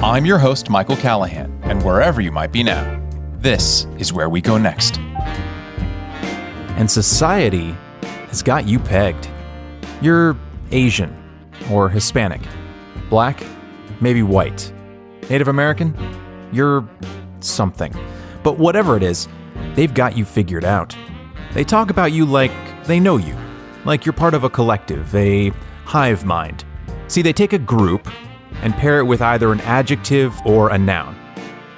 I'm your host, Michael Callahan, and wherever you might be now, this is where we go next. And society has got you pegged. You're Asian or Hispanic, Black, maybe white, Native American, you're something. But whatever it is, they've got you figured out. They talk about you like they know you, like you're part of a collective, a hive mind. See, they take a group and pair it with either an adjective or a noun.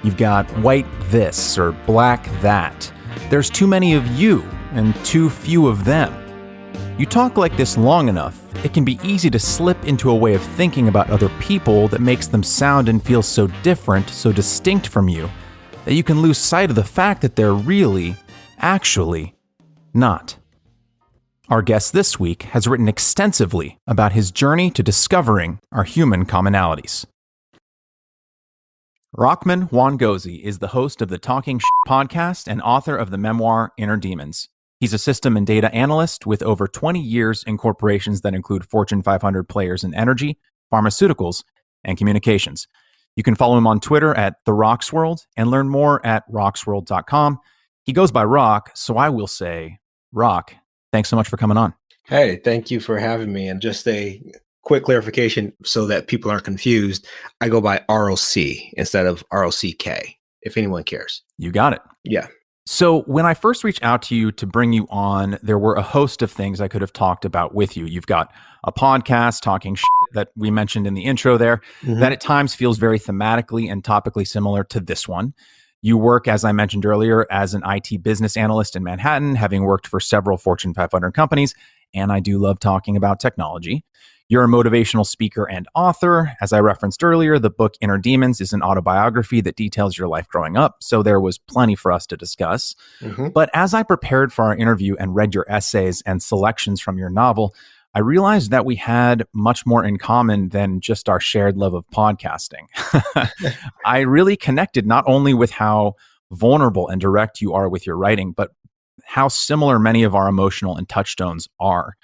You've got white this or black that. There's too many of you and too few of them. You talk like this long enough, it can be easy to slip into a way of thinking about other people that makes them sound and feel so different, so distinct from you, that you can lose sight of the fact that they're really, actually, not. Our guest this week has written extensively about his journey to discovering our human commonalities. Rahmaan Mwongozi is the host of the Talking podcast and author of the memoir Inner Demons. He's a system and data analyst with over 20 years in corporations that include Fortune 500 players in energy, pharmaceuticals, and communications. You can follow him on Twitter at The Roxworld and learn more at roxworld.com. He goes by Rock, so I will say, Rock, thanks so much for coming on. Hey, thank you for having me. And just a quick clarification so that people aren't confused, I go by ROC instead of ROCK, if anyone cares. You got it. Yeah. So when I first reached out to you to bring you on, there were a host of things I could have talked about with you. You've got a podcast, Talking that we mentioned in the intro there, that at times feels very thematically and topically similar to this one. You work, as I mentioned earlier, as an IT business analyst in Manhattan, having worked for several Fortune 500 companies, and I do love talking about technology. You're a motivational speaker and author. As I referenced earlier, the book Inner Demons is an autobiography that details your life growing up, so there was plenty for us to discuss. But as I prepared for our interview and read your essays and selections from your novel, I realized that we had much more in common than just our shared love of podcasting. I really connected not only with how vulnerable and direct you are with your writing, but how similar many of our emotional and touchstones are.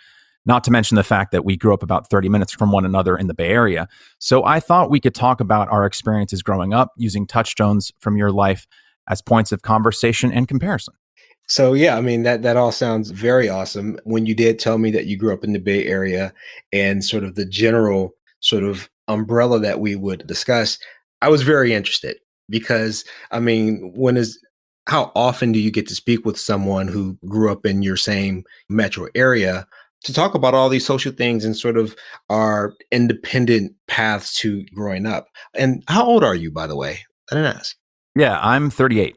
Not to mention the fact that we grew up about 30 minutes from one another in the Bay Area. So I thought we could talk about our experiences growing up using touchstones from your life as points of conversation and comparison. So yeah, I mean, that all sounds very awesome. When you did tell me that you grew up in the Bay Area and sort of the general sort of umbrella that we would discuss, I was very interested because, I mean, how often do you get to speak with someone who grew up in your same metro area to talk about all these social things and sort of our independent paths to growing up? And how old are you, by the way? I didn't ask. Yeah, I'm 38.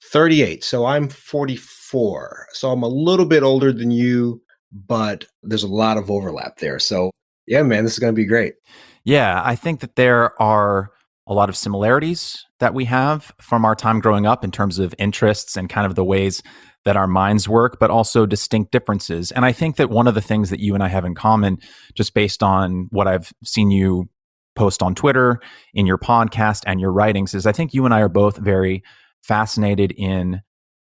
38. So I'm 44. So I'm a little bit older than you, but there's a lot of overlap there. So yeah, man, this is going to be great. Yeah, I think that there are a lot of similarities that we have from our time growing up in terms of interests and kind of the ways that our minds work, but also distinct differences. And I think that one of the things that you and I have in common, just based on what I've seen you post on Twitter, in your podcast and your writings, is I think you and I are both very fascinated in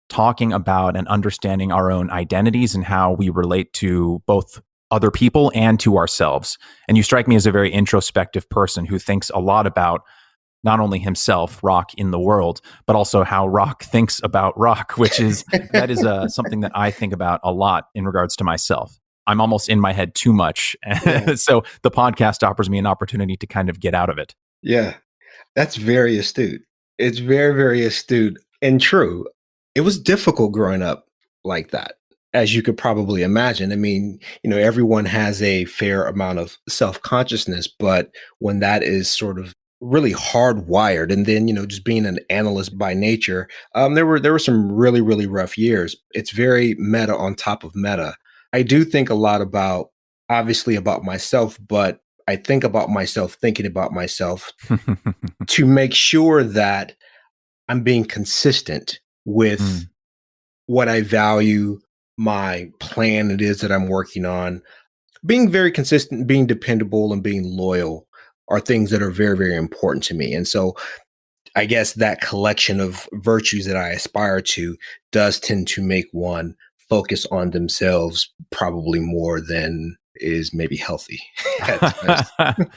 talking about and understanding our own identities and how we relate to both other people and to ourselves. And you strike me as a very introspective person who thinks a lot about not only himself, Rock in the world, but also how Rock thinks about Rock, which is, that is something that I think about a lot in regards to myself. I'm almost in my head too much. Yeah. So the podcast offers me an opportunity to kind of get out of it. Yeah, that's very astute. It's very, very astute and true. It was difficult growing up like that, as you could probably imagine. I mean, everyone has a fair amount of self-consciousness, but when that is sort of really hardwired, and then, just being an analyst by nature, there were some really, really rough years. It's very meta on top of meta. I do think a lot obviously about myself, but I think about myself thinking about myself to make sure that I'm being consistent with what I value, my plan it is that I'm working on. Being very consistent, being dependable, and being loyal are things that are very, very important to me. And so I guess that collection of virtues that I aspire to does tend to make one focus on themselves probably more than is maybe healthy at times.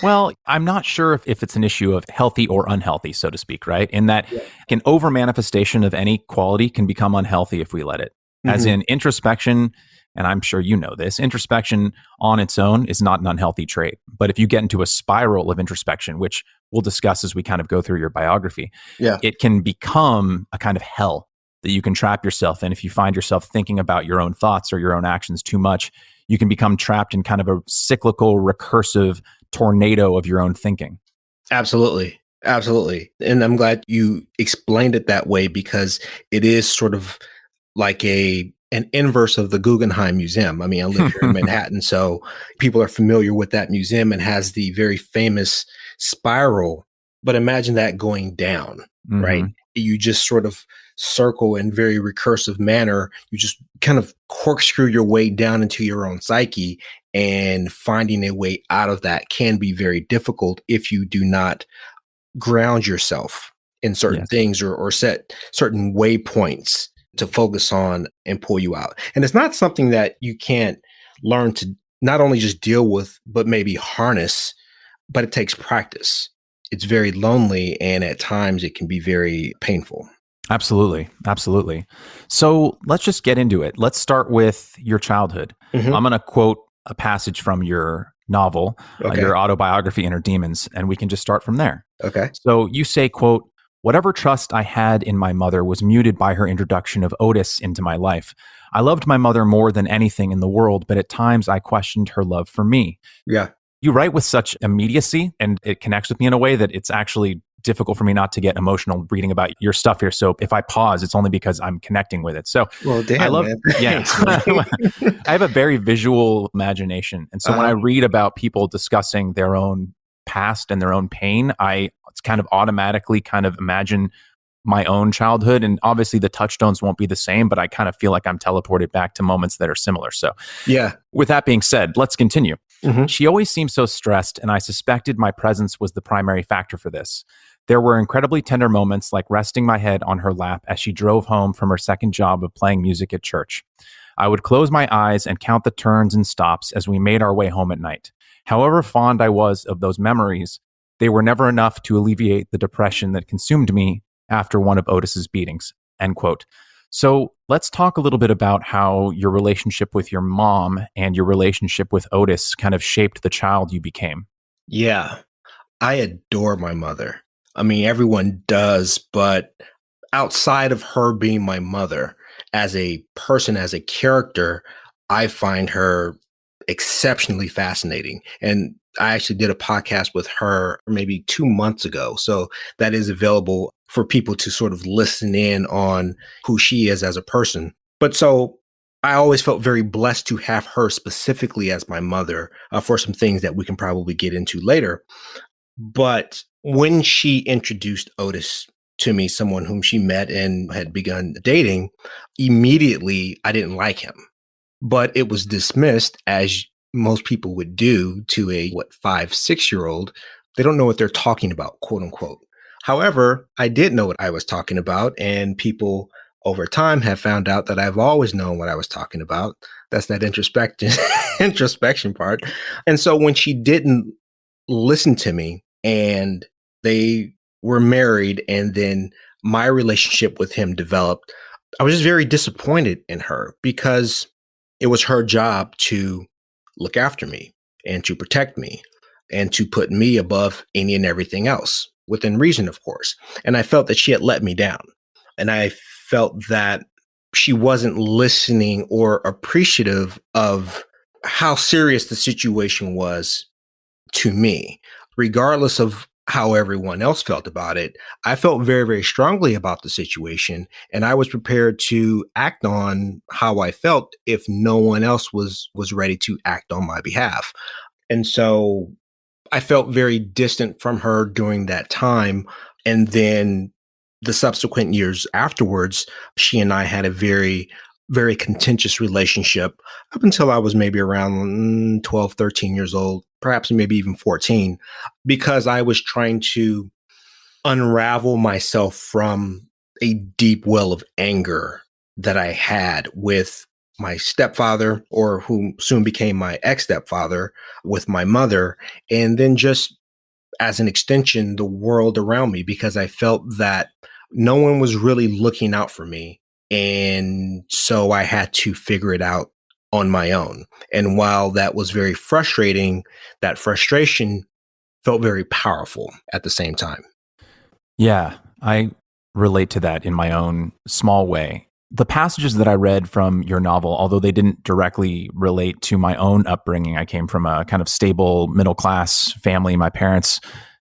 Well, I'm not sure if it's an issue of healthy or unhealthy, so to speak, right? In that Yeah. an over manifestation of any quality can become unhealthy if we let it. As Mhm. in introspection, and I'm sure you know this, introspection on its own is not an unhealthy trait. But if you get into a spiral of introspection, which we'll discuss as we kind of go through your biography, Yeah. it can become a kind of hell that you can trap yourself in. If you find yourself thinking about your own thoughts or your own actions too much, you can become trapped in kind of a cyclical, recursive tornado of your own thinking. Absolutely. Absolutely. And I'm glad you explained it that way because it is sort of like an inverse of the Guggenheim Museum. I mean, I live here in Manhattan, so people are familiar with that museum and has the very famous spiral. But imagine that going down, right? Mhm. You just sort of circle in very recursive manner. You just kind of corkscrew your way down into your own psyche, and finding a way out of that can be very difficult if you do not ground yourself in certain Yes. things or set certain waypoints to focus on and pull you out. And it's not something that you can't learn to not only just deal with, but maybe harness, but it takes practice. It's very lonely and at times it can be very painful. Absolutely. Absolutely. So let's just get into it. Let's start with your childhood. Hmm. I'm going to quote a passage from your novel, Okay. your autobiography, Inner Demons, and we can just start from there. Okay. So you say, quote, whatever trust I had in my mother was muted by her introduction of Otis into my life. I loved my mother more than anything in the world, but at times I questioned her love for me. Yeah. You write with such immediacy and it connects with me in a way that it's actually difficult for me not to get emotional reading about your stuff here. So if I pause, it's only because I'm connecting with it. So Well, I damn, love, man. yeah, Thanks, man. I have a very visual imagination. And so when I Uh-huh. read about people discussing their own past and their own pain, it's kind of automatically kind of imagine my own childhood. And obviously the touchstones won't be the same, but I kind of feel like I'm teleported back to moments that are similar. So Yeah. with that being said, let's continue. Hmm. She always seemed so stressed, and I suspected my presence was the primary factor for this. There were incredibly tender moments, like resting my head on her lap as she drove home from her second job of playing music at church. I would close my eyes and count the turns and stops as we made our way home at night. However fond I was of those memories, they were never enough to alleviate the depression that consumed me after one of Otis's beatings. End quote. So let's talk a little bit about how your relationship with your mom and your relationship with Otis kind of shaped the child you became. Yeah. I adore my mother. I mean, everyone does, but outside of her being my mother, as a person, as a character, I find her exceptionally fascinating. And I actually did a podcast with her maybe 2 months ago. So that is available for people to sort of listen in on who she is as a person. But so I always felt very blessed to have her specifically as my mother for some things that we can probably get into later. But when she introduced Otis to me, someone whom she met and had begun dating, immediately I didn't like him. But it was dismissed as most people would do to a 5, 6 year old. They don't know what they're talking about, quote unquote. However, I did know what I was talking about, and people over time have found out that I've always known what I was talking about. That's that introspection introspection part. And so when she didn't listen to me and they were married and then my relationship with him developed, I was just very disappointed in her because it was her job to look after me and to protect me and to put me above any and everything else within reason, of course. And I felt that she had let me down. And I felt that she wasn't listening or appreciative of how serious the situation was to me, regardless of how everyone else felt about it. I felt very, very strongly about the situation, and I was prepared to act on how I felt if no one else was ready to act on my behalf. And so I felt very distant from her during that time. And then the subsequent years afterwards, she and I had a very, very contentious relationship up until I was maybe around 12, 13 years old, perhaps maybe even 14, because I was trying to unravel myself from a deep well of anger that I had with my stepfather, or who soon became my ex-stepfather, with my mother, and then just as an extension, the world around me, because I felt that no one was really looking out for me. And so I had to figure it out on my own. And while that was very frustrating, that frustration felt very powerful at the same time. Yeah, I relate to that in my own small way. The passages that I read from your novel, although they didn't directly relate to my own upbringing, I came from a kind of stable middle class family. My parents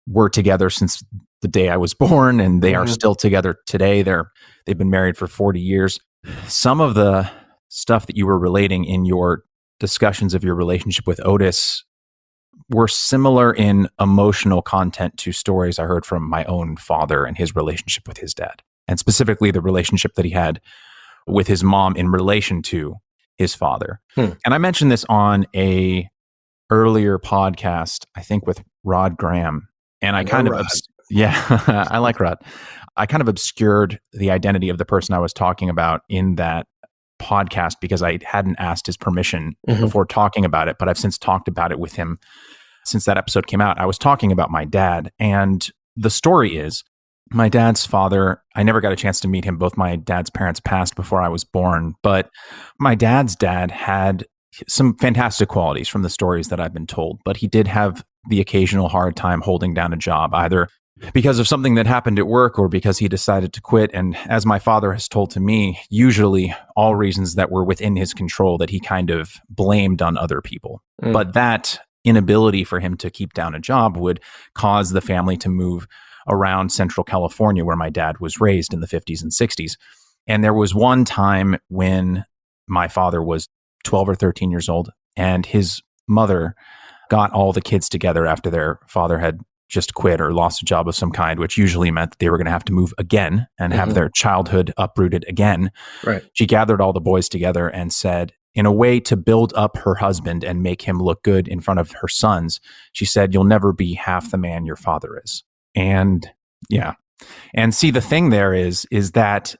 were together since the day I was born, and they are still together today. They've been married for 40 years. Some of the stuff that you were relating in your discussions of your relationship with Otis were similar in emotional content to stories I heard from my own father and his relationship with his dad, and specifically the relationship that he had with his mom in relation to his father. And I mentioned this on a earlier podcast, I think with Rod Graham, and I kind of, I like Rod. I kind of obscured the identity of the person I was talking about in that podcast because I hadn't asked his permission before talking about it, but I've since talked about it with him since that episode came out. I was talking about my dad, and the story is my dad's father, I never got a chance to meet him. Both my dad's parents passed before I was born, but my dad's dad had some fantastic qualities from the stories that I've been told, but he did have the occasional hard time holding down a job, either because of something that happened at work or because he decided to quit. And as my father has told to me, usually all reasons that were within his control that he kind of blamed on other people. But that inability for him to keep down a job would cause the family to move around Central California, where my dad was raised in the 50s and 60s. And there was one time when my father was 12 or 13 years old, and his mother got all the kids together after their father had just quit or lost a job of some kind, which usually meant that they were going to have to move again and have their childhood uprooted again. Right. She gathered all the boys together and said, in a way to build up her husband and make him look good in front of her sons, she said, "You'll never be half the man your father is." And yeah. And see, the thing there is that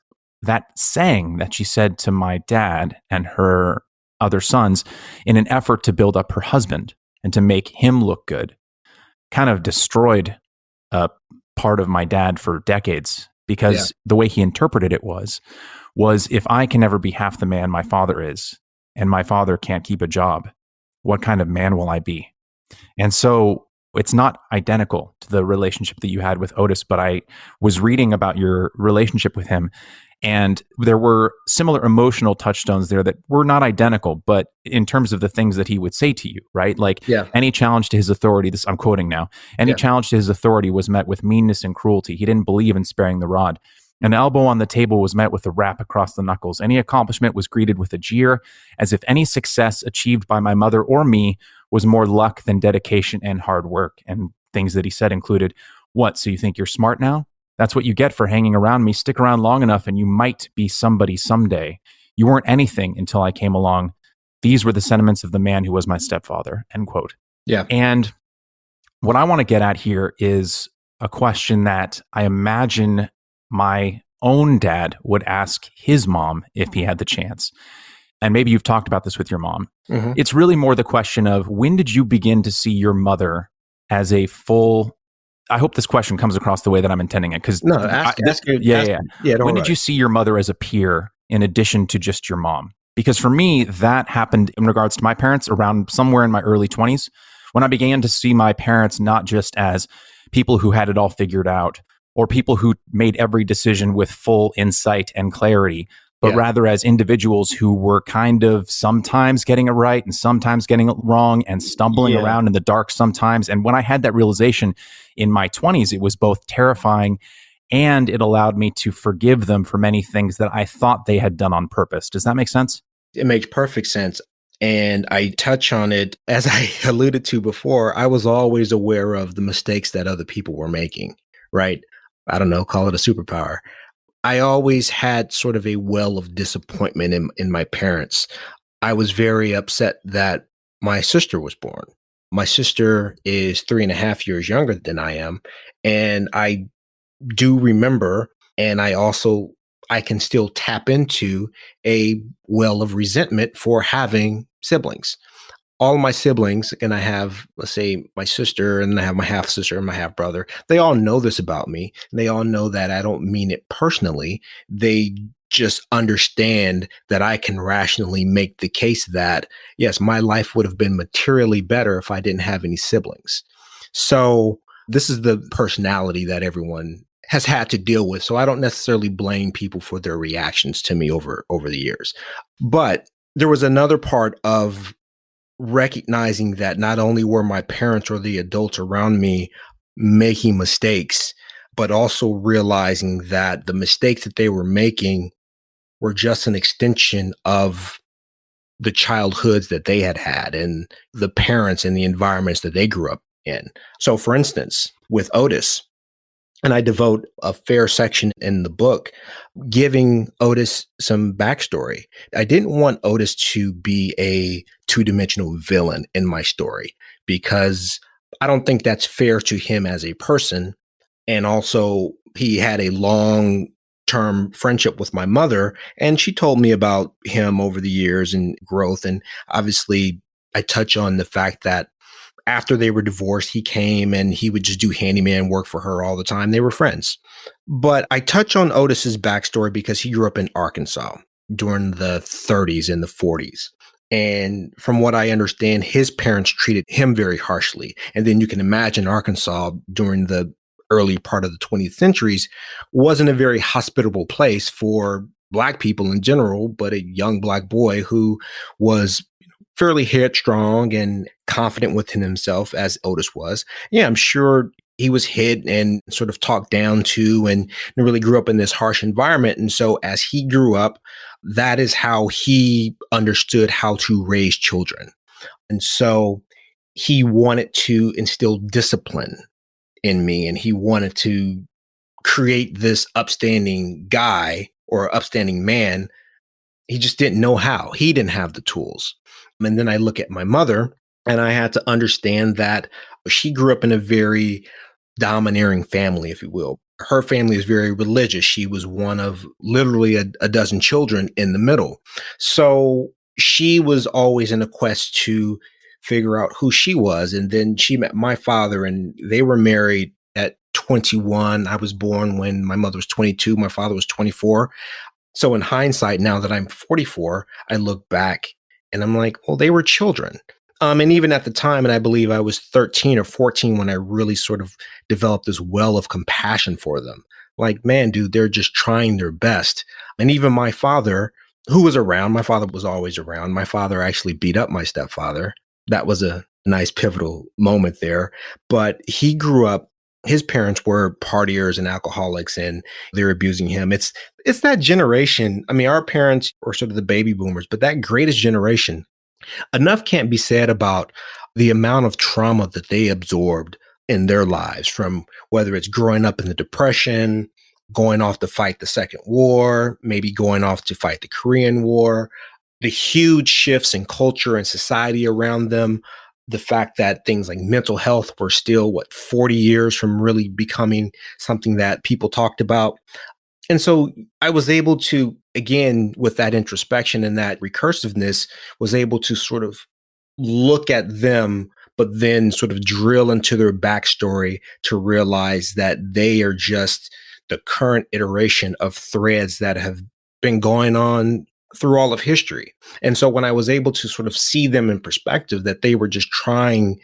saying that she said to my dad and her other sons in an effort to build up her husband and to make him look good kind of destroyed a part of my dad for decades, because the way he interpreted it was if I can never be half the man my father is, and my father can't keep a job, what kind of man will I be? And so it's not identical to the relationship that you had with Otis, but I was reading about your relationship with him, and there were similar emotional touchstones there that were not identical, but in terms of the things that he would say to you, right? Like any challenge to his authority, this I'm quoting now, any challenge to his authority was met with meanness and cruelty. He didn't believe in sparing the rod. An elbow on the table was met with a rap across the knuckles. Any accomplishment was greeted with a jeer, as if any success achieved by my mother or me was more luck than dedication and hard work. And things that he said included, "What, so you think you're smart now? That's what you get for hanging around me. Stick around long enough and you might be somebody someday. You weren't anything until I came along. These were the sentiments of the man who was my stepfather," end quote. Yeah. And what I want to get at here is a question that I imagine my own dad would ask his mom if he had the chance. And maybe you've talked about this with your mom. It's really more the question of, when did you begin to see your mother as a full, I hope this question comes across the way that I'm intending it. Because when did you see your mother as a peer in addition to just your mom? Because for me, that happened in regards to my parents around somewhere in my early 20s, when I began to see my parents not just as people who had it all figured out, or people who made every decision with full insight and clarity, but rather as individuals who were kind of sometimes getting it right and sometimes getting it wrong and stumbling around in the dark sometimes. And when I had that realization in my 20s, it was both terrifying and it allowed me to forgive them for many things that I thought they had done on purpose. Does that make sense? It makes perfect sense. And I touch on it, as I alluded to before, I was always aware of the mistakes that other people were making, right? I don't know, call it a superpower. I always had sort of a well of disappointment in my parents. I was very upset that my sister was born. My sister is 3.5 years younger than I am. And I do remember, and I also I can still tap into a well of resentment for having siblings. All my siblings, and I have, let's say, my sister, and I have my half sister and my half brother, they all know this about me. They all know that I don't mean it personally. They just understand that I can rationally make the case that, yes, my life would have been materially better if I didn't have any siblings. So this is the personality that everyone has had to deal with. So I don't necessarily blame people for their reactions to me over the years. But there was another part of recognizing that not only were my parents or the adults around me making mistakes, but also realizing that the mistakes that they were making were just an extension of the childhoods that they had had and the parents and the environments that they grew up in. So, for instance, with Otis, and I devote a fair section in the book giving Otis some backstory. I didn't want Otis to be a two-dimensional villain in my story because I don't think that's fair to him as a person. And also, he had a long-term friendship with my mother, and she told me about him over the years and growth. And obviously, I touch on the fact that after they were divorced, he came and he would just do handyman work for her all the time. They were friends. But I touch on Otis's backstory because he grew up in Arkansas during the 30s and the 40s. And from what I understand, his parents treated him very harshly. And then you can imagine Arkansas during the early part of the 20th centuries wasn't a very hospitable place for Black people in general, but a young Black boy who was fairly headstrong and confident within himself, as Otis was. Yeah, I'm sure he was hit and sort of talked down to and really grew up in this harsh environment. And so as he grew up, that is how he understood how to raise children. And so he wanted to instill discipline in me, and he wanted to create this upstanding guy or upstanding man. He just didn't know how. He didn't have the tools. And then I look at my mother, and I had to understand that she grew up in a very domineering family, if you will. Her family is very religious. She was one of literally a dozen children in the middle. So she was always in a quest to figure out who she was. And then she met my father, and they were married at 21. I was born when my mother was 22. My father was 24. So in hindsight, now that I'm 44, I look back and I'm like, well, they were children. And even at the time, and I believe I was 13 or 14 when I really sort of developed this well of compassion for them. Like, man, dude, they're just trying their best. And even my father, who was around, my father was always around. My father actually beat up my stepfather. That was a nice pivotal moment there. But he grew up, his parents were partiers and alcoholics, and they're abusing him. It's that generation. I mean, our parents were sort of the baby boomers, but that greatest generation, enough can't be said about the amount of trauma that they absorbed in their lives, from whether it's growing up in the Depression, going off to fight the Second War, maybe going off to fight the Korean War, the huge shifts in culture and society around them, the fact that things like mental health were still, 40 years from really becoming something that people talked about. And so I was able to, again, with that introspection and that recursiveness, was able to sort of look at them, but then sort of drill into their backstory to realize that they are just the current iteration of threads that have been going on through all of history. And so when I was able to sort of see them in perspective, that they were just trying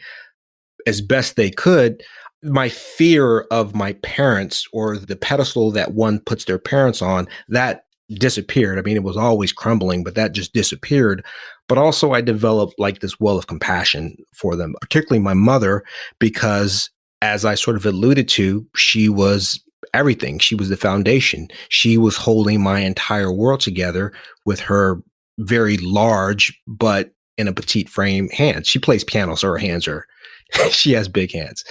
as best they could, my fear of my parents, or the pedestal that one puts their parents on, that disappeared. I mean, it was always crumbling, but that just disappeared. But also I developed like this well of compassion for them, particularly my mother, because as I sort of alluded to, she was everything. She was the foundation. She was holding my entire world together with her very large, but in a petite frame hands. She plays piano, so her hands are, she has big hands.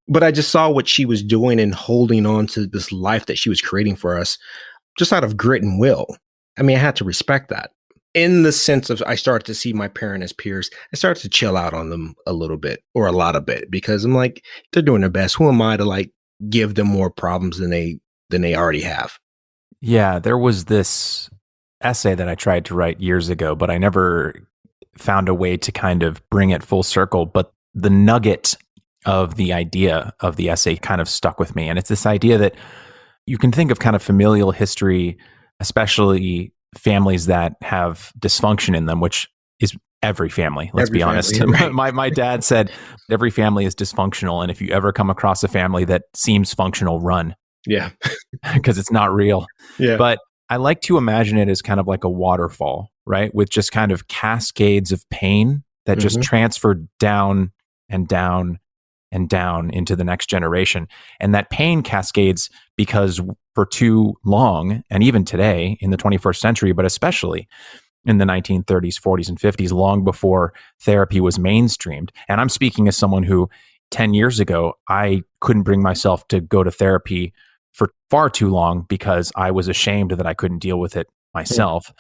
But I just saw what she was doing and holding on to this life that she was creating for us just out of grit and will. I mean, I had to respect that. In the sense of, I started to see my parent as peers. I started to chill out on them a little bit, or a lot of bit, because I'm like, they're doing their best. Who am I to like give them more problems than they already have? Yeah, there was this essay that I tried to write years ago, but I never found a way to kind of bring it full circle. But the nugget of the idea of the essay kind of stuck with me. And it's this idea that you can think of kind of familial history, especially families that have dysfunction in them, which is every family, let's Every be honest. family, right. My dad said every family is dysfunctional. And if you ever come across a family that seems functional, run Yeah. because it's not real. Yeah. But I like to imagine it as kind of like a waterfall, right? With just kind of cascades of pain that just transfer down and down and down into the next generation. And that pain cascades because for too long, and even today in the 21st century, but especially in the 1930s, 40s, and 50s, long before therapy was mainstreamed. And I'm speaking as someone who 10 years ago, I couldn't bring myself to go to therapy for far too long because I was ashamed that I couldn't deal with it myself.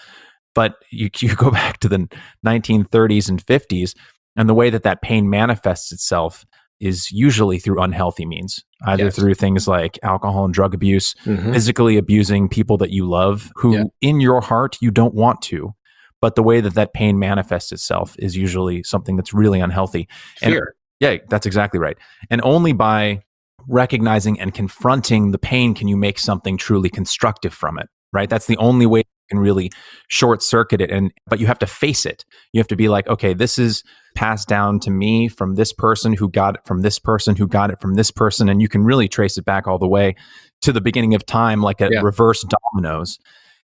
But you go back to the 1930s and 50s, and the way that pain manifests itself is usually through unhealthy means, either through things like alcohol and drug abuse, physically abusing people that you love, who in your heart you don't want to. But the way that pain manifests itself is usually something that's really unhealthy. Fear. Yeah, that's exactly right. And only by recognizing and confronting the pain can you make something truly constructive from it, right? That's the only way you can really short circuit it. But you have to face it. You have to be like, okay, this is passed down to me from this person who got it from this person who got it from this person. And you can really trace it back all the way to the beginning of time, like a reverse dominoes.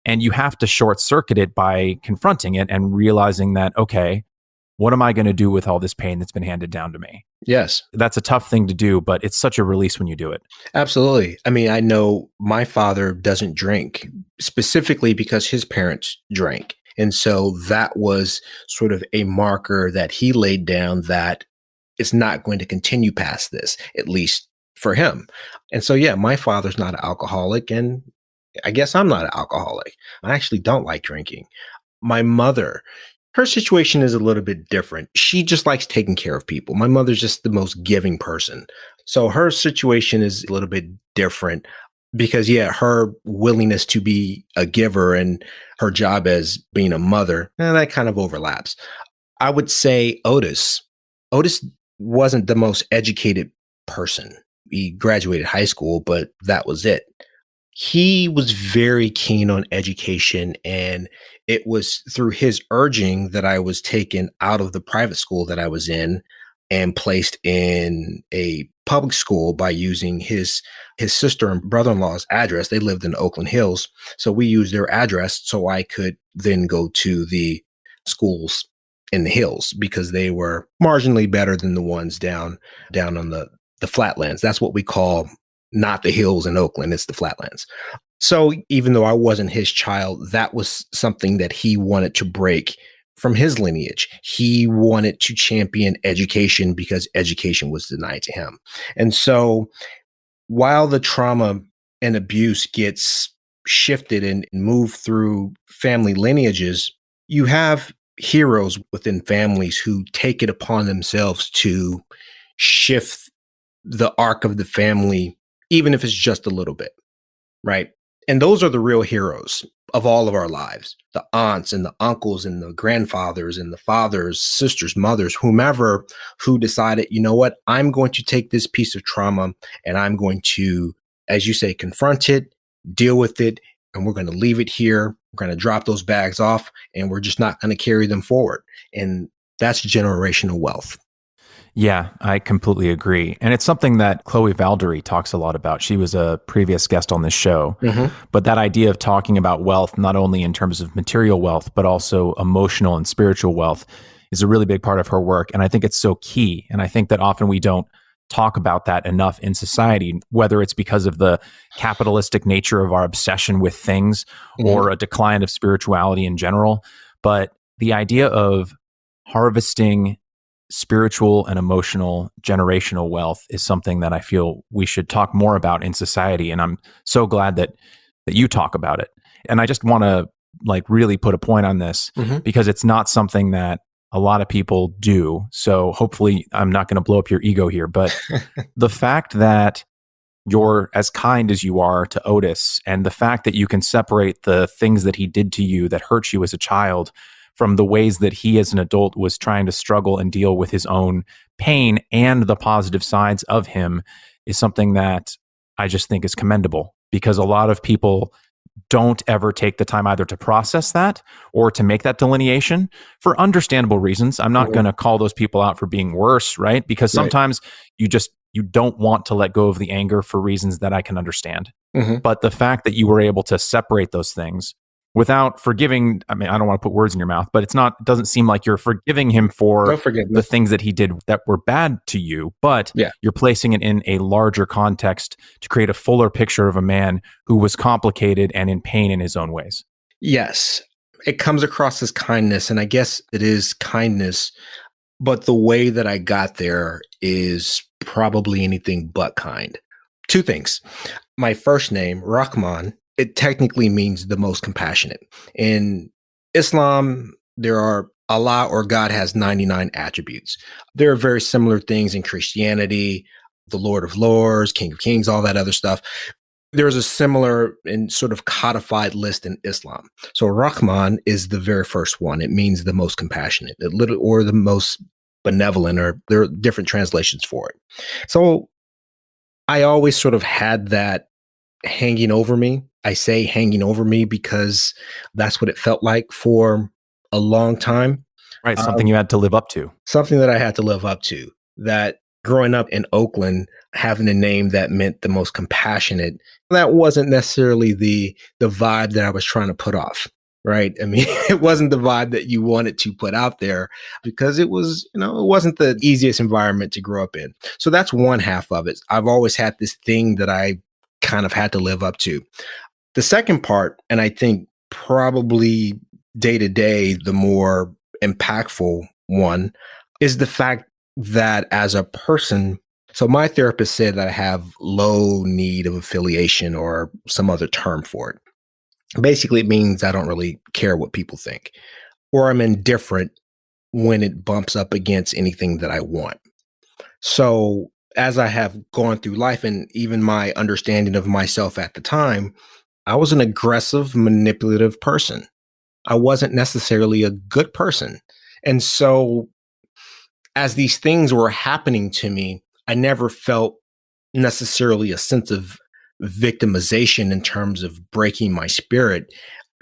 And you have to short circuit it by confronting it and realizing that, okay, what am I going to do with all this pain that's been handed down to me? Yes. That's a tough thing to do, but it's such a release when you do it. Absolutely. I mean, I know my father doesn't drink specifically because his parents drank. And so that was sort of a marker that he laid down that it's not going to continue past this, at least for him. And so, yeah, my father's not an alcoholic, and I guess I'm not an alcoholic. I actually don't like drinking. My mother, her situation is a little bit different. She just likes taking care of people. My mother's just the most giving person. So her situation is a little bit different because, her willingness to be a giver and her job as being a mother, that kind of overlaps. I would say Otis wasn't the most educated person. He graduated high school, but that was it. He was very keen on education, and it was through his urging that I was taken out of the private school that I was in and placed in a public school by using his sister and brother-in-law's address. They lived in Oakland Hills, so we used their address so I could then go to the schools in the hills because they were marginally better than the ones down on the flatlands. That's what we call not the hills in Oakland, it's the flatlands. So even though I wasn't his child, that was something that he wanted to break from his lineage. He wanted to champion education because education was denied to him. And so while the trauma and abuse gets shifted and moved through family lineages, you have heroes within families who take it upon themselves to shift the arc of the family, even if it's just a little bit, right? And those are the real heroes of all of our lives. The aunts and the uncles and the grandfathers and the fathers, sisters, mothers, whomever who decided, you know what, I'm going to take this piece of trauma and I'm going to, as you say, confront it, deal with it, and we're going to leave it here. We're going to drop those bags off and we're just not going to carry them forward. And that's generational wealth. Yeah, I completely agree. And it's something that Chloe Valdery talks a lot about. She was a previous guest on this show. But that idea of talking about wealth, not only in terms of material wealth, but also emotional and spiritual wealth is a really big part of her work. And I think it's so key. And I think that often we don't talk about that enough in society, whether it's because of the capitalistic nature of our obsession with things or a decline of spirituality in general. But the idea of harvesting spiritual and emotional generational wealth is something that I feel we should talk more about in society. And I'm so glad that you talk about it. And I just want to really put a point on this because it's not something that a lot of people do. So hopefully I'm not going to blow up your ego here, but the fact that you're as kind as you are to Otis, and the fact that you can separate the things that he did to you that hurt you as a child from the ways that he as an adult was trying to struggle and deal with his own pain and the positive sides of him is something that I just think is commendable, because a lot of people don't ever take the time either to process that or to make that delineation for understandable reasons. I'm not going to call those people out for being worse, right? Because sometimes you don't want to let go of the anger for reasons that I can understand. But the fact that you were able to separate those things without forgiving, I mean, I don't want to put words in your mouth, but it doesn't seem like you're forgiving him for the things that he did that were bad to you, but you're placing it in a larger context to create a fuller picture of a man who was complicated and in pain in his own ways. Yes, it comes across as kindness, and I guess it is kindness, but the way that I got there is probably anything but kind. Two things. My first name, Rahmaan, it technically means the most compassionate. In Islam, Allah or God has 99 attributes. There are very similar things in Christianity, the Lord of Lords, King of Kings, all that other stuff. There's a similar and sort of codified list in Islam. So Rahman is the very first one. It means the most compassionate, or the most benevolent, or there are different translations for it. So I always sort of had that hanging over me. I say hanging over me because that's what it felt like for a long time. Right. Something you had to live up to. Something that I had to live up to. That growing up in Oakland, having a name that meant the most compassionate, that wasn't necessarily the vibe that I was trying to put off. Right. I mean, it wasn't the vibe that you wanted to put out there, because it was, it wasn't the easiest environment to grow up in. So that's one half of it. I've always had this thing that I kind of had to live up to. The second part, and I think probably day to day, the more impactful one, is the fact that as a person, so my therapist said that I have low need of affiliation, or some other term for it. Basically, it means I don't really care what people think, or I'm indifferent when it bumps up against anything that I want. So as I have gone through life, and even my understanding of myself at the time, I was an aggressive, manipulative person. I wasn't necessarily a good person. And so as these things were happening to me, I never felt necessarily a sense of victimization in terms of breaking my spirit.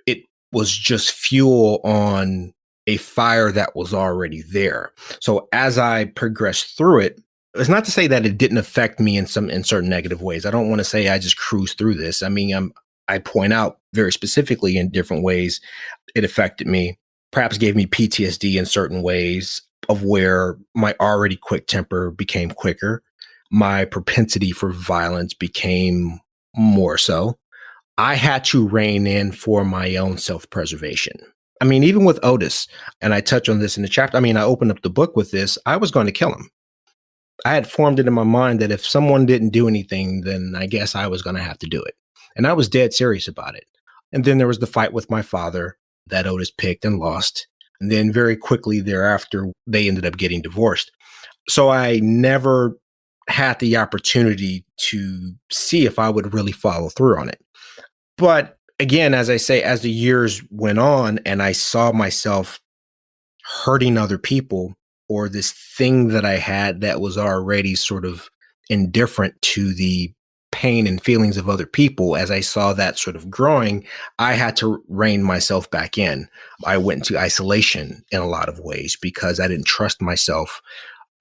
It was just fuel on a fire that was already there. So as I progressed through it, it's not to say that it didn't affect me in certain negative ways. I don't want to say I just cruised through this. I mean, I point out very specifically in different ways it affected me, perhaps gave me PTSD in certain ways, of where my already quick temper became quicker. My propensity for violence became more so. I had to rein in for my own self-preservation. I mean, even with Otis, and I touch on this in the chapter, I opened up the book with this, I was going to kill him. I had formed it in my mind that if someone didn't do anything, then I guess I was going to have to do it. And I was dead serious about it. And then there was the fight with my father that Otis picked and lost. And then very quickly thereafter, they ended up getting divorced. So I never had the opportunity to see if I would really follow through on it. But again, as I say, as the years went on and I saw myself hurting other people, or this thing that I had that was already sort of indifferent to the pain and feelings of other people, as I saw that sort of growing, I had to rein myself back in. I went into isolation in a lot of ways because I didn't trust myself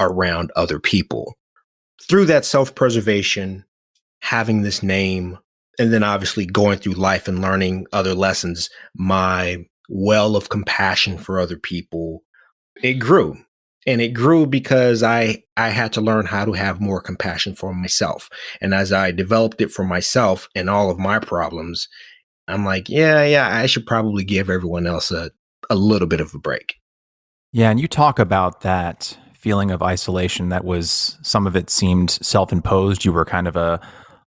around other people. Through that self-preservation, having this name, and then obviously going through life and learning other lessons, my well of compassion for other people, it grew. And it grew because I had to learn how to have more compassion for myself. And as I developed it for myself and all of my problems, I'm like, yeah, I should probably give everyone else a little bit of a break. Yeah, and you talk about that feeling of isolation that was, some of it seemed self-imposed. You were kind of a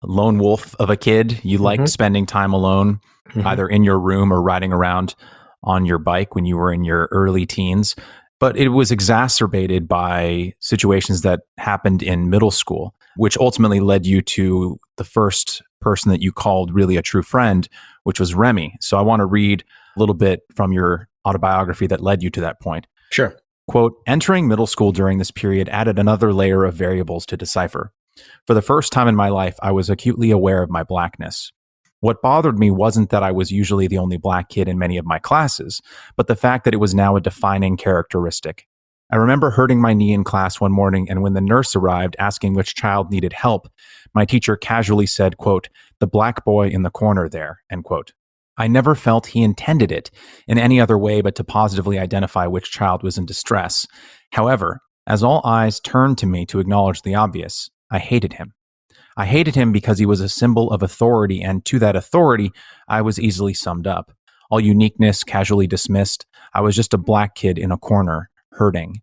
lone wolf of a kid. You liked spending time alone, either in your room or riding around on your bike when you were in your early teens. But it was exacerbated by situations that happened in middle school. which ultimately led you to the first person that you called really a true friend, which was Remy. So I want to read a little bit from your autobiography that led you to that point. Sure. Quote, entering middle school during this period added another layer of variables to decipher. For the first time in my life, I was acutely aware of my blackness. What bothered me wasn't that I was usually the only black kid in many of my classes, but the fact that it was now a defining characteristic. I remember hurting my knee in class one morning, and when the nurse arrived asking which child needed help, my teacher casually said, quote, the black boy in the corner there, end quote. I never felt he intended it in any other way but to positively identify which child was in distress. However, as all eyes turned to me to acknowledge the obvious, I hated him. I hated him because he was a symbol of authority, and to that authority, I was easily summed up. All uniqueness casually dismissed, I was just a black kid in a corner, hurting.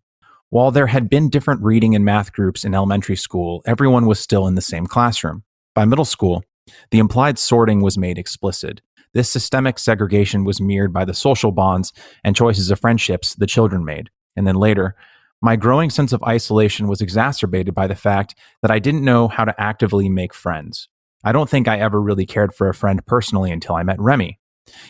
While there had been different reading and math groups in elementary school, everyone was still in the same classroom. By middle school, the implied sorting was made explicit. This systemic segregation was mirrored by the social bonds and choices of friendships the children made. And then later, my growing sense of isolation was exacerbated by the fact that I didn't know how to actively make friends. I don't think I ever really cared for a friend personally until I met Remy.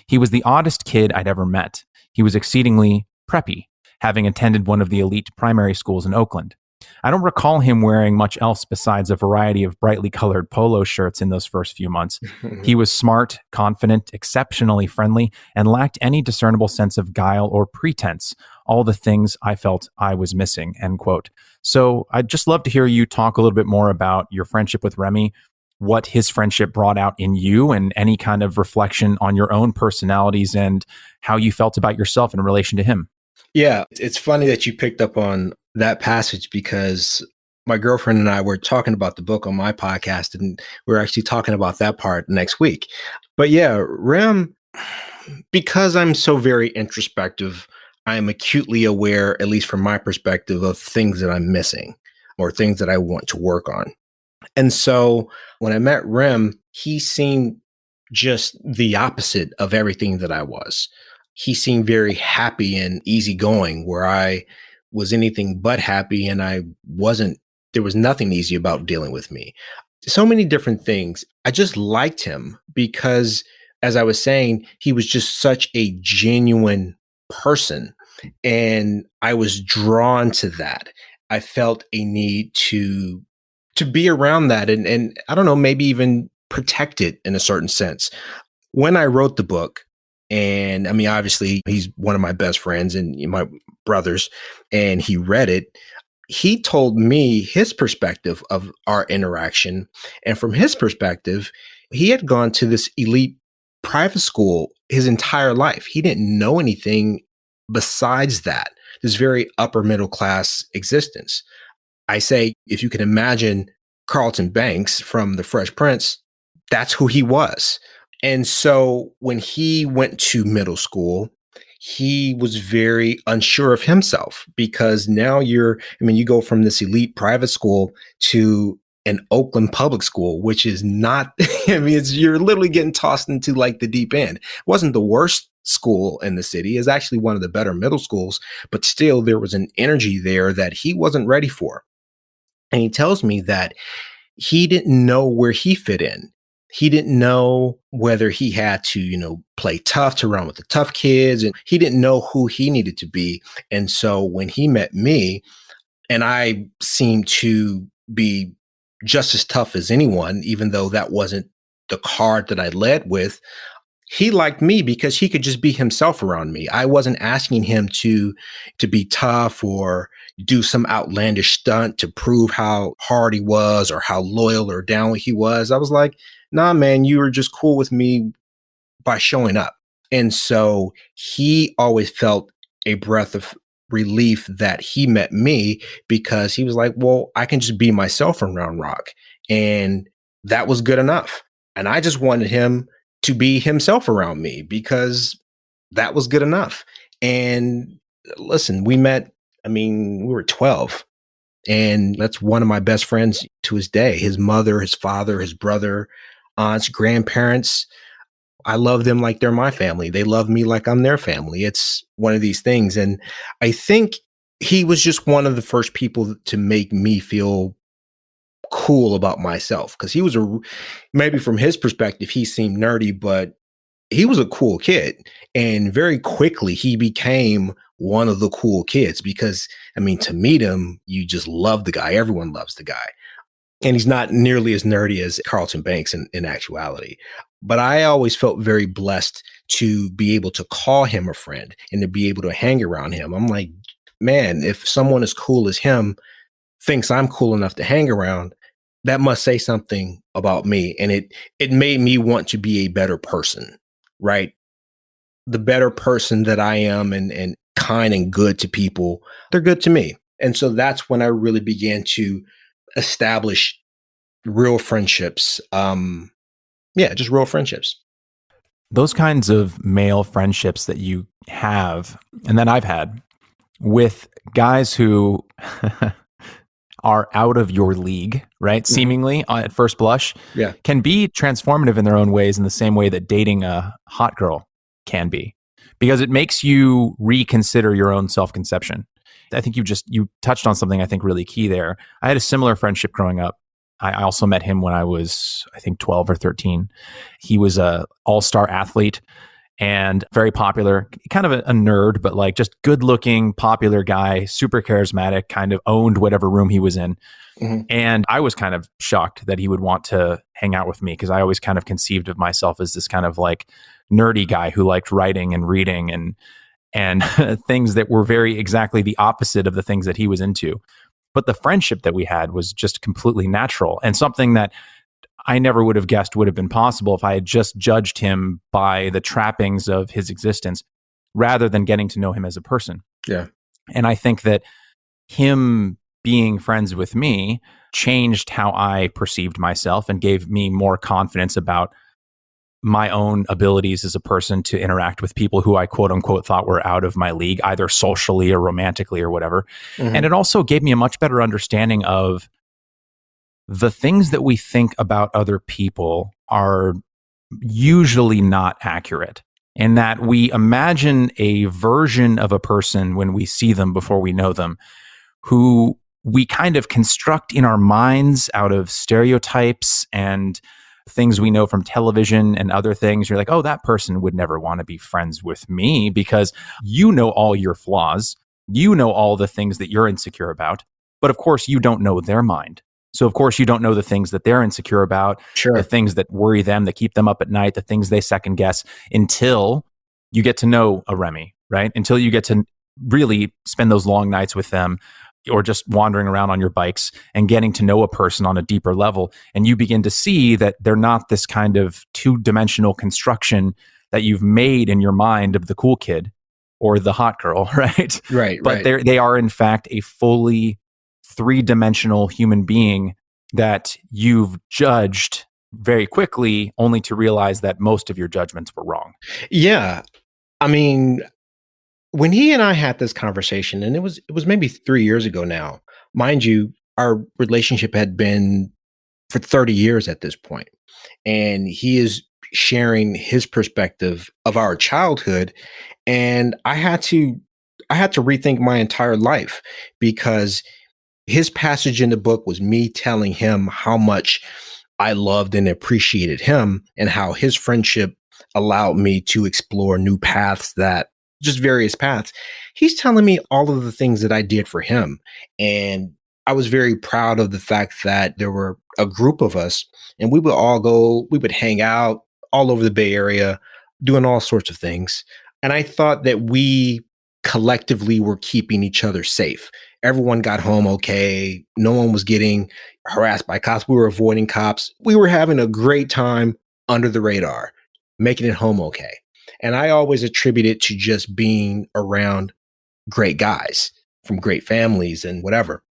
He was the oddest kid I'd ever met. He was exceedingly preppy, having attended one of the elite primary schools in Oakland. I don't recall him wearing much else besides a variety of brightly colored polo shirts in those first few months. He was smart, confident, exceptionally friendly, and lacked any discernible sense of guile or pretense, all the things I felt I was missing, end quote. So I'd just love to hear you talk a little bit more about your friendship with Remy, what his friendship brought out in you, and any kind of reflection on your own personalities and how you felt about yourself in relation to him. Yeah, it's funny that you picked up on that passage because my girlfriend and I were talking about the book on my podcast, and we're actually talking about that part next week. But yeah, Rem, because I'm so very introspective, I am acutely aware, at least from my perspective, of things that I'm missing or things that I want to work on. And so when I met Rem, he seemed just the opposite of everything that I was. He seemed very happy and easygoing, where I was anything but happy, and I wasn't, there was nothing easy about dealing with me. So many different things. I just liked him because, as I was saying, he was just such a genuine person. And I was drawn to that. I felt a need to be around that and I don't know, maybe even protect it in a certain sense. When I wrote the book, and I mean, obviously, he's one of my best friends and my brothers, and he read it. He told me his perspective of our interaction. And from his perspective, he had gone to this elite private school his entire life. He didn't know anything besides that, this very upper middle class existence. I say, if you can imagine Carlton Banks from The Fresh Prince, that's who he was. And so when he went to middle school, he was very unsure of himself because now you go from this elite private school to an Oakland public school, which is not, you're literally getting tossed into like the deep end. It wasn't the worst school in the city. It's actually one of the better middle schools, but still there was an energy there that he wasn't ready for. And he tells me that he didn't know where he fit in. He didn't know whether he had to, play tough to run with the tough kids. And he didn't know who he needed to be. And so when he met me, and I seemed to be just as tough as anyone, even though that wasn't the card that I led with, he liked me because he could just be himself around me. I wasn't asking him to be tough or do some outlandish stunt to prove how hard he was or how loyal or down he was. I was like, nah, man, you were just cool with me by showing up. And so he always felt a breath of relief that he met me because he was like, well, I can just be myself around Rock. And that was good enough. And I just wanted him to be himself around me because that was good enough. And listen, we met, we were 12, and that's one of my best friends to his day. His mother, his father, his brother, aunts, grandparents. I love them like they're my family. They love me like I'm their family. It's one of these things. And I think he was just one of the first people to make me feel cool about myself, because he was maybe from his perspective, he seemed nerdy, but he was a cool kid. And very quickly he became one of the cool kids because, I mean, to meet him, you just love the guy. Everyone loves the guy. And he's not nearly as nerdy as Carlton Banks in actuality. But I always felt very blessed to be able to call him a friend and to be able to hang around him. I'm like, man, if someone as cool as him thinks I'm cool enough to hang around, that must say something about me. And it made me want to be a better person, right? The better person that I am and kind and good to people, they're good to me. And so that's when I really began to establish real friendships. Just real friendships. Those kinds of male friendships that you have, and that I've had with guys who are out of your league, right? Seemingly at first blush, can be transformative in their own ways in the same way that dating a hot girl can be, because it makes you reconsider your own self-conception. I think you touched on something I think really key there. I had a similar friendship growing up. I also met him when I was, I think, 12 or 13. He was a all-star athlete and very popular, kind of a nerd, but like just good-looking, popular guy, super charismatic, kind of owned whatever room he was in. And I was kind of shocked that he would want to hang out with me, because I always kind of conceived of myself as this kind of like nerdy guy who liked writing and reading and things that were very exactly the opposite of the things that he was into. But the friendship that we had was just completely natural, and something that I never would have guessed would have been possible if I had just judged him by the trappings of his existence rather than getting to know him as a person. Yeah. And I think that him being friends with me changed how I perceived myself and gave me more confidence about my own abilities as a person to interact with people who I quote unquote thought were out of my league, either socially or romantically or whatever. And it also gave me a much better understanding of the things that we think about other people are usually not accurate, and that we imagine a version of a person when we see them before we know them, who we kind of construct in our minds out of stereotypes and things we know from television and other things. You're like, oh, that person would never want to be friends with me because you know all your flaws. You know all the things that you're insecure about. But of course, you don't know their mind. So of course, you don't know the things that they're insecure about, the things that worry them, that keep them up at night, the things they second guess, until you get to know a Remy, right? Until you get to really spend those long nights with them, or just wandering around on your bikes and getting to know a person on a deeper level. And you begin to see that they're not this kind of two-dimensional construction that you've made in your mind of the cool kid or the hot girl, right? But they are in fact a fully three-dimensional human being that you've judged very quickly, only to realize that most of your judgments were wrong. Yeah. I mean, when he and I had this conversation, and it was maybe 3 years ago now, mind you, our relationship had been for 30 years at this point. And he is sharing his perspective of our childhood. And I had to rethink my entire life, because his passage in the book was me telling him how much I loved and appreciated him, and how his friendship allowed me to explore new paths, that just various paths. He's telling me all of the things that I did for him. And I was very proud of the fact that there were a group of us, and we would hang out all over the Bay Area, doing all sorts of things. And I thought that we collectively were keeping each other safe. Everyone got home okay. No one was getting harassed by cops. We were avoiding cops. We were having a great time under the radar, making it home okay. And I always attribute it to just being around great guys from great families and whatever.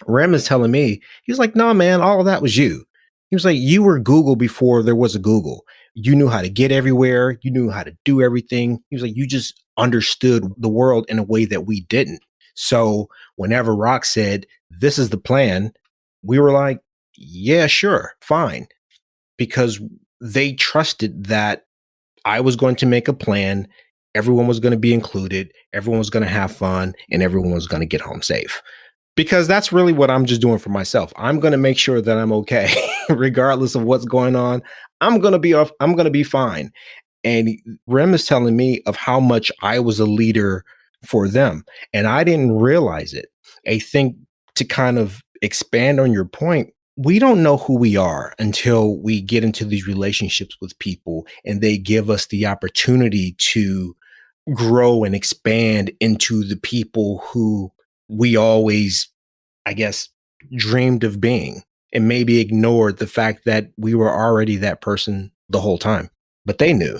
Rem is telling me, he was like, "No, man, all of that was you." He was like, "You were Google before there was a Google. You knew how to get everywhere. You knew how to do everything." He was like, "You just understood the world in a way that we didn't." So whenever Rock said, "This is the plan," we were like, "Yeah, sure, fine." Because they trusted that I was going to make a plan. Everyone was going to be included. Everyone was going to have fun, and everyone was going to get home safe. Because that's really what I'm just doing for myself. I'm going to make sure that I'm okay, regardless of what's going on. I'm going to be off. I'm going to be fine. And Rem is telling me of how much I was a leader for them. And I didn't realize it. I think to kind of expand on your point, we don't know who we are until we get into these relationships with people and they give us the opportunity to grow and expand into the people who we always, I guess, dreamed of being, and maybe ignored the fact that we were already that person the whole time, but they knew.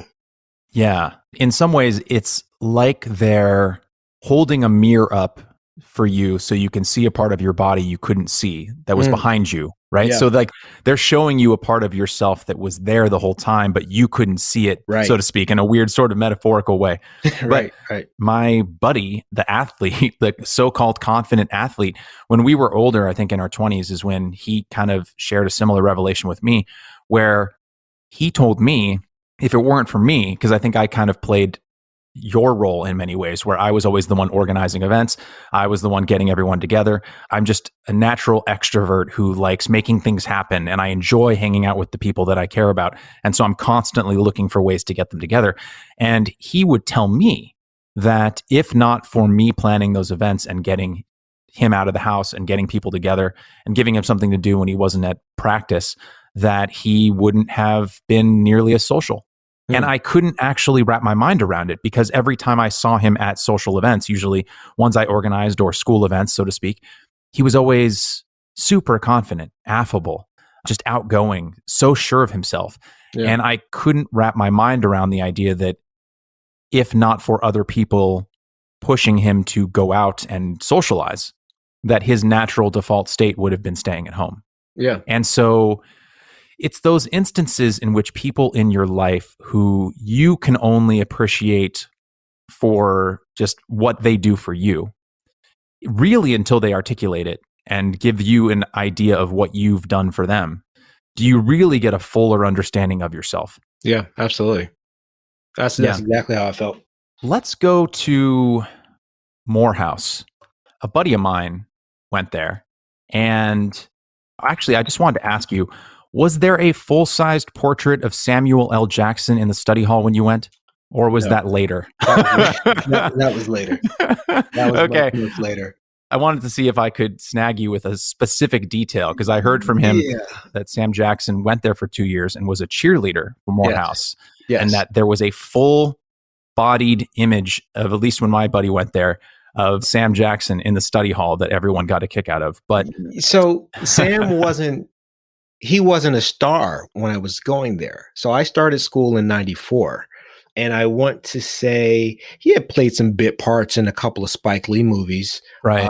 Yeah. In some ways, it's like they're holding a mirror up for you so you can see a part of your body you couldn't see that was behind you, right? Yeah. So like they're showing you a part of yourself that was there the whole time, but you couldn't see it, Right. so to speak, in a weird sort of metaphorical way. Right. My buddy, the athlete, the so-called confident athlete, when we were older, I think in our 20s, is when he kind of shared a similar revelation with me, where he told me, if it weren't for me, because I think I kind of played your role in many ways, where I was always the one organizing events. I was the one getting everyone together. I'm just a natural extrovert who likes making things happen, and I enjoy hanging out with the people that I care about. And so I'm constantly looking for ways to get them together. And he would tell me that if not for me planning those events and getting him out of the house and getting people together and giving him something to do when he wasn't at practice, that he wouldn't have been nearly as social. And I couldn't actually wrap my mind around it, because every time I saw him at social events, usually ones I organized or school events, so to speak, he was always super confident, affable, just outgoing, so sure of himself. Yeah. And I couldn't wrap my mind around the idea that if not for other people pushing him to go out and socialize, that his natural default state would have been staying at home. Yeah. And so it's those instances in which people in your life who you can only appreciate for just what they do for you, really until they articulate it and give you an idea of what you've done for them, do you really get a fuller understanding of yourself. Yeah, absolutely. That's exactly how I felt. Let's go to Morehouse. A buddy of mine went there, and actually, I just wanted to ask you, was there a full-sized portrait of Samuel L. Jackson in the study hall when you went? Or was that later? That was later. That was okay. much later. I wanted to see if I could snag you with a specific detail, because I heard from him that Sam Jackson went there for 2 years and was a cheerleader for Morehouse. Yes. And that there was a full-bodied image of, at least when my buddy went there, of Sam Jackson in the study hall that everyone got a kick out of. But so Sam wasn't a star when I was going there. So I started school in 94. And I want to say he had played some bit parts in a couple of Spike Lee movies. Right.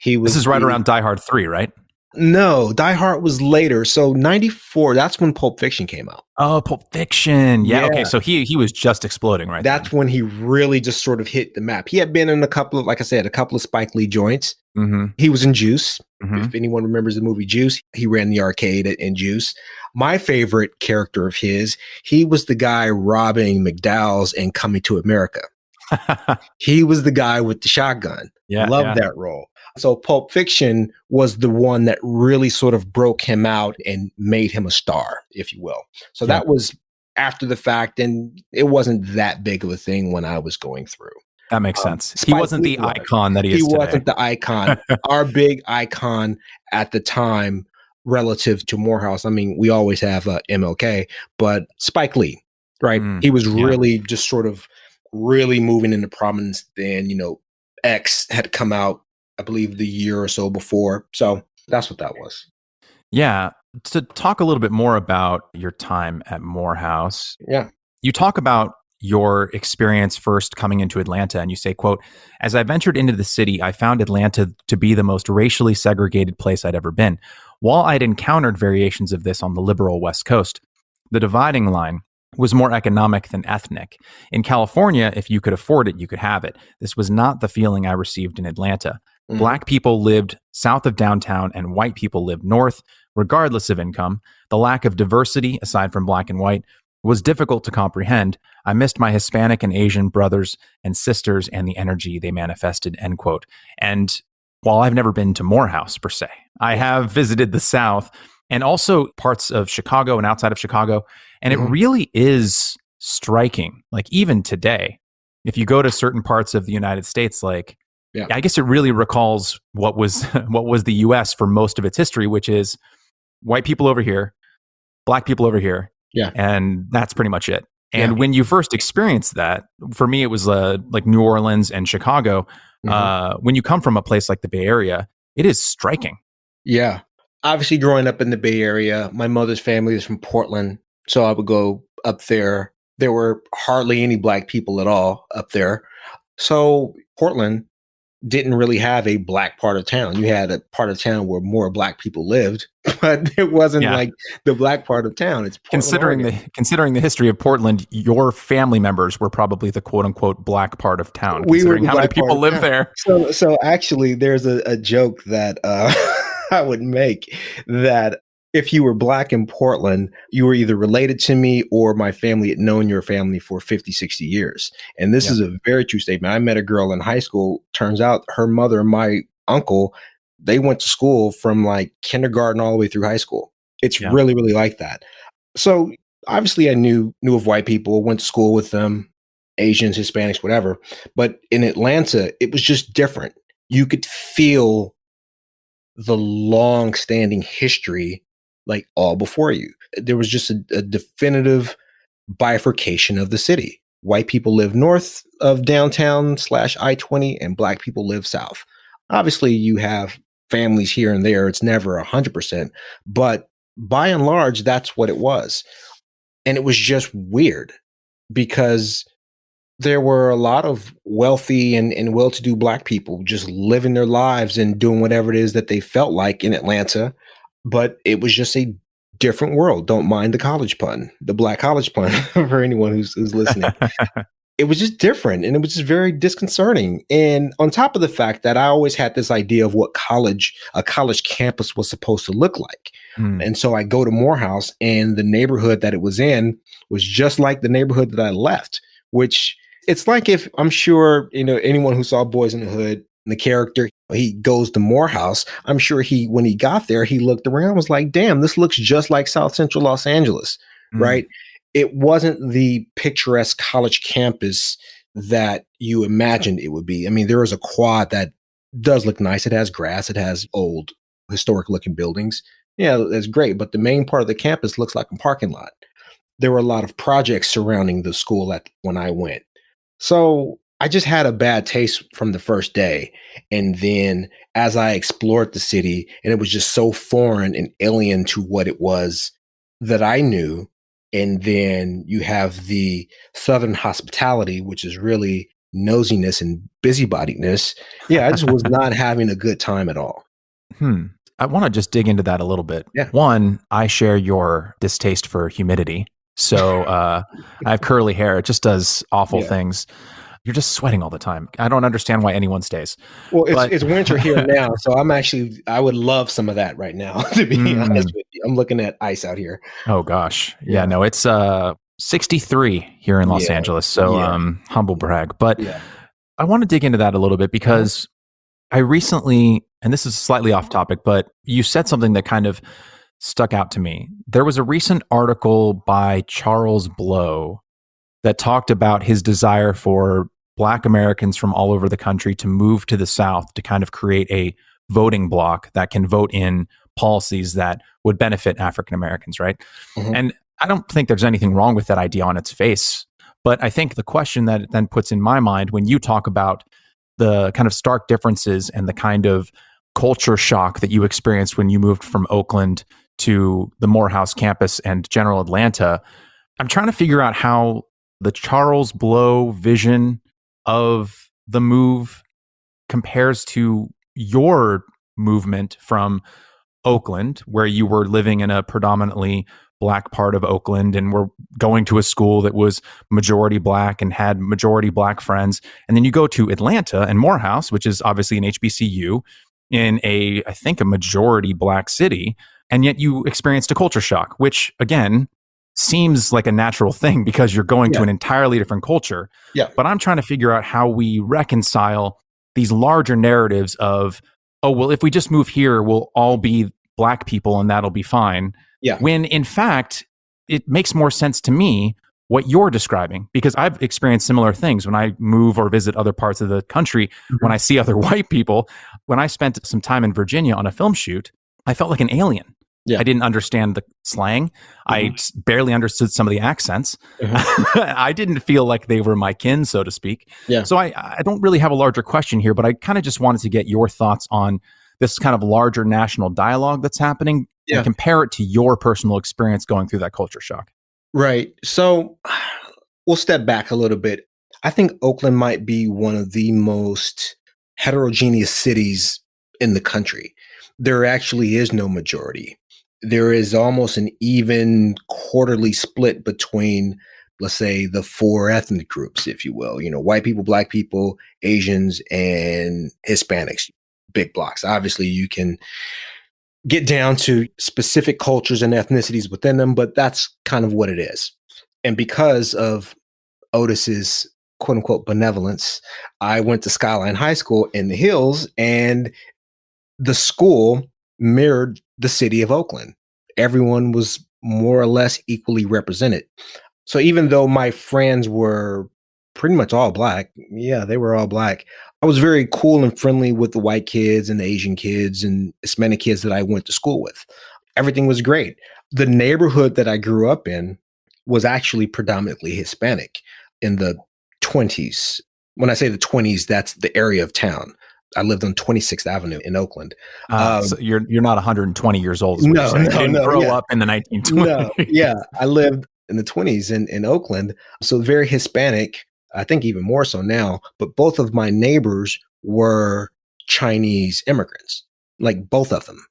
This is right around Die Hard 3, right? No, Die Hard was later. So 94, that's when Pulp Fiction came out. Oh, Pulp Fiction. Yeah. Okay. So he was just exploding, right? That's when he really just sort of hit the map. He had been in a couple of Spike Lee joints. Mm-hmm. He was in Juice. Mm-hmm. If anyone remembers the movie Juice, he ran the arcade in Juice. My favorite character of his, he was the guy robbing McDowell's and Coming to America. He was the guy with the shotgun. Yeah, Loved that role. So Pulp Fiction was the one that really sort of broke him out and made him a star, if you will. So that was after the fact, and it wasn't that big of a thing when I was going through. That makes sense. He wasn't the icon that he is today. He wasn't the icon. Our big icon at the time relative to Morehouse. I mean, we always have MLK, but Spike Lee, right? He was really just sort of really moving into prominence then. X had come out, I believe, the year or so before. So that's what that was. Yeah. To talk a little bit more about your time at Morehouse. Yeah. You talk about your experience first coming into Atlanta, and you say, quote, "As I ventured into the city, I found Atlanta to be the most racially segregated place I'd ever been. While I'd encountered variations of this on the liberal West Coast, the dividing line was more economic than ethnic. In California, if you could afford it, you could have it. This was not the feeling I received in Atlanta. Mm-hmm. Black people lived south of downtown and white people lived north, regardless of income. The lack of diversity, aside from black and white, was difficult to comprehend. I missed my Hispanic and Asian brothers and sisters and the energy they manifested," end quote. And while I've never been to Morehouse per se, I have visited the South and also parts of Chicago and outside of Chicago. And it really is striking. Like even today, if you go to certain parts of the United States, like I guess it really recalls what was the US for most of its history, which is white people over here, black people over here. Yeah. And that's pretty much it. And when you first experienced that, for me, it was like New Orleans and Chicago. When you come from a place like the Bay Area, it is striking. Yeah. Obviously, growing up in the Bay Area, my mother's family is from Portland. So I would go up there. There were hardly any black people at all up there. So Portland didn't really have a black part of town. You had a part of town where more black people lived, but it wasn't like the black part of town. It's Portland, considering the history of Portland, your family members were probably the quote unquote black part of town. We were how many people live there. So actually, there's a joke that I would make that if you were black in Portland, you were either related to me or my family had known your family for 50, 60 years. And this is a very true statement. I met a girl in high school. Turns out her mother and my uncle, they went to school from like kindergarten all the way through high school. It's really, really like that. So obviously I knew of white people, went to school with them, Asians, Hispanics, whatever. But in Atlanta, it was just different. You could feel the long-standing history like all before you. There was just a definitive bifurcation of the city. White people live north of downtown / I-20 and black people live south. Obviously, you have families here and there. It's never 100%, but by and large, that's what it was. And it was just weird because there were a lot of wealthy and well-to-do black people just living their lives and doing whatever it is that they felt like in Atlanta. But it was just a different world. Don't mind the college pun, the black college pun for anyone who's listening. It was just different and it was just very disconcerting. And on top of the fact that I always had this idea of what a college campus was supposed to look like. And so I go to Morehouse and the neighborhood that it was in was just like the neighborhood that I left, which it's like if I'm sure, anyone who saw Boys in the Hood, the character, he goes to Morehouse. I'm sure when he got there, he looked around and was like, damn, this looks just like South Central Los Angeles, right? It wasn't the picturesque college campus that you imagined it would be. I mean, there is a quad that does look nice. It has grass. It has old historic looking buildings. Yeah, that's great. But the main part of the campus looks like a parking lot. There were a lot of projects surrounding the school when I went. So I just had a bad taste from the first day. And then as I explored the city, and it was just so foreign and alien to what it was that I knew. And then you have the Southern hospitality, which is really nosiness and busybodiness. Yeah, I just was not having a good time at all. I want to just dig into that a little bit. Yeah. One, I share your distaste for humidity. So I have curly hair. It just does awful things. You're just sweating all the time. I don't understand why anyone stays. Well, it's winter here now, so I would love some of that right now, to be honest with you. I'm looking at ice out here. Oh gosh. Yeah, no, it's 63 here in Los Angeles. So humble brag. But I want to dig into that a little bit because I recently, and this is slightly off topic, but you said something that kind of stuck out to me. There was a recent article by Charles Blow that talked about his desire for Black Americans from all over the country to move to the South to kind of create a voting bloc that can vote in policies that would benefit African Americans, right? And I don't think there's anything wrong with that idea on its face. But I think the question that it then puts in my mind when you talk about the kind of stark differences and the kind of culture shock that you experienced when you moved from Oakland to the Morehouse campus and general Atlanta, I'm trying to figure out how the Charles Blow vision of the move compares to your movement from Oakland, where you were living in a predominantly Black part of Oakland and were going to a school that was majority Black and had majority Black friends. And then you go to Atlanta and Morehouse, which is obviously an HBCU in I think a majority Black city. And yet you experienced a culture shock, which again, seems like a natural thing because you're going to an entirely different culture. But I'm trying to figure out how we reconcile these larger narratives of oh, well, if we just move here, we'll all be Black people and that'll be fine. Yeah. When in fact, it makes more sense to me what you're describing, because I've experienced similar things when I move or visit other parts of the country. When I see other white people, when I spent some time in Virginia on a film shoot, I felt like an alien. Yeah. I didn't understand the slang. I barely understood some of the accents. I didn't feel like they were my kin, so to speak. Yeah. So I don't really have a larger question here, but I kind of just wanted to get your thoughts on this kind of larger national dialogue that's happening and compare it to your personal experience going through that culture shock. Right. So we'll step back a little bit. I think Oakland might be one of the most heterogeneous cities in the country. There actually is no majority. There is almost an even quarterly split between, let's say, the four ethnic groups, if you will, white people, Black people, Asians, and Hispanics, big blocks. Obviously, you can get down to specific cultures and ethnicities within them, but that's kind of what it is. And because of Otis's quote unquote benevolence, I went to Skyline High School in the Hills, and the school mirrored the city of Oakland. Everyone was more or less equally represented. So even though my friends were pretty much all Black, they were all Black, I was very cool and friendly with the white kids and the Asian kids and Hispanic kids that I went to school with. Everything was great. The neighborhood that I grew up in was actually predominantly Hispanic in the 20s. When I say the 20s, that's the area of town. I lived on 26th Avenue in Oakland. So you're not 120 years old. Is what No, you're saying. no, You didn't no, grow yeah. up in the 1920s. No, I lived in the 20s in Oakland. So very Hispanic, I think even more so now, but both of my neighbors were Chinese immigrants, like both of them.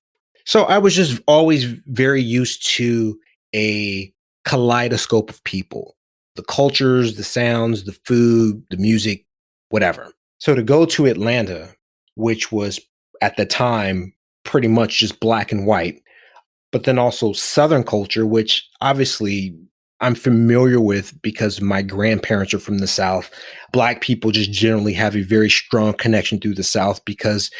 So I was just always very used to a kaleidoscope of people, the cultures, the sounds, the food, the music, whatever. So to go to Atlanta, which was at the time pretty much just Black and white, but then also Southern culture, which obviously I'm familiar with because my grandparents are from the South. Black people just generally have a very strong connection through the South because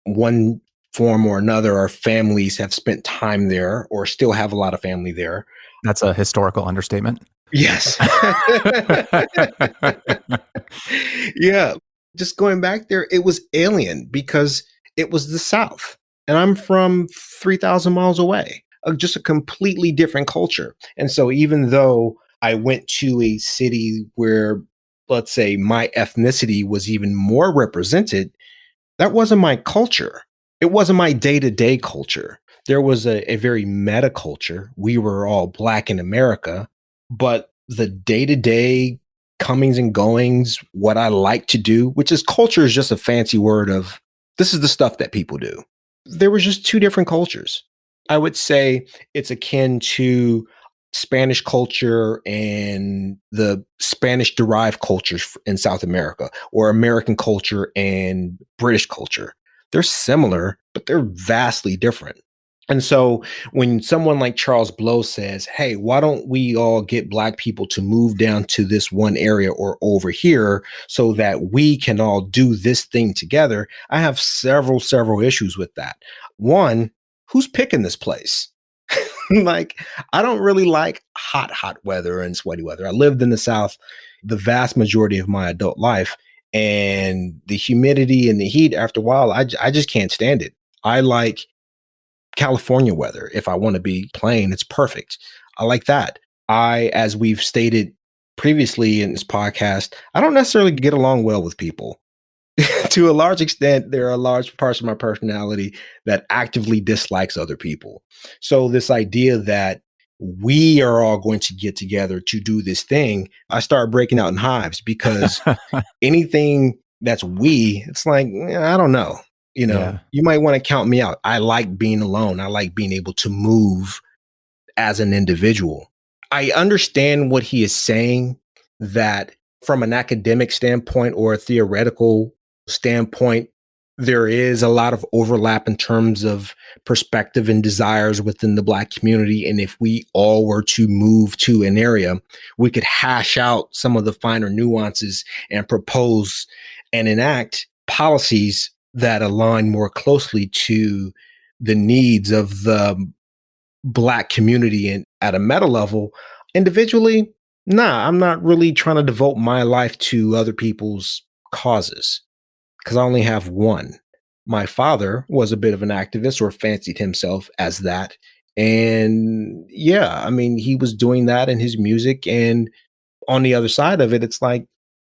one form or another, our families have spent time there or still have a lot of family there. That's a historical understatement. Yes. Yeah. Just going back there, it was alien because it was the South. And I'm from 3,000 miles away, just a completely different culture. And so even though I went to a city where, let's say, my ethnicity was even more represented, that wasn't my culture. It wasn't my day-to-day culture. There was a very meta culture. We were all Black in America, but the day-to-day comings and goings, what I like to do, which is culture is just a fancy word of this is the stuff that people do. There was just two different cultures. I would say it's akin to Spanish culture and the Spanish derived cultures in South America, or American culture and British culture. They're similar, but they're vastly different. And so when someone like Charles Blow says, hey, why don't we all get Black people to move down to this one area or over here so that we can all do this thing together? I have several issues with that. One, who's picking this place? Like, I don't really like hot weather and sweaty weather. I lived in the South the vast majority of my adult life, and the humidity and the heat, after a while, I just can't stand it. I like California weather. If I want to be plain, it's perfect. I like that. As we've stated previously in this podcast, I don't necessarily get along well with people. To a large extent, there are large parts of my personality that actively dislikes other people. So this idea that we are all going to get together to do this thing, I start breaking out in hives because anything that's we, it's like, I don't know. You might want to count me out. I like being alone. I like being able to move as an individual. I understand what he is saying, that from an academic standpoint or a theoretical standpoint, there is a lot of overlap in terms of perspective and desires within the Black community. And if we all were to move to an area, we could hash out some of the finer nuances and propose and enact policies that align more closely to the needs of the Black community and at a meta level. Individually, nah, I'm not really trying to devote my life to other people's causes because I only have one. My father was a bit of an activist or fancied himself as that. And yeah, I mean, he was doing that in his music. And on the other side of it, it's like,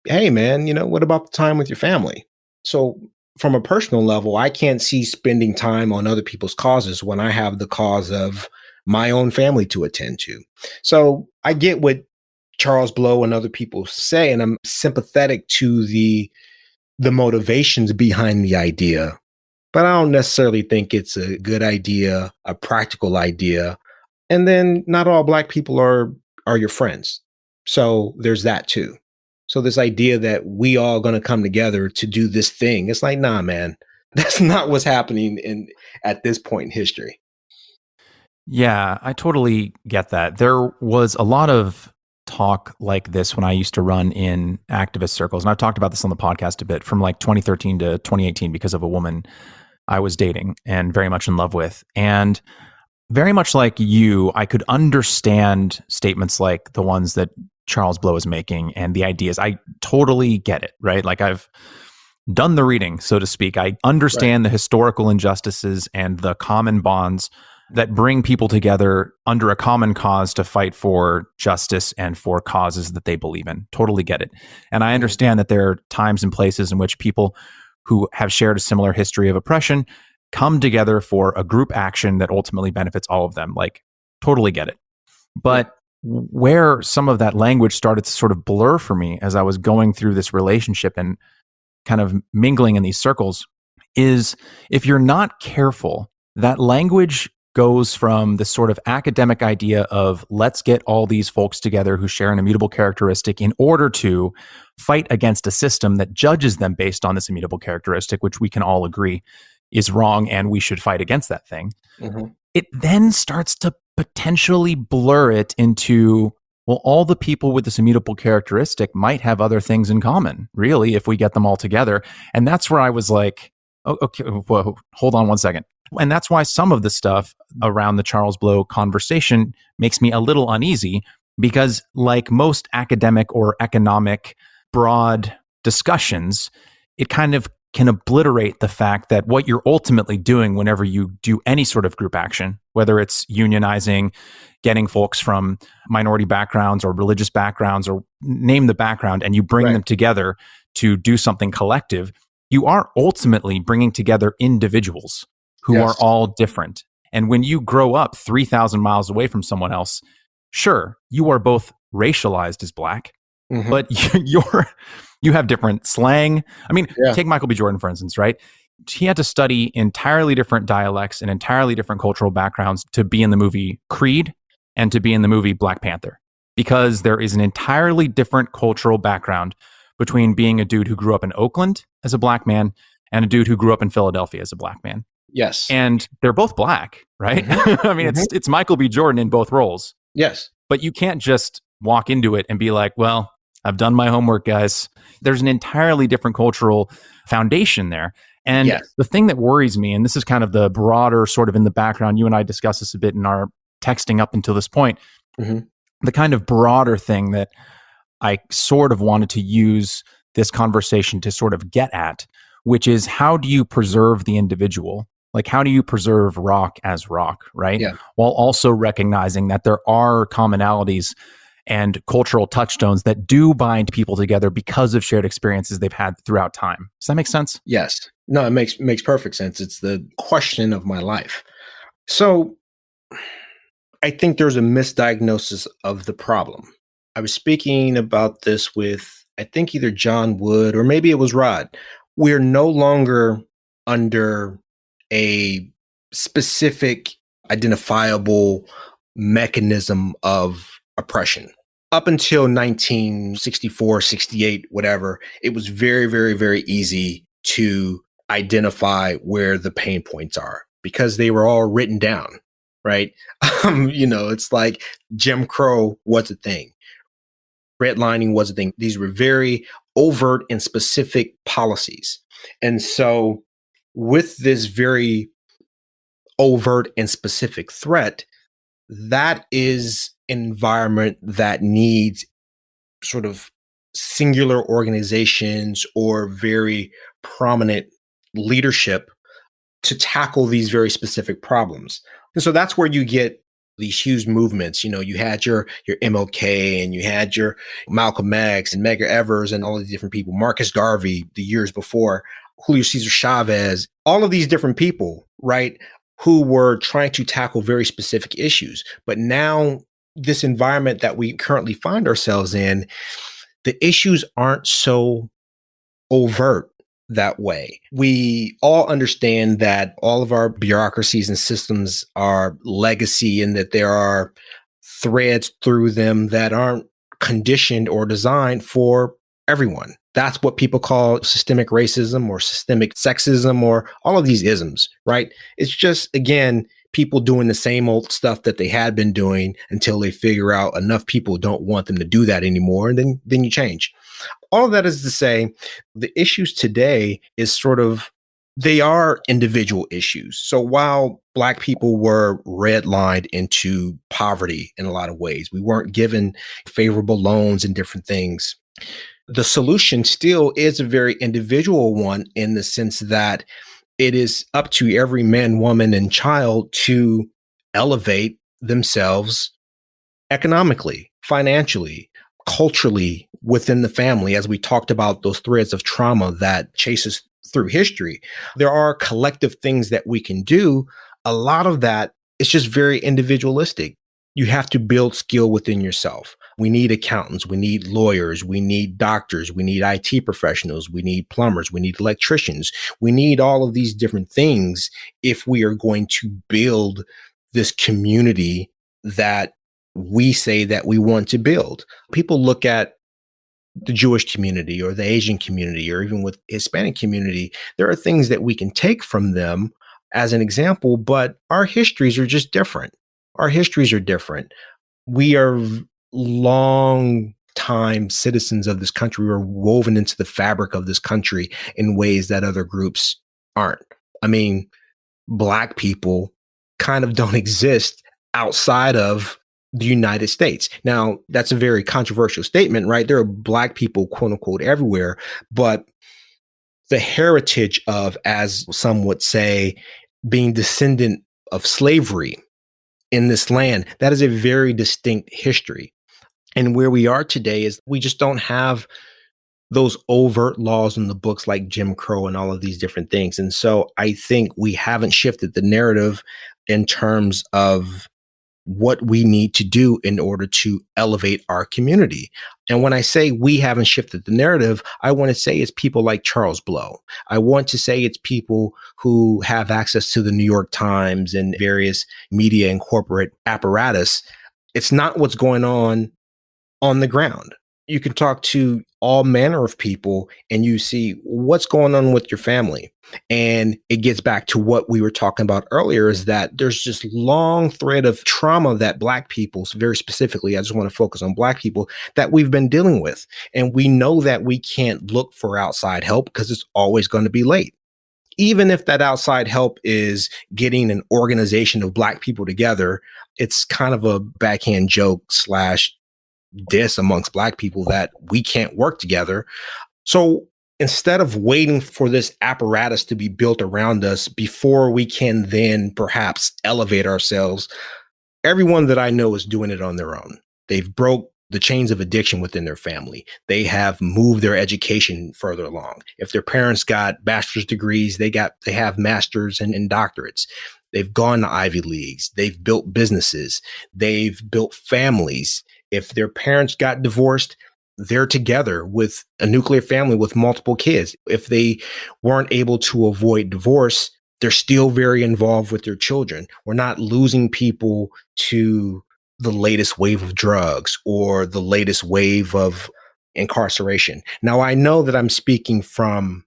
hey, man, what about the time with your family? So, from a personal level, I can't see spending time on other people's causes when I have the cause of my own family to attend to. So, I get what Charles Blow and other people say, and I'm sympathetic to the motivations behind the idea, but I don't necessarily think it's a good idea, a practical idea. And then not all Black people are your friends. So there's that too. So this idea that we all going to come together to do this thing, it's like, nah, man, that's not what's happening at this point in history. Yeah, I totally get that. There was a lot of talk like this when I used to run in activist circles. And I've talked about this on the podcast a bit from like 2013 to 2018 because of a woman I was dating and very much in love with. And very much like you, I could understand statements like the ones that Charles Blow is making and the ideas. I totally get it, right? Like I've done the reading, so to speak. I understand the historical injustices and the common bonds that bring people together under a common cause to fight for justice and for causes that they believe in. Totally get it. And I understand that there are times and places in which people who have shared a similar history of oppression come together for a group action that ultimately benefits all of them. Like, totally get it. But where some of that language started to sort of blur for me as I was going through this relationship and kind of mingling in these circles is if you're not careful, that language goes from this sort of academic idea of let's get all these folks together who share an immutable characteristic in order to fight against a system that judges them based on this immutable characteristic, which we can all agree is wrong and we should fight against that thing. It then starts to potentially blur it into, well, all the people with this immutable characteristic might have other things in common, really, if we get them all together. And that's where I was like, oh, okay, whoa, hold on one second. And that's why some of the stuff around the Charles Blow conversation makes me a little uneasy because, like most academic or economic broad discussions, it kind of can obliterate the fact that what you're ultimately doing whenever you do any sort of group action, whether it's unionizing, getting folks from minority backgrounds or religious backgrounds or name the background, and you bring them together to do something collective, you are ultimately bringing together individuals who are all different. And when you grow up 3,000 miles away from someone else, sure, you are both racialized as Black, but you have different slang. I mean, take Michael B. Jordan, for instance, right? He had to study entirely different dialects and entirely different cultural backgrounds to be in the movie Creed and to be in the movie Black Panther, because there is an entirely different cultural background between being a dude who grew up in Oakland as a Black man and a dude who grew up in Philadelphia as a Black man. Yes. And they're both Black, right? I mean, it's Michael B. Jordan in both roles. Yes. But you can't just walk into it and be like, well, I've done my homework, guys. There's an entirely different cultural foundation there. And the thing that worries me, and this is kind of the broader sort of in the background, you and I discussed this a bit in our texting up until this point, the kind of broader thing that I sort of wanted to use this conversation to sort of get at, which is how do you preserve the individual? Like, how do you preserve rock as rock, right? While also recognizing that there are commonalities and cultural touchstones that do bind people together because of shared experiences they've had throughout time. Does that make sense? Yes. No, it makes perfect sense. It's the question of my life. So I think there's a misdiagnosis of the problem. I was speaking about this with, I think, either John Wood or maybe it was Rod. We're no longer under a specific identifiable mechanism of oppression. Up until 1964, 68, whatever, it was very, very, very easy to identify where the pain points are because they were all written down, right? It's like Jim Crow was a thing. Redlining was a thing. These were very overt and specific policies. And so with this very overt and specific threat, that is an environment that needs sort of singular organizations or very prominent leadership to tackle these very specific problems. And so that's where you get these huge movements. You had your MLK, and you had your Malcolm X and Medgar Evers and all these different people, Marcus Garvey the years before, Julio Cesar Chavez, all of these different people, right, who were trying to tackle very specific issues. But now this environment that we currently find ourselves in, the issues aren't so overt that way. We all understand that all of our bureaucracies and systems are legacy, and that there are threads through them that aren't conditioned or designed for everyone. That's what people call systemic racism or systemic sexism or all of these isms, right? It's just, again, people doing the same old stuff that they had been doing until they figure out enough people don't want them to do that anymore. And then you change. All of that is to say, the issues today is sort of, they are individual issues. So while Black people were redlined into poverty in a lot of ways, we weren't given favorable loans and different things, the solution still is a very individual one, in the sense that it is up to every man, woman, and child to elevate themselves economically, financially, culturally, within the family. As we talked about those threads of trauma that chases through history, there are collective things that we can do. A lot of that is just very individualistic. You have to build skill within yourself. We need accountants, we need lawyers, we need doctors, we need IT professionals, we need plumbers, we need electricians. We need all of these different things if we are going to build this community that we say that we want to build. People look at the Jewish community or the Asian community, or even with Hispanic community, there are things that we can take from them as an example, but our histories are just different. Our histories are different. We are long time citizens of this country. We're woven into the fabric of this country in ways that other groups aren't. I mean, Black people kind of don't exist outside of the United States. Now, that's a very controversial statement, right? There are Black people, quote unquote, everywhere, but the heritage of, as some would say, being descendant of slavery in this land, that is a very distinct history. And where we are today is we just don't have those overt laws in the books like Jim Crow and all of these different things. And so I think we haven't shifted the narrative in terms of what we need to do in order to elevate our community. And when I say we haven't shifted the narrative, I want to say it's people like Charles Blow. I want to say it's people who have access to the New York Times and various media and corporate apparatus. It's not what's going on the ground. You can talk to all manner of people and you see what's going on with your family. And it gets back to what we were talking about earlier, is that there's just long thread of trauma that Black people, very specifically, I just want to focus on Black people, that we've been dealing with. And we know that we can't look for outside help because it's always going to be late. Even if that outside help is getting an organization of Black people together, it's kind of a backhand joke / diss amongst Black people that we can't work together. So instead of waiting for this apparatus to be built around us before we can then perhaps elevate ourselves, everyone that I know is doing it on their own. They've broke the chains of addiction within their family. They have moved their education further along. If their parents got bachelor's degrees, they have masters and doctorates. They've gone to Ivy Leagues. They've built businesses. They've built families. If their parents got divorced, they're together with a nuclear family with multiple kids. If they weren't able to avoid divorce, they're still very involved with their children. We're not losing people to the latest wave of drugs or the latest wave of incarceration. Now, I know that I'm speaking from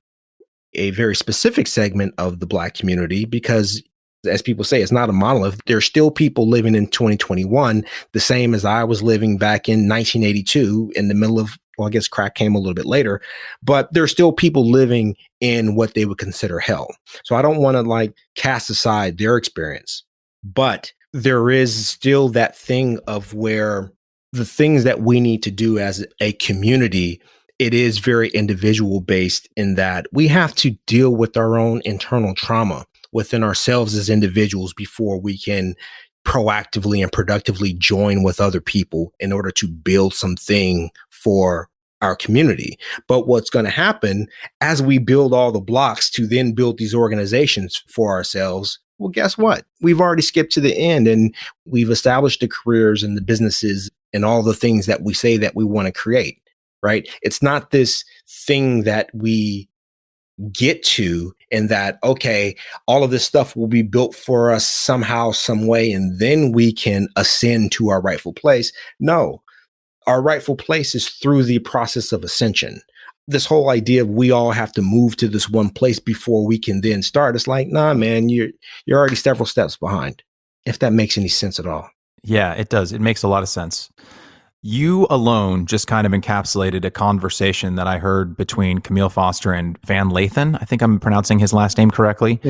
a very specific segment of the Black community because, as people say, it's not a monolith. There's still people living in 2021, the same as I was living back in 1982 in the middle of, well, I guess crack came a little bit later, but there's still people living in what they would consider hell. So I don't want to like cast aside their experience, but there is still that thing of where the things that we need to do as a community, it is very individual based in that we have to deal with our own internal trauma within ourselves as individuals before we can proactively and productively join with other people in order to build something for our community. But what's going to happen as we build all the blocks to then build these organizations for ourselves, well, guess what? We've already skipped to the end and we've established the careers and the businesses and all the things that we say that we want to create, right? It's not this thing that we get to and that, okay, all of this stuff will be built for us somehow, some way, and then we can ascend to our rightful place. No, our rightful place is through the process of ascension. This whole idea of we all have to move to this one place before we can then start. It's like, nah, man, you're already several steps behind, if that makes any sense at all. Yeah, it does. It makes a lot of sense. You alone just kind of encapsulated a conversation that I heard between Camille Foster and Van Lathan. I think I'm pronouncing his last name correctly.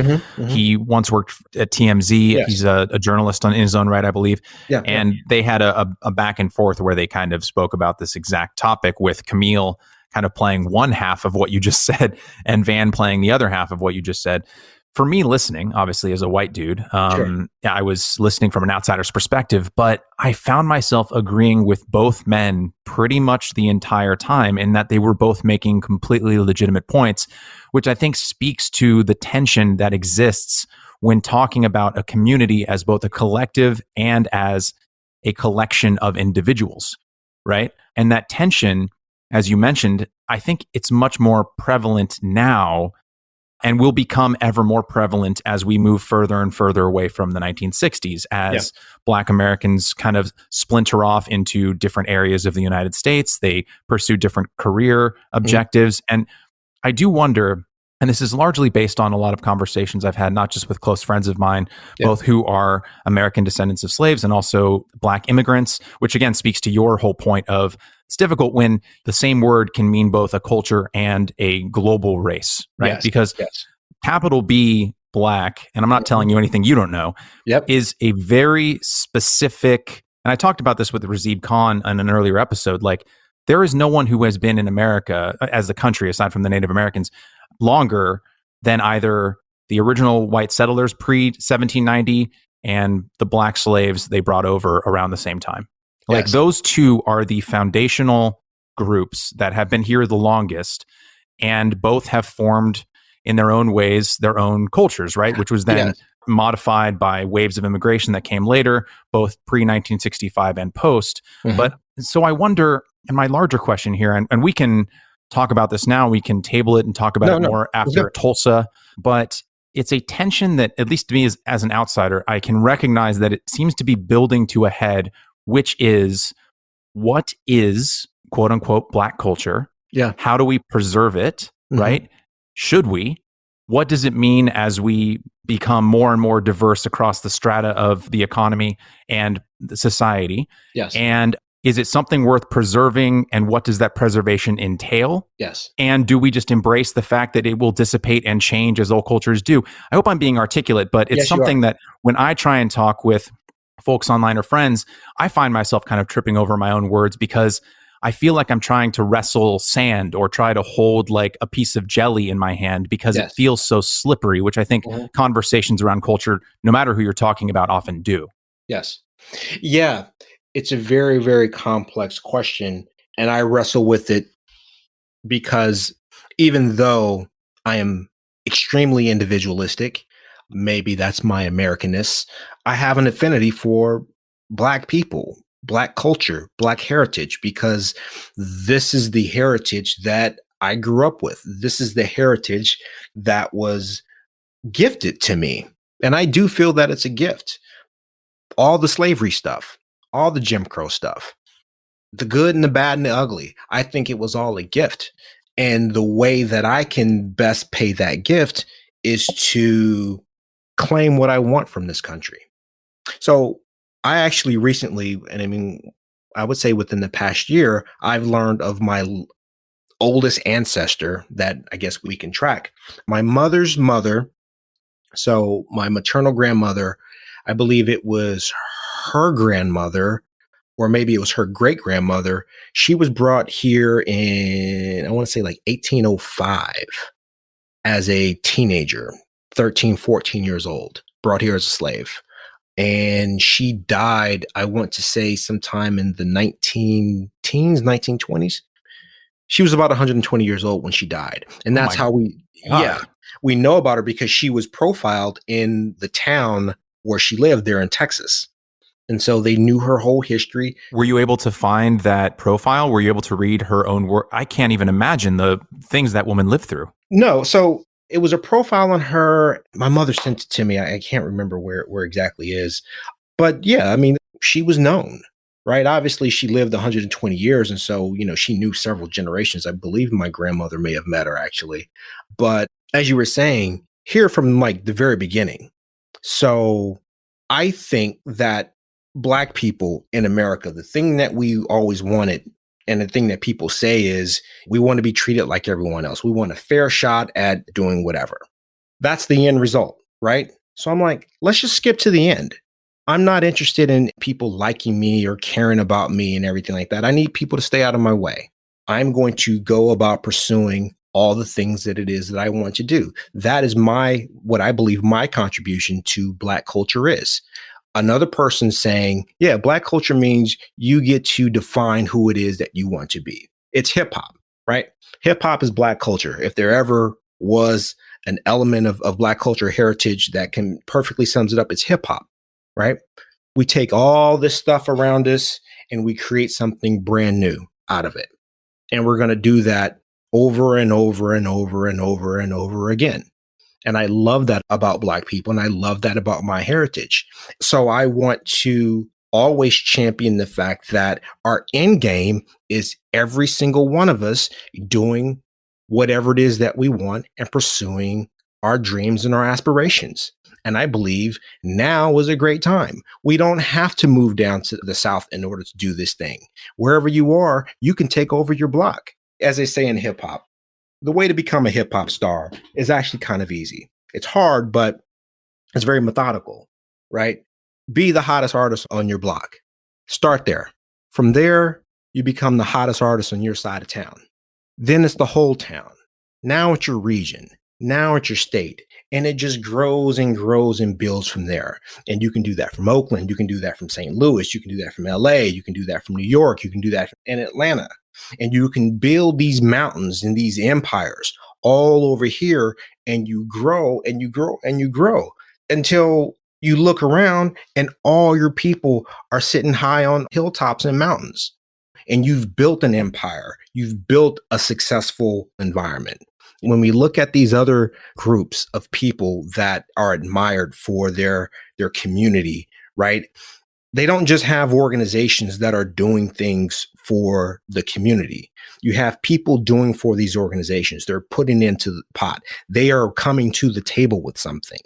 He once worked at TMZ. Yes. He's a journalist in his own right, I believe. Yeah, and they had a back and forth where they kind of spoke about this exact topic, with Camille kind of playing one half of what you just said and Van playing the other half of what you just said. For me, listening, obviously, as a white dude, Sure. I was listening from an outsider's perspective, but I found myself agreeing with both men pretty much the entire time, in that they were both making completely legitimate points, which I think speaks to the tension that exists when talking about a community as both a collective and as a collection of individuals, right? And that tension, as you mentioned, I think it's much more prevalent now and will become ever more prevalent as we move further and further away from the 1960s, as Black Americans kind of splinter off into different areas of the United States. They pursue different career objectives. And I do wonder, and this is largely based on a lot of conversations I've had, not just with close friends of mine, both who are American descendants of slaves and also Black immigrants, which again speaks to your whole point of it's difficult when the same word can mean both a culture and a global race, right? Yes. Because capital B Black, and I'm not telling you anything you don't know, is a very specific, and I talked about this with Razib Khan in an earlier episode, like there is no one who has been in America as a country, aside from the Native Americans, longer than either the original white settlers pre-1790 and the Black slaves they brought over around the same time. Like those two are the foundational groups that have been here the longest, and both have formed in their own ways their own cultures, right? Which was then modified by waves of immigration that came later, both pre-1965 and post. But so I wonder, and my larger question here, and we can talk about this now, we can table it and talk about it more after Tulsa, but it's a tension that, at least to me as an outsider, I can recognize that it seems to be building to a head, which is, what is quote unquote Black culture? How do we preserve it? Right? Should we? What does it mean as we become more and more diverse across the strata of the economy and the society? And is it something worth preserving? And what does that preservation entail? And do we just embrace the fact that it will dissipate and change as all cultures do? I hope I'm being articulate, but it's something that when I try and talk with folks online or friends, I find myself kind of tripping over my own words, because I feel like I'm trying to wrestle sand or try to hold like a piece of jelly in my hand, because it feels so slippery, which I think conversations around culture, no matter who you're talking about, often do. Yeah. It's a very, very complex question. And I wrestle with it because even though I am extremely individualistic, maybe that's my Americanness, I have an affinity for Black people, Black culture, Black heritage, because this is the heritage that I grew up with. This is the heritage that was gifted to me. And I do feel that it's a gift. All the slavery stuff, all the Jim Crow stuff, the good and the bad and the ugly, I think it was all a gift. And the way that I can best pay that gift is to claim what I want from this country. So I actually recently, and I mean, I would say within the past year, I've learned of my oldest ancestor that I guess we can track. My mother's mother, so my maternal grandmother, I believe it was her grandmother, or maybe it was her great grandmother. She was brought here in, I want to say like 1805 as a teenager, 13, 14 years old, brought here as a slave. And she died, I want to say sometime in the 1920s. She was about 120 years old when she died. And that's how we know about her, because she was profiled in the town where she lived there in Texas. And so they knew her whole history. Were you able to find that profile? Were you able to read her own work? I can't even imagine the things that woman lived through. No. So it was a profile on her. My mother sent it to me. I can't remember where exactly is. But yeah, I mean, she was known, right? Obviously, she lived 120 years. And so, she knew several generations. I believe my grandmother may have met her, actually. But as you were saying, here from like the very beginning. So I think that Black people in America, the thing that we always wanted, and the thing that people say is, we want to be treated like everyone else. We want a fair shot at doing whatever. That's the end result, right? So I'm like, let's just skip to the end. I'm not interested in people liking me or caring about me and everything like that. I need people to stay out of my way. I'm going to go about pursuing all the things that it is that I want to do. That is what I believe my contribution to Black culture is. Another person saying, yeah, Black culture means you get to define who it is that you want to be. It's hip hop, right? Hip hop is Black culture. If there ever was an element of Black culture heritage that can perfectly sums it up, it's hip hop, right? We take all this stuff around us and we create something brand new out of it. And we're going to do that over and over and over and over and over again. And I love that about Black people. And I love that about my heritage. So I want to always champion the fact that our end game is every single one of us doing whatever it is that we want and pursuing our dreams and our aspirations. And I believe now is a great time. We don't have to move down to the South in order to do this thing. Wherever you are, you can take over your block. As they say in hip hop, the way to become a hip hop star is actually kind of easy. It's hard, but it's very methodical, right? Be the hottest artist on your block. Start there. From there, you become the hottest artist on your side of town. Then it's the whole town. Now it's your region. Now it's your state. And it just grows and grows and builds from there. And you can do that from Oakland. You can do that from St. Louis. You can do that from LA. You can do that from New York. You can do that in Atlanta. And you can build these mountains and these empires all over here. And you grow and you grow and you grow until you look around and all your people are sitting high on hilltops and mountains. And you've built an empire. You've built a successful environment. When we look at these other groups of people that are admired for their community, right? They don't just have organizations that are doing things for the community. You have people doing for these organizations. They're putting into the pot. They are coming to the table with something,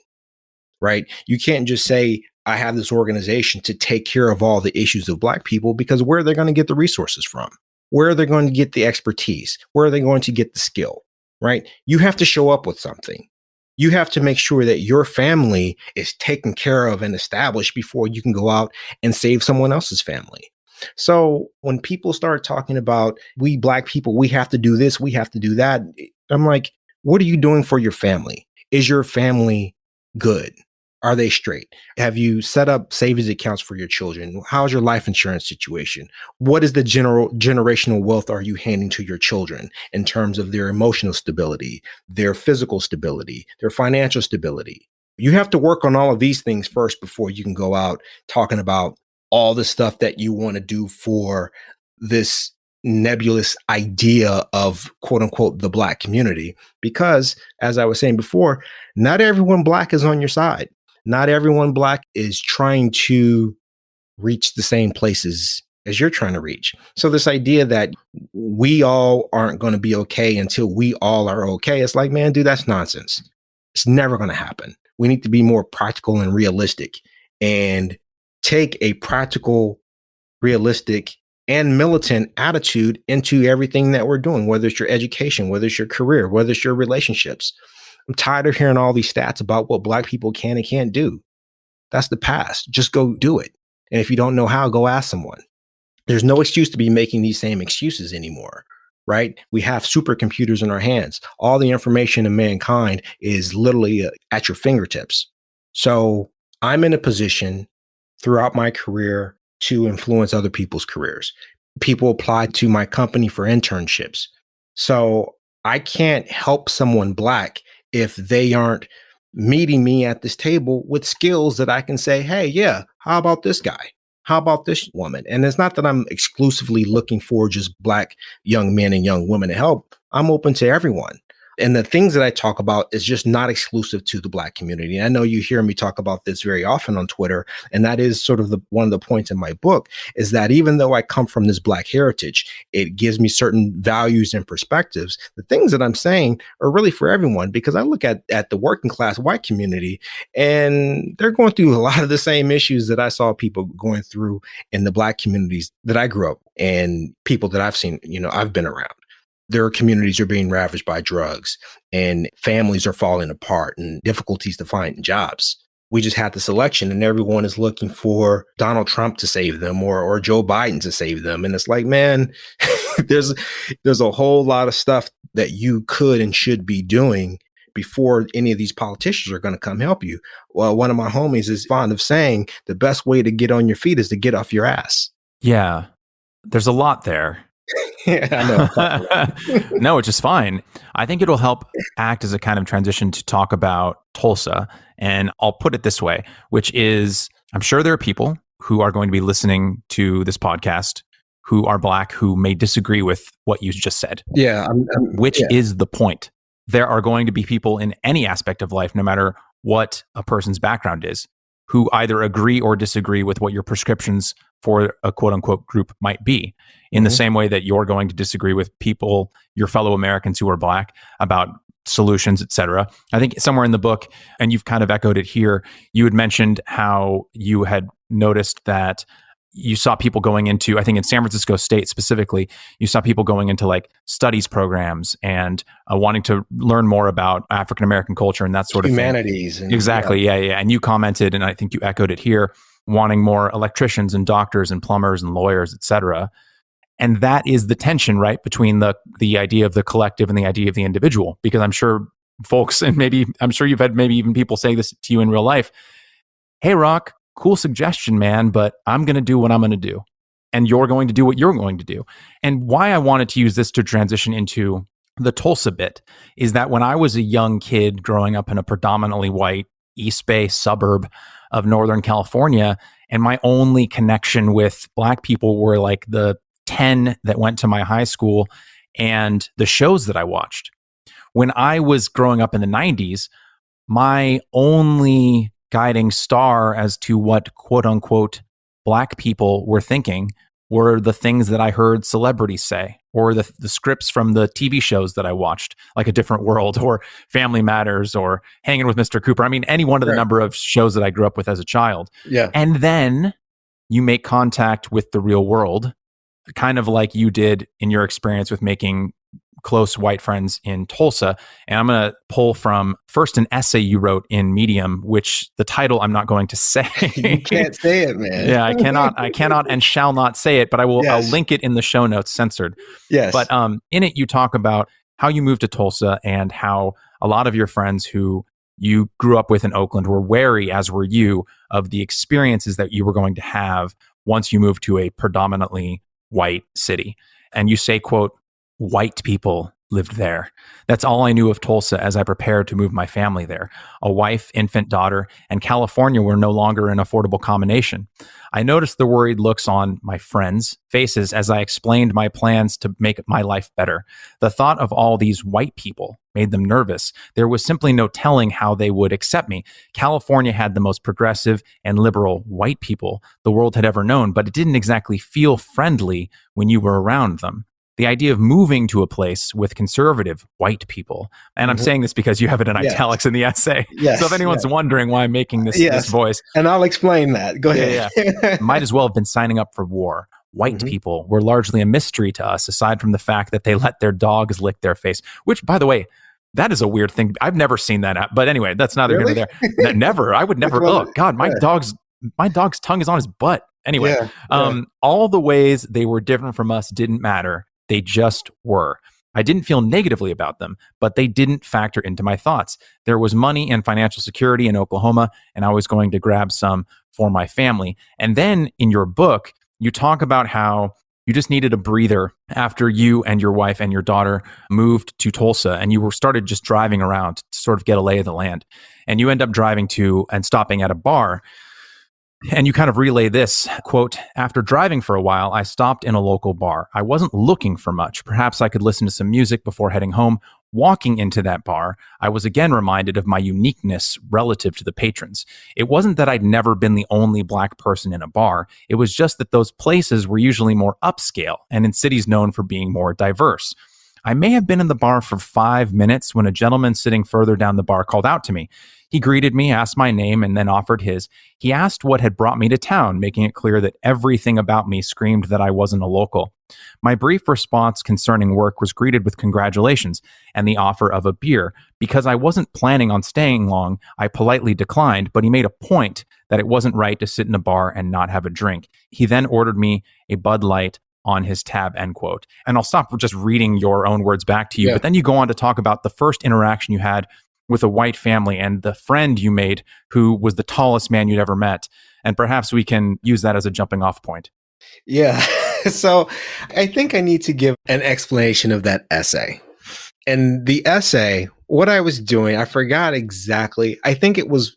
right? You can't just say, I have this organization to take care of all the issues of Black people, because where are they going to get the resources from? Where are they going to get the expertise? Where are they going to get the skill? Right? You have to show up with something. You have to make sure that your family is taken care of and established before you can go out and save someone else's family. So when people start talking about, we Black people, we have to do this, we have to do that, I'm like, what are you doing for your family? Is your family good? Are they straight? Have you set up savings accounts for your children? How's your life insurance situation? What is the generational wealth are you handing to your children in terms of their emotional stability, their physical stability, their financial stability? You have to work on all of these things first before you can go out talking about all the stuff that you want to do for this nebulous idea of quote unquote the Black community. Because as I was saying before, not everyone Black is on your side. Not everyone Black is trying to reach the same places as you're trying to reach. So this idea that we all aren't going to be okay until we all are okay, it's like, man, dude, that's nonsense. It's never going to happen. We need to be more practical and realistic and take a practical, realistic and militant attitude into everything that we're doing, whether it's your education, whether it's your career, whether it's your relationships. I'm tired of hearing all these stats about what Black people can and can't do. That's the past. Just go do it. And if you don't know how, go ask someone. There's no excuse to be making these same excuses anymore, right? We have supercomputers in our hands. All the information in mankind is literally at your fingertips. So I'm in a position throughout my career to influence other people's careers. People apply to my company for internships. So I can't help someone Black if they aren't meeting me at this table with skills that I can say, hey, yeah, how about this guy? How about this woman? And it's not that I'm exclusively looking for just Black young men and young women to help. I'm open to everyone. And the things that I talk about is just not exclusive to the Black community. I know you hear me talk about this very often on Twitter. And that is sort of one of the points in my book is that even though I come from this Black heritage, it gives me certain values and perspectives. The things that I'm saying are really for everyone, because I look at the working class white community and they're going through a lot of the same issues that I saw people going through in the Black communities that I grew up and people that I've seen, I've been around. Their communities are being ravaged by drugs and families are falling apart and difficulties to find jobs. We just had this election and everyone is looking for Donald Trump to save them or Joe Biden to save them. And it's like, man, there's a whole lot of stuff that you could and should be doing before any of these politicians are going to come help you. Well, one of my homies is fond of saying the best way to get on your feet is to get off your ass. Yeah, there's a lot there. Yeah, I know. No, it's just fine. I think it'll help act as a kind of transition to talk about Tulsa. And I'll put it this way, which is, I'm sure there are people who are going to be listening to this podcast who are Black, who may disagree with what you just said. Yeah. Which is the point. There are going to be people in any aspect of life, no matter what a person's background is, who either agree or disagree with what your prescriptions for a quote unquote group might be, in the same way that you're going to disagree with people, your fellow Americans who are Black, about solutions, et cetera. I think somewhere in the book, and you've kind of echoed it here, you had mentioned how you had noticed that you saw people going into, I think in San Francisco State specifically, you saw people going into like studies programs and wanting to learn more about African-American culture and that sort of humanities. thing. Exactly. Yeah. And you commented, and I think you echoed it here, wanting more electricians and doctors and plumbers and lawyers, et cetera. And that is the tension, right, between the idea of the collective and the idea of the individual. Because I'm sure folks, and I'm sure you've had maybe even people say this to you in real life. Hey, Rock, cool suggestion, man, but I'm going to do what I'm going to do. And you're going to do what you're going to do. And why I wanted to use this to transition into the Tulsa bit is that when I was a young kid growing up in a predominantly white East Bay suburb of Northern California, and my only connection with Black people were like the 10 that went to my high school and the shows that I watched. When I was growing up in the 90s, my only guiding star as to what quote unquote Black people were thinking were the things that I heard celebrities say, or the scripts from the TV shows that I watched, like A Different World or Family Matters or Hanging with Mr. Cooper. I mean, any one of the number of shows that I grew up with as a child. Yeah. And then you make contact with the real world, kind of like you did in your experience with making close white friends in Tulsa. And I'm going to pull from first an essay you wrote in Medium, which the title I'm not going to say. You can't say it, man. Yeah, I cannot and shall not say it, but I will. Yes. I'll link it in the show notes, censored. Yes. But in it, you talk about how you moved to Tulsa and how a lot of your friends who you grew up with in Oakland were wary, as were you, of the experiences that you were going to have once you moved to a predominantly white city. And you say, quote, "White people lived there. That's all I knew of Tulsa as I prepared to move my family there. A wife, infant daughter, and California were no longer an affordable combination. I noticed the worried looks on my friends' faces as I explained my plans to make my life better. The thought of all these white people made them nervous. There was simply no telling how they would accept me. California had the most progressive and liberal white people the world had ever known, but it didn't exactly feel friendly when you were around them. The idea of moving to a place with conservative white people." And I'm saying this because you have it in italics in the essay. Yes. So if anyone's wondering why I'm making this voice. And I'll explain that. Go ahead. Yeah. Might as well have been signing up for war. white people were largely a mystery to us, aside from the fact that they let their dogs lick their face, which, by the way, that is a weird thing. I've never seen that. But anyway, that's neither here nor there. Never. I would never. Oh God, my dog's tongue is on his butt. Anyway, all the ways they were different from us didn't matter. They just were. I didn't feel negatively about them, but they didn't factor into my thoughts. There was money and financial security in Oklahoma, and I was going to grab some for my family. And then in your book, you talk about how you just needed a breather after you and your wife and your daughter moved to Tulsa, and you started just driving around to sort of get a lay of the land. And you end up driving to and stopping at a bar. And you kind of relay this, quote, after driving for a while, I stopped in a local bar. I wasn't looking for much. Perhaps I could listen to some music before heading home. Walking into that bar, I was again reminded of my uniqueness relative to the patrons. It wasn't that I'd never been the only Black person in a bar. It was just that those places were usually more upscale and in cities known for being more diverse. I may have been in the bar for 5 minutes when a gentleman sitting further down the bar called out to me. He greeted me, asked my name, and then offered his. He asked what had brought me to town, making it clear that everything about me screamed that I wasn't a local. My brief response concerning work was greeted with congratulations and the offer of a beer. Because I wasn't planning on staying long, I politely declined, but he made a point that it wasn't right to sit in a bar and not have a drink. He then ordered me a Bud Light on his tab, end quote. And I'll stop just reading your own words back to you, but then you go on to talk about the first interaction you had with a white family and the friend you made who was the tallest man you'd ever met. And perhaps we can use that as a jumping off point. Yeah. So I think I need to give an explanation of that essay. And the essay, what I was doing, I forgot exactly. I think it was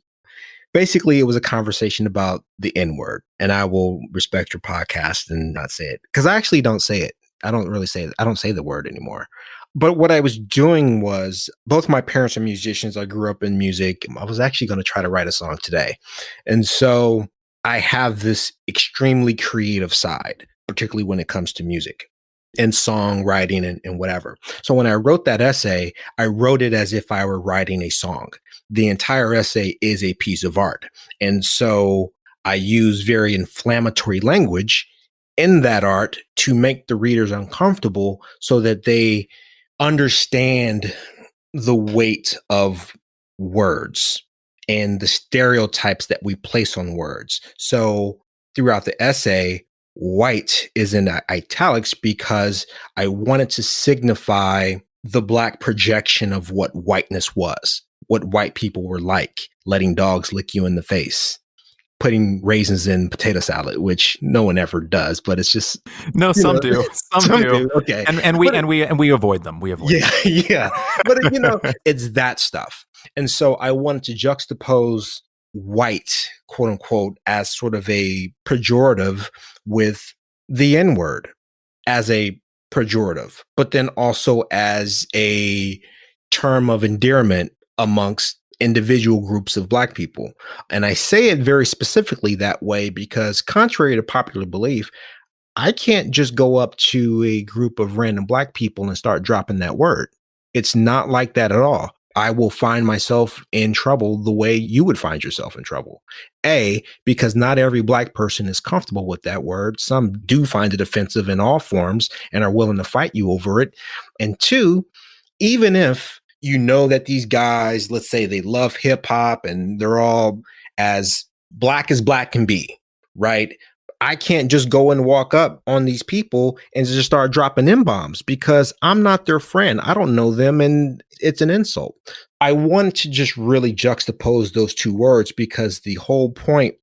basically, it was a conversation about the N-word. And I will respect your podcast and not say it, because I actually don't say it. I don't really say it. I don't say the word anymore. But what I was doing was, both my parents are musicians. I grew up in music. I was actually going to try to write a song today. And so I have this extremely creative side, particularly when it comes to music and songwriting and whatever. So when I wrote that essay, I wrote it as if I were writing a song. The entire essay is a piece of art. And so I use very inflammatory language in that art to make the readers uncomfortable so that they understand the weight of words and the stereotypes that we place on words. So throughout the essay, white is in italics because I wanted to signify the Black projection of what whiteness was, what white people were like, letting dogs lick you in the face, putting raisins in potato salad, which no one ever does, but it's just some do. Some do. Okay, and we avoid them. We avoid. Yeah. But it's that stuff, and so I wanted to juxtapose white, quote unquote, as sort of a pejorative with the N-word as a pejorative, but then also as a term of endearment amongst individual groups of Black people. And I say it very specifically that way because, contrary to popular belief, I can't just go up to a group of random Black people and start dropping that word. It's not like that at all. I will find myself in trouble the way you would find yourself in trouble. Because not every Black person is comfortable with that word. Some do find it offensive in all forms and are willing to fight you over it. And two, even if you know that these guys, let's say they love hip hop and they're all as Black can be, right? I can't just go and walk up on these people and just start dropping N-bombs because I'm not their friend. I don't know them and it's an insult. I want to just really juxtapose those two words because the whole point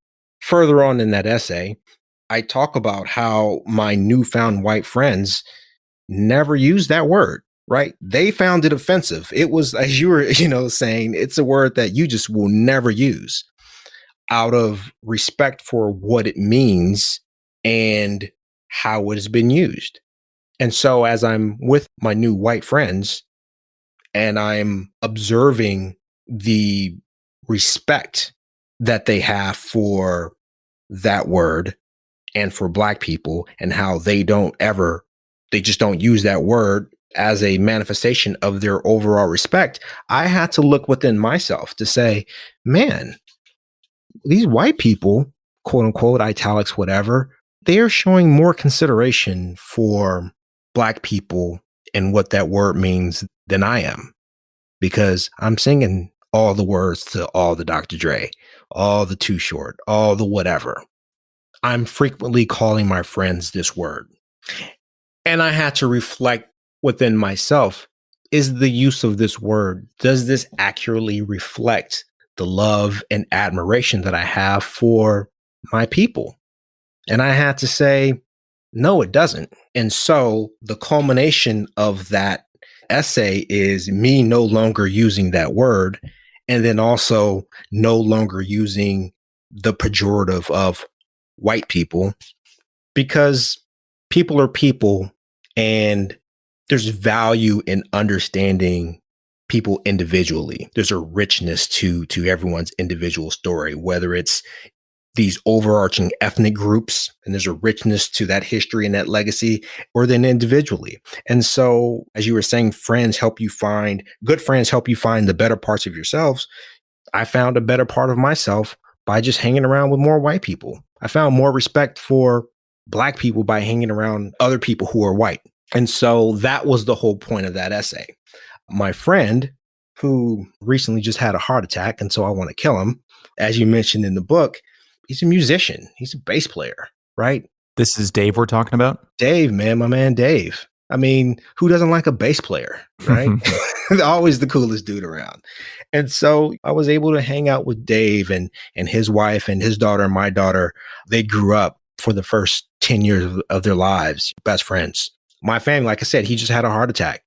further on in that essay, I talk about how my newfound white friends never use that word. Right? They found it offensive. It was, as you were, saying, it's a word that you just will never use out of respect for what it means and how it has been used. And so as I'm with my new white friends and I'm observing the respect that they have for that word and for Black people and how they just don't use that word as a manifestation of their overall respect, I had to look within myself to say, man, these white people, quote unquote, italics, whatever, they are showing more consideration for Black people and what that word means than I am, because I'm singing all the words to all the Dr. Dre, all the Too Short, all the whatever. I'm frequently calling my friends this word. And I had to reflect within myself, is the use of this word, does this accurately reflect the love and admiration that I have for my people? And I had to say, no, it doesn't. And so the culmination of that essay is me no longer using that word, and then also no longer using the pejorative of white people, because people are people, and there's value in understanding people individually. There's a richness to everyone's individual story, whether it's these overarching ethnic groups, and there's a richness to that history and that legacy, or then individually. And so, as you were saying, good friends help you find the better parts of yourselves. I found a better part of myself by just hanging around with more white people. I found more respect for Black people by hanging around other people who are white. And so that was the whole point of that essay. My friend, who recently just had a heart attack, and so I want to kill him, as you mentioned in the book, he's a musician. He's a bass player, right? This is Dave we're talking about? Dave, man, my man Dave. I mean, who doesn't like a bass player, right? Always the coolest dude around. And so I was able to hang out with Dave and his wife and his daughter and my daughter. They grew up for the first 10 years of their lives, best friends. My family, like I said, he just had a heart attack,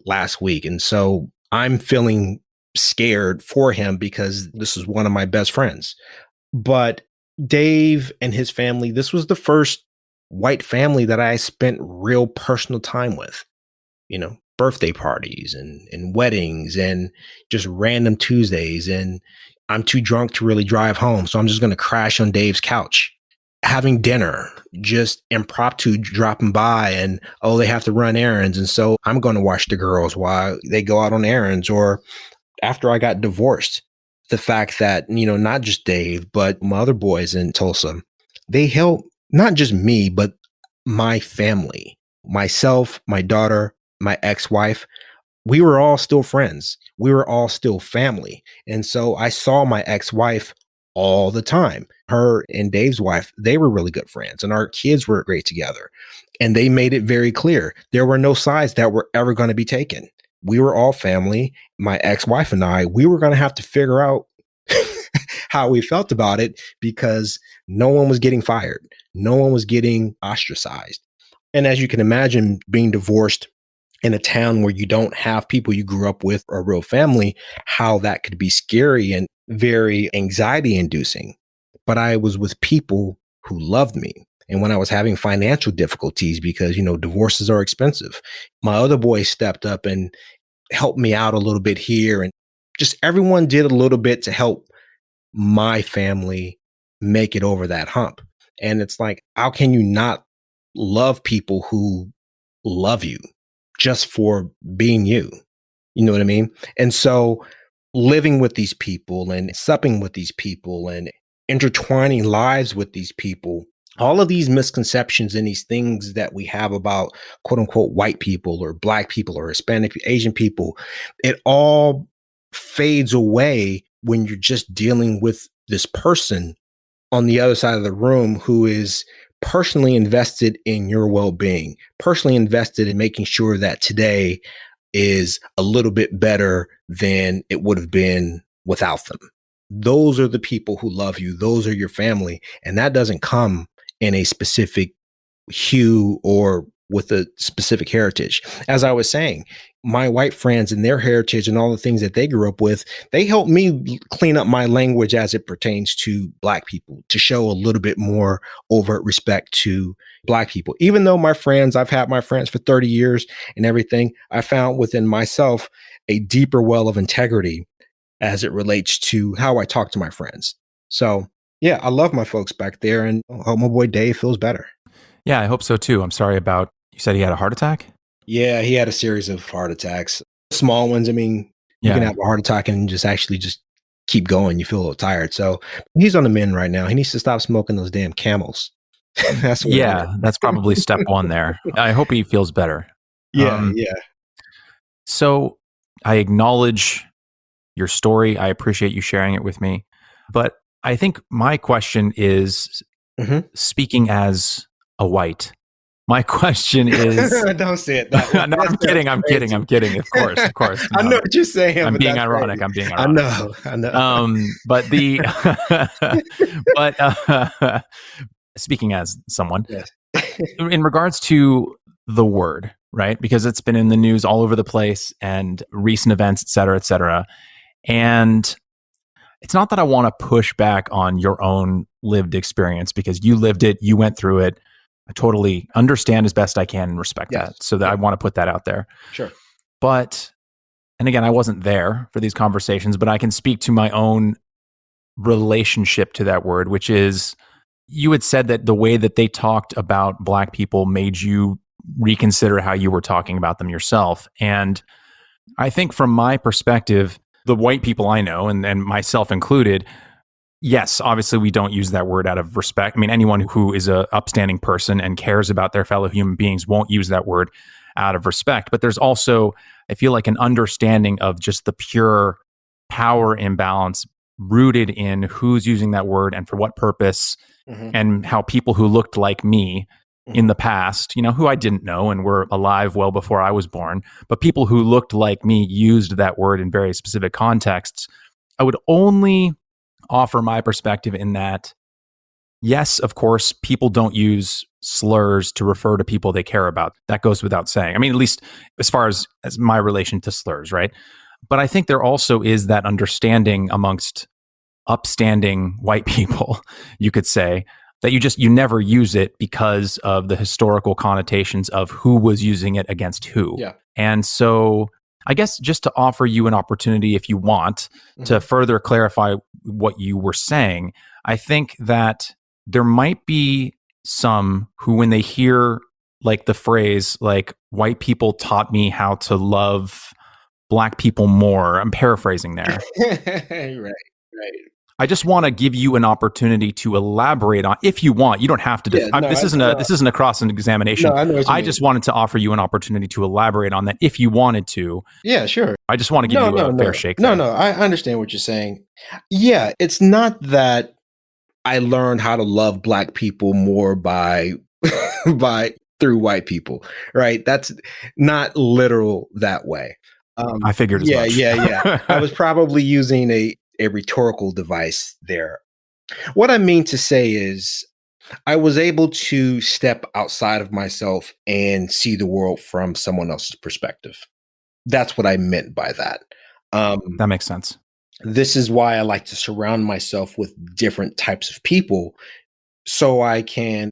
last week. And so I'm feeling scared for him because this is one of my best friends. But Dave and his family, this was the first white family that I spent real personal time with, birthday parties and weddings and just random Tuesdays. And I'm too drunk to really drive home. So I'm just going to crash on Dave's couch, having dinner, just impromptu dropping by, and, oh, they have to run errands. And so I'm going to watch the girls while they go out on errands. Or after I got divorced, the fact that, not just Dave, but my other boys in Tulsa, they helped not just me, but my family, myself, my daughter, my ex-wife. We were all still friends. We were all still family. And so I saw my ex-wife all the time. Her and Dave's wife, they were really good friends, and our kids were great together. And they made it very clear there were no sides that were ever going to be taken. We were all family. My ex-wife and I, we were going to have to figure out how we felt about it, because no one was getting fired. No one was getting ostracized. And as you can imagine, being divorced in a town where you don't have people you grew up with or a real family, how that could be scary and very anxiety inducing. But I was with people who loved me. And when I was having financial difficulties, because, divorces are expensive, my other boy stepped up and helped me out a little bit here. And just everyone did a little bit to help my family make it over that hump. And it's like, how can you not love people who love you just for being you? You know what I mean? And so living with these people and supping with these people and intertwining lives with these people, all of these misconceptions and these things that we have about quote unquote white people or Black people or Hispanic, Asian people, it all fades away when you're just dealing with this person on the other side of the room who is personally invested in your well-being, personally invested in making sure that today is a little bit better than it would have been without them. Those are the people who love you. Those are your family. And that doesn't come in a specific hue or with a specific heritage. As I was saying, my white friends and their heritage and all the things that they grew up with, they helped me clean up my language as it pertains to Black people, to show a little bit more overt respect to Black people. Even though I've had my friends for 30 years and everything, I found within myself a deeper well of integrity as it relates to how I talk to my friends. So yeah, I love my folks back there, and I hope my boy Dave feels better. Yeah, I hope so too. I'm sorry about, you said he had a heart attack? Yeah, he had a series of heart attacks, small ones. I mean, you can have a heart attack and just keep going. You feel a little tired. So he's on the mend right now. He needs to stop smoking those damn Camels. That's what it is. Yeah, that's probably step one there. I hope he feels better. Yeah, yeah. So I acknowledge your story. I appreciate you sharing it with me. But I think my question is, speaking as a white, my question is, Don't say it that way. no, I'm kidding. I'm kidding. I'm kidding. Of course. I know what you're saying. I'm but being that's ironic. crazy. I'm being ironic. I know. But the, but speaking as someone, Yes. in regards to the word, right? Because it's been in the news all over the place and recent events, et cetera, et cetera. And it's not that I want to push back on your own lived experience because you lived it, you went through it. I totally understand as best I can and respect that. So that I want to put that out there. Sure. But, and again, I wasn't there for these conversations, but I can speak to my own relationship to that word, which is, you had said that the way that they talked about Black people made you reconsider how you were talking about them yourself. And I think from my perspective, the white people I know, and myself included, yes, obviously we don't use that word out of respect. I mean, anyone who is a upstanding person and cares about their fellow human beings won't use that word out of respect. But there's also, I feel like, an understanding of just the pure power imbalance rooted in who's using that word and for what purpose, and how people who looked like me in the past, you know, who I didn't know and were alive well before I was born, but people who looked like me used that word in very specific contexts. I would only offer my perspective in that, yes, of course, people don't use slurs to refer to people they care about. That goes without saying. I mean, at least as far as my relation to slurs, right? But I think there also is that understanding amongst upstanding white people, you could say, that you never use it because of the historical connotations of who was using it against who. Yeah. And so I guess just to offer you an opportunity, if you want, to further clarify what you were saying, I think that there might be some who, when they hear like the phrase, like, white people taught me how to love Black people more, I'm paraphrasing there. Right. I just want to give you an opportunity to elaborate on, if you want. You don't have to. This isn't a cross examination. No, I know what you mean. Just wanted to offer you an opportunity to elaborate on that if you wanted to. Yeah, sure. I just want to give you a fair shake. No, I understand what you're saying. Yeah, it's not that I learned how to love Black people more by through white people, right? That's not literal that way. I figured as much. Yeah. I was probably using a rhetorical device there. What I mean to say is, I was able to step outside of myself and see the world from someone else's perspective. That's what I meant by that. That makes sense. This is why I like to surround myself with different types of people, so I can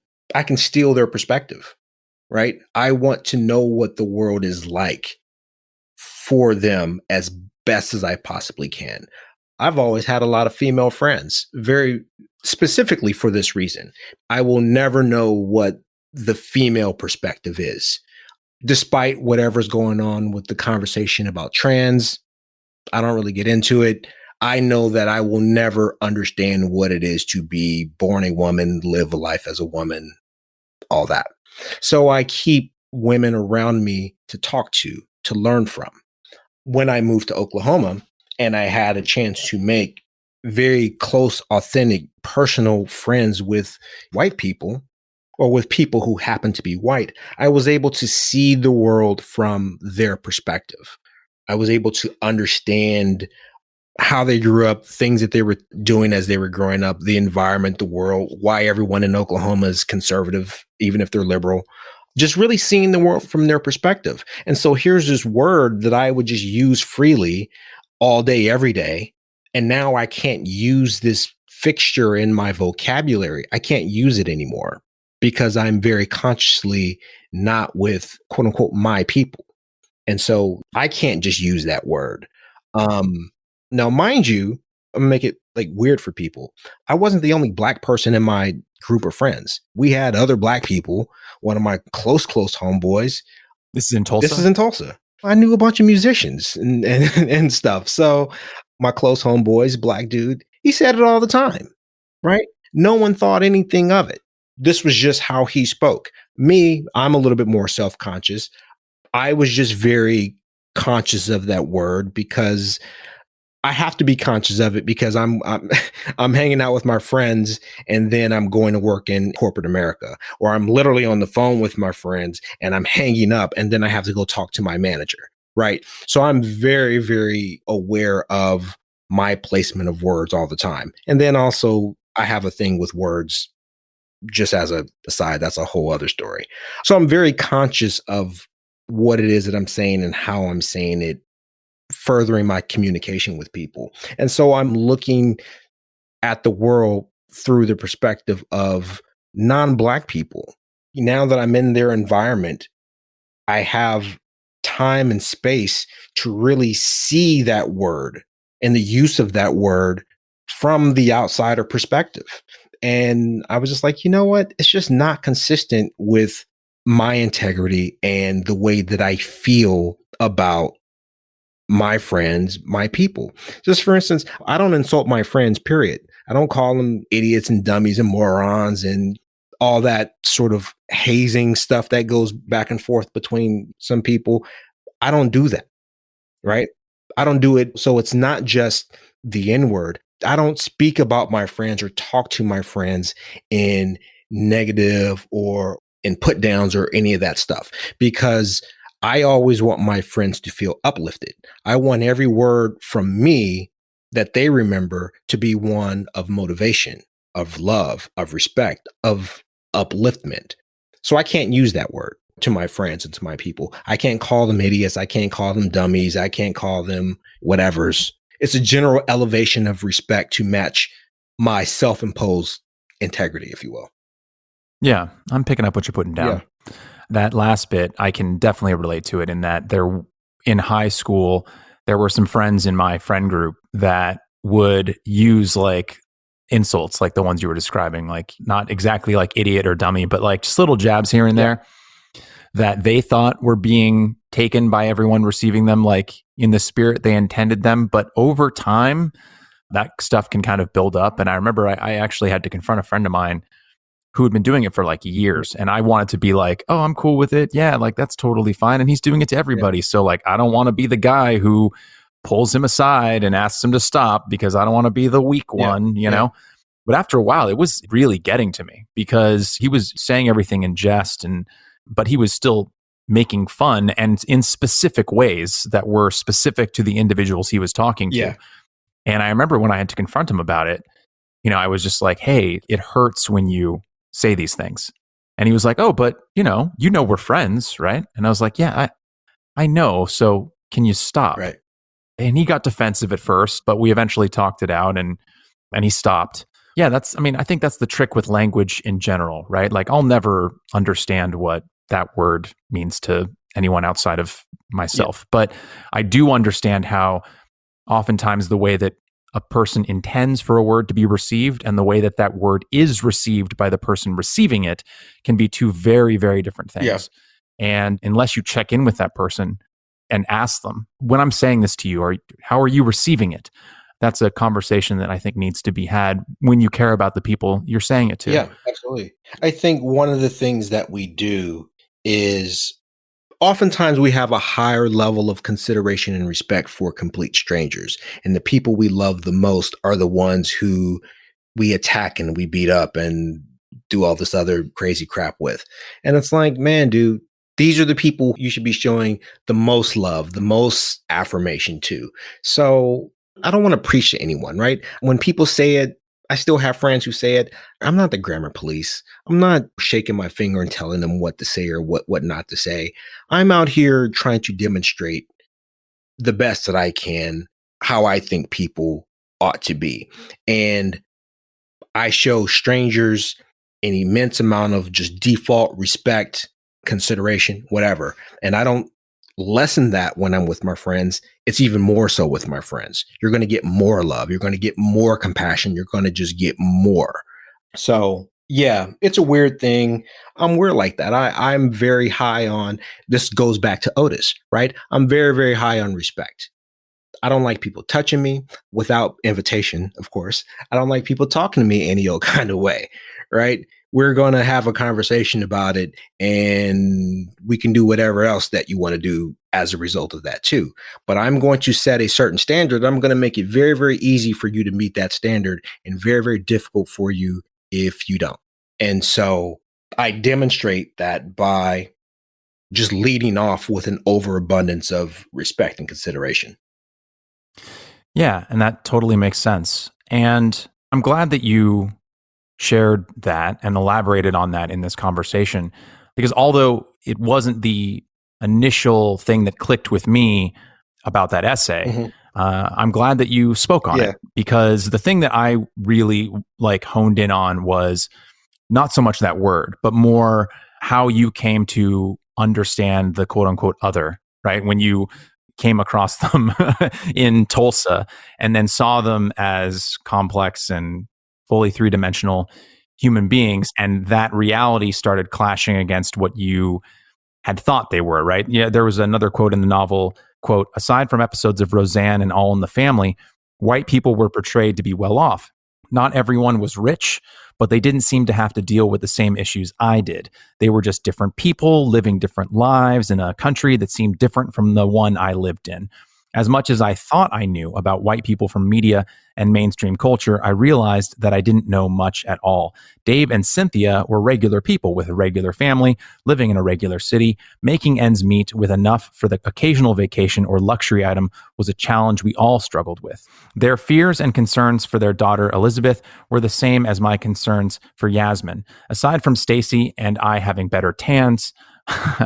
steal their perspective, right? I want to know what the world is like for them as best as I possibly can. I've always had a lot of female friends, very specifically for this reason. I will never know what the female perspective is, despite whatever's going on with the conversation about trans. I don't really get into it. I know that I will never understand what it is to be born a woman, live a life as a woman, all that. So I keep women around me to talk to learn from. When I moved to Oklahoma, and I had a chance to make very close, authentic, personal friends with white people, or with people who happen to be white, I was able to see the world from their perspective. I was able to understand how they grew up, things that they were doing as they were growing up, the environment, the world, why everyone in Oklahoma is conservative, even if they're liberal. Just really seeing the world from their perspective. And so here's this word that I would just use freely all day, every day. And now I can't use this fixture in my vocabulary. I can't use it anymore because I'm very consciously not with, quote unquote, my people. And so I can't just use that word. Now, mind you, I'm gonna make it like weird for people. I wasn't the only Black person in my group of friends. We had other Black people. One of my close homeboys. This is in Tulsa? This is in Tulsa. I knew a bunch of musicians and stuff. So my close homeboys, Black dude, he said it all the time, right? No one thought anything of it. this was just how he spoke. Me, I'm a little bit more self-conscious. I was just very conscious of that word because I have to be conscious of it because I'm hanging out with my friends and then I'm going to work in corporate America, or I'm literally on the phone with my friends and I'm hanging up and then I have to go talk to my manager, right? So I'm very, very aware of my placement of words all the time. And then also I have a thing with words just as a aside, that's a whole other story. So I'm very conscious of what it is that I'm saying and how I'm saying it, furthering my communication with people. And so I'm looking at the world through the perspective of non-Black people. Now that I'm in their environment, I have time and space to really see that word and the use of that word from the outsider perspective. And I was just like, you know what? It's just not consistent with my integrity and the way that I feel about my friends, my people. Just for instance, I don't insult my friends, period. I don't call them idiots and dummies and morons and all that sort of hazing stuff that goes back and forth between some people. I don't do that, right? I don't do it. So it's not just the N word. I don't speak about my friends or talk to my friends in negative or in put downs or any of that stuff, because I always want my friends to feel uplifted. I want every word from me that they remember to be one of motivation, of love, of respect, of upliftment. So I can't use that word to my friends and to my people. I can't call them idiots. I can't call them dummies. I can't call them whatevers. It's a general elevation of respect to match my self-imposed integrity, if you will. Yeah, I'm picking up what you're putting down. Yeah. That last bit, I can definitely relate to it in that there, in high school, there were some friends in my friend group that would use like insults like the ones you were describing, like not exactly like idiot or dummy, but like just little jabs here and there that they thought were being taken by everyone receiving them like in the spirit they intended them. But over time, that stuff can kind of build up. And I remember I actually had to confront a friend of mine who had been doing it for like years. And I wanted to be like, oh, I'm cool with it. Yeah, like that's totally fine. And he's doing it to everybody. Yeah. So like, I don't want to be the guy who pulls him aside and asks him to stop because I don't want to be the weak one, you know? But after a while, it was really getting to me because he was saying everything in jest, but he was still making fun and in specific ways that were specific to the individuals he was talking to. And I remember when I had to confront him about it, you know, I was just like, hey, it hurts when you say these things. And he was like, oh, but you know, we're friends, right? And I was like, yeah, I know. So can you stop? Right. And he got defensive at first, but we eventually talked it out and he stopped. Yeah, I think that's the trick with language in general, right? Like I'll never understand what that word means to anyone outside of myself. But I do understand how oftentimes the way that a person intends for a word to be received and the way that that word is received by the person receiving it can be two very, very different things. Yeah. And unless you check in with that person and ask them, when I'm saying this to you, how are you receiving it? That's a conversation that I think needs to be had when you care about the people you're saying it to. Yeah, absolutely. I think one of the things that we do is oftentimes we have a higher level of consideration and respect for complete strangers. And the people we love the most are the ones who we attack and we beat up and do all this other crazy crap with. And it's like, man, dude, these are the people you should be showing the most love, the most affirmation to. So I don't want to preach to anyone, right? When people say it, I still have friends who say it. I'm not the grammar police. I'm not shaking my finger and telling them what to say or what not to say. I'm out here trying to demonstrate the best that I can, how I think people ought to be. And I show strangers an immense amount of just default respect, consideration, whatever. And I don't lessen that when I'm with my friends. It's even more so with my friends. You're going to get more love. You're going to get more compassion. You're going to just get more. So yeah, it's a weird thing. I'm weird like that. I'm very high on, this goes back to Otis, right? I'm very, very high on respect. I don't like people touching me without invitation, of course. I don't like people talking to me any old kind of way, right? we're going to have a conversation about it, and we can do whatever else that you want to do as a result of that too. But I'm going to set a certain standard. I'm going to make it very, very easy for you to meet that standard and very, very difficult for you if you don't. And so I demonstrate that by just leading off with an overabundance of respect and consideration. Yeah, and that totally makes sense. And I'm glad that you shared that and elaborated on that in this conversation, because although it wasn't the initial thing that clicked with me about that essay, I'm glad that you spoke on it, because the thing that I really honed in on was not so much that word, but more how you came to understand the quote unquote other, right? When you came across them in Tulsa and then saw them as complex and fully three-dimensional human beings, and that reality started clashing against what you had thought they were, right? Yeah, there was another quote in the novel, quote, "Aside from episodes of Roseanne and All in the Family, white people were portrayed to be well off. Not everyone was rich, but they didn't seem to have to deal with the same issues I did. They were just different people living different lives in a country that seemed different from the one I lived in. As much as I thought I knew about white people from media and mainstream culture, I realized that I didn't know much at all. Dave and Cynthia were regular people with a regular family, living in a regular city. Making ends meet with enough for the occasional vacation or luxury item was a challenge we all struggled with. Their fears and concerns for their daughter Elizabeth were the same as my concerns for Yasmin. Aside from Stacy and I having better tans,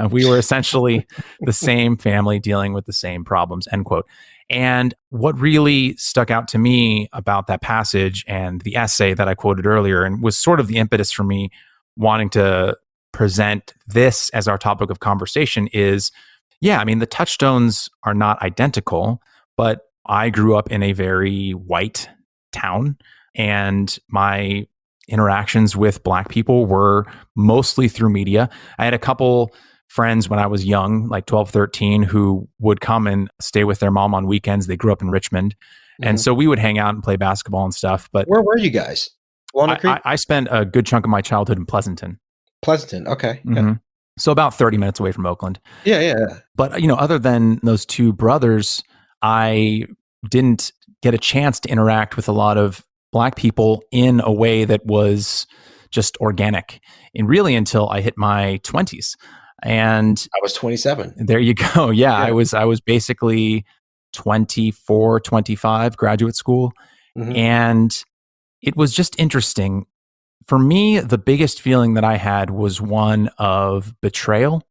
we were essentially the same family dealing with the same problems," end quote. And what really stuck out to me about that passage and the essay that I quoted earlier, and was sort of the impetus for me wanting to present this as our topic of conversation, is, the touchstones are not identical, but I grew up in a very white town, and my interactions with Black people were mostly through media. I had a couple friends when I was young, like 12, 13, who would come and stay with their mom on weekends. They grew up in Richmond. And so we would hang out and play basketball and stuff. But where were you guys? Walnut Creek? I spent a good chunk of my childhood in Pleasanton. Pleasanton, okay. Yeah. So about 30 minutes away from Oakland. Yeah. But, other than those two brothers, I didn't get a chance to interact with a lot of Black people in a way that was just organic, and really until I hit my 20s. And I was 27. There you go. Yeah. I was basically 24, 25, graduate school. And it was just interesting. For me, the biggest feeling that I had was one of betrayal.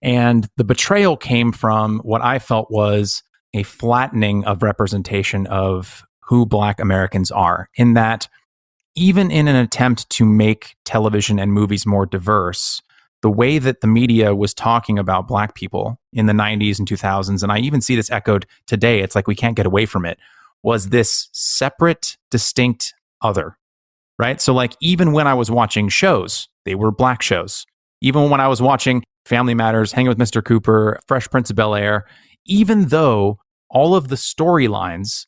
And the betrayal came from what I felt was a flattening of representation of who Black Americans are, in that even in an attempt to make television and movies more diverse, the way that the media was talking about Black people in the 90s and 2000s, and I even see this echoed today, it's like we can't get away from it, was this separate, distinct other, right? So even when I was watching shows, they were Black shows. Even when I was watching Family Matters, Hanging with Mr. Cooper, Fresh Prince of Bel-Air, even though all of the storylines,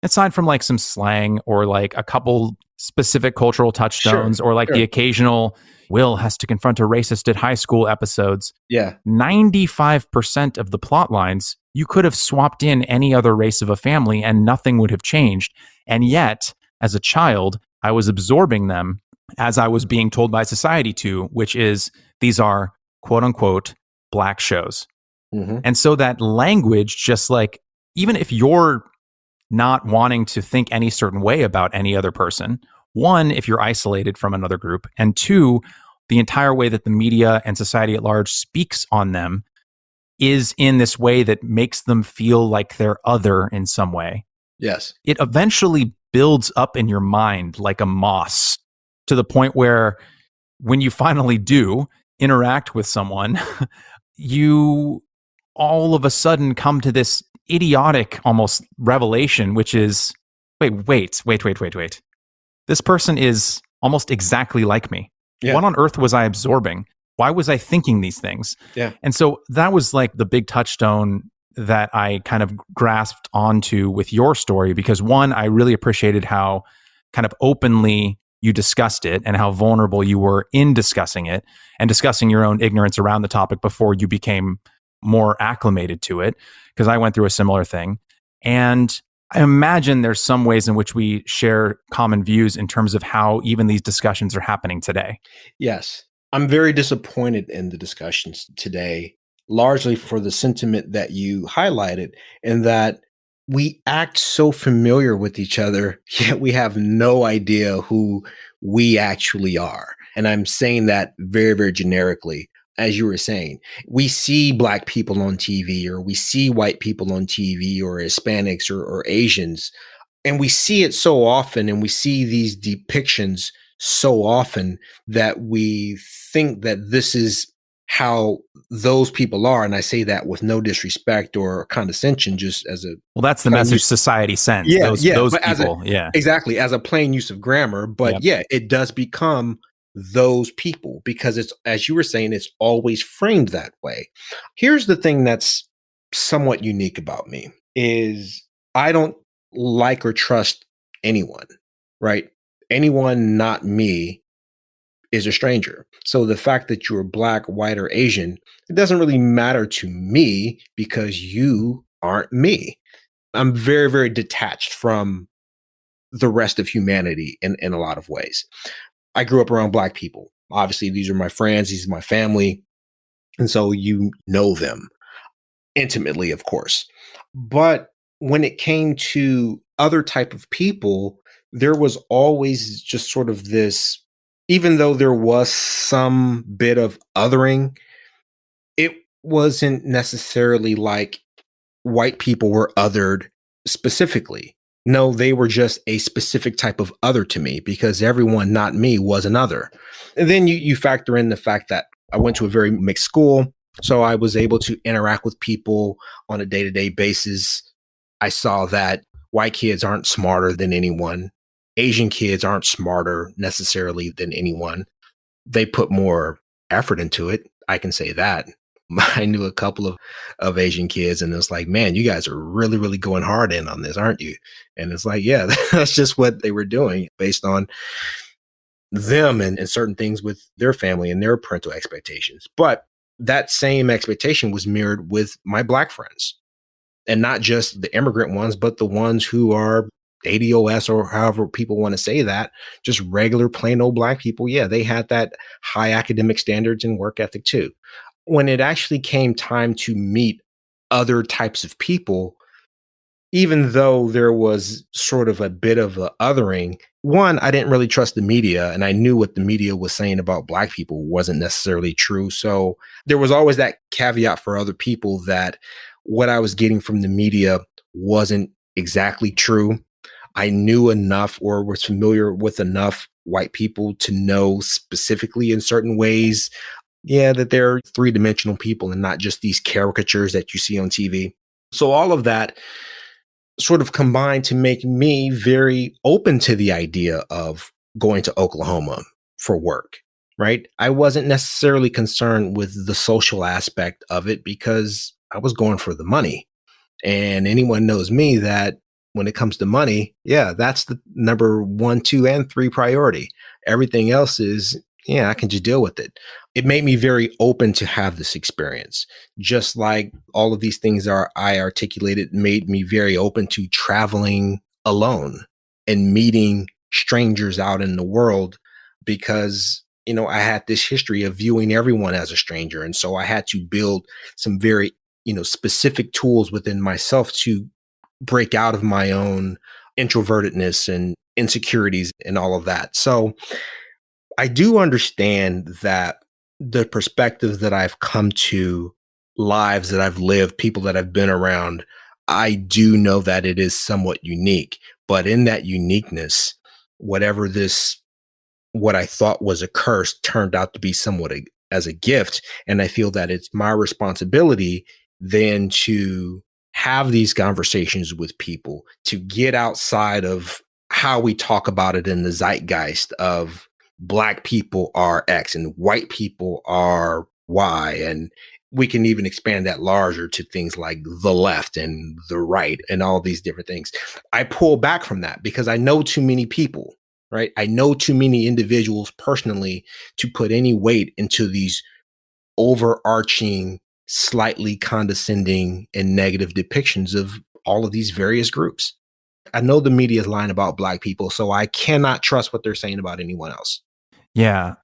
aside from some slang or a couple specific cultural touchstones, or the occasional Will has to confront a racist at high school episodes. 95% of the plot lines, you could have swapped in any other race of a family and nothing would have changed. And yet, as a child, I was absorbing them as I was being told by society to, which is, these are quote unquote Black shows. And so that language, just even if you're not wanting to think any certain way about any other person, one, if you're isolated from another group, and two, the entire way that the media and society at large speaks on them is in this way that makes them feel like they're other in some way. Yes. It eventually builds up in your mind like a moss, to the point where when you finally do interact with someone, you all of a sudden come to this idiotic almost revelation, which is, wait. This person is almost exactly like me. Yeah. What on earth was I absorbing? Why was I thinking these things? Yeah. And so that was the big touchstone that I kind of grasped onto with your story, because one, I really appreciated how kind of openly you discussed it and how vulnerable you were in discussing it and discussing your own ignorance around the topic before you became more acclimated to it. Because I went through a similar thing. And I imagine there's some ways in which we share common views in terms of how even these discussions are happening today. Yes. I'm very disappointed in the discussions today, largely for the sentiment that you highlighted, in that we act so familiar with each other, yet we have no idea who we actually are. And I'm saying that very, very generically. As you were saying, we see Black people on TV, or we see white people on TV, or Hispanics, or Asians, and we see it so often, and we see these depictions so often, that we think that this is how those people are. And I say that with no disrespect or condescension, just as a Well, that's the plain message use. society sends. Yeah, Those but as a people. Yeah. exactly, as a plain use of grammar. But Yep. yeah, it does become those people, because it's, as you were saying, it's always framed that way. Here's the thing that's somewhat unique about me is I don't like or trust anyone, right? Anyone not me is a stranger. So the fact that you're Black, white, or Asian, it doesn't really matter to me, because you aren't me. I'm very, very detached from the rest of humanity in a lot of ways. I grew up around Black people. Obviously, these are my friends, these are my family. And so you know them intimately, of course. But when it came to other type of people, there was always just sort of this, even though there was some bit of othering, it wasn't necessarily like white people were othered specifically. No, they were just a specific type of other to me, because everyone not me was another. And then you factor in the fact that I went to a very mixed school, so I was able to interact with people on a day-to-day basis. I saw that white kids aren't smarter than anyone. Asian kids aren't smarter necessarily than anyone. They put more effort into it. I can say that. I knew a couple of Asian kids, and it's like, man, you guys are really, really going hard in on this, aren't you? And it's like, yeah, that's just what they were doing based on them and certain things with their family and their parental expectations. But that same expectation was mirrored with my Black friends, and not just the immigrant ones, but the ones who are ADOS, or however people want to say that, just regular plain old Black people. Yeah, they had that high academic standards and work ethic too. When it actually came time to meet other types of people, even though there was sort of a bit of a othering, one, I didn't really trust the media, and I knew what the media was saying about Black people wasn't necessarily true. So there was always that caveat for other people that what I was getting from the media wasn't exactly true. I knew enough, or was familiar with enough white people to know specifically in certain ways, yeah, that they're three-dimensional people and not just these caricatures that you see on TV. So all of that sort of combined to make me very open to the idea of going to Oklahoma for work, right? I wasn't necessarily concerned with the social aspect of it, because I was going for the money. And anyone knows me that when it comes to money, yeah, that's the number 1, 2, and 3 priority. Everything else is, yeah, I can just deal with it. It made me very open to have this experience. Just like all of these things I articulated made me very open to traveling alone and meeting strangers out in the world, because, I had this history of viewing everyone as a stranger. And so I had to build some very, specific tools within myself to break out of my own introvertedness and insecurities and all of that. So I do understand that the perspective that I've come to, lives that I've lived, people that I've been around, I do know that it is somewhat unique. But in that uniqueness, whatever what I thought was a curse turned out to be somewhat as a gift. And I feel that it's my responsibility then to have these conversations with people, to get outside of how we talk about it in the zeitgeist of Black people are X and white people are Y. And we can even expand that larger to things like the left and the right and all these different things. I pull back from that because I know too many people. right? I know too many individuals personally to put any weight into these overarching, slightly condescending and negative depictions of all of these various groups. I know the media is lying about Black people, so I cannot trust what they're saying about anyone else. Yeah.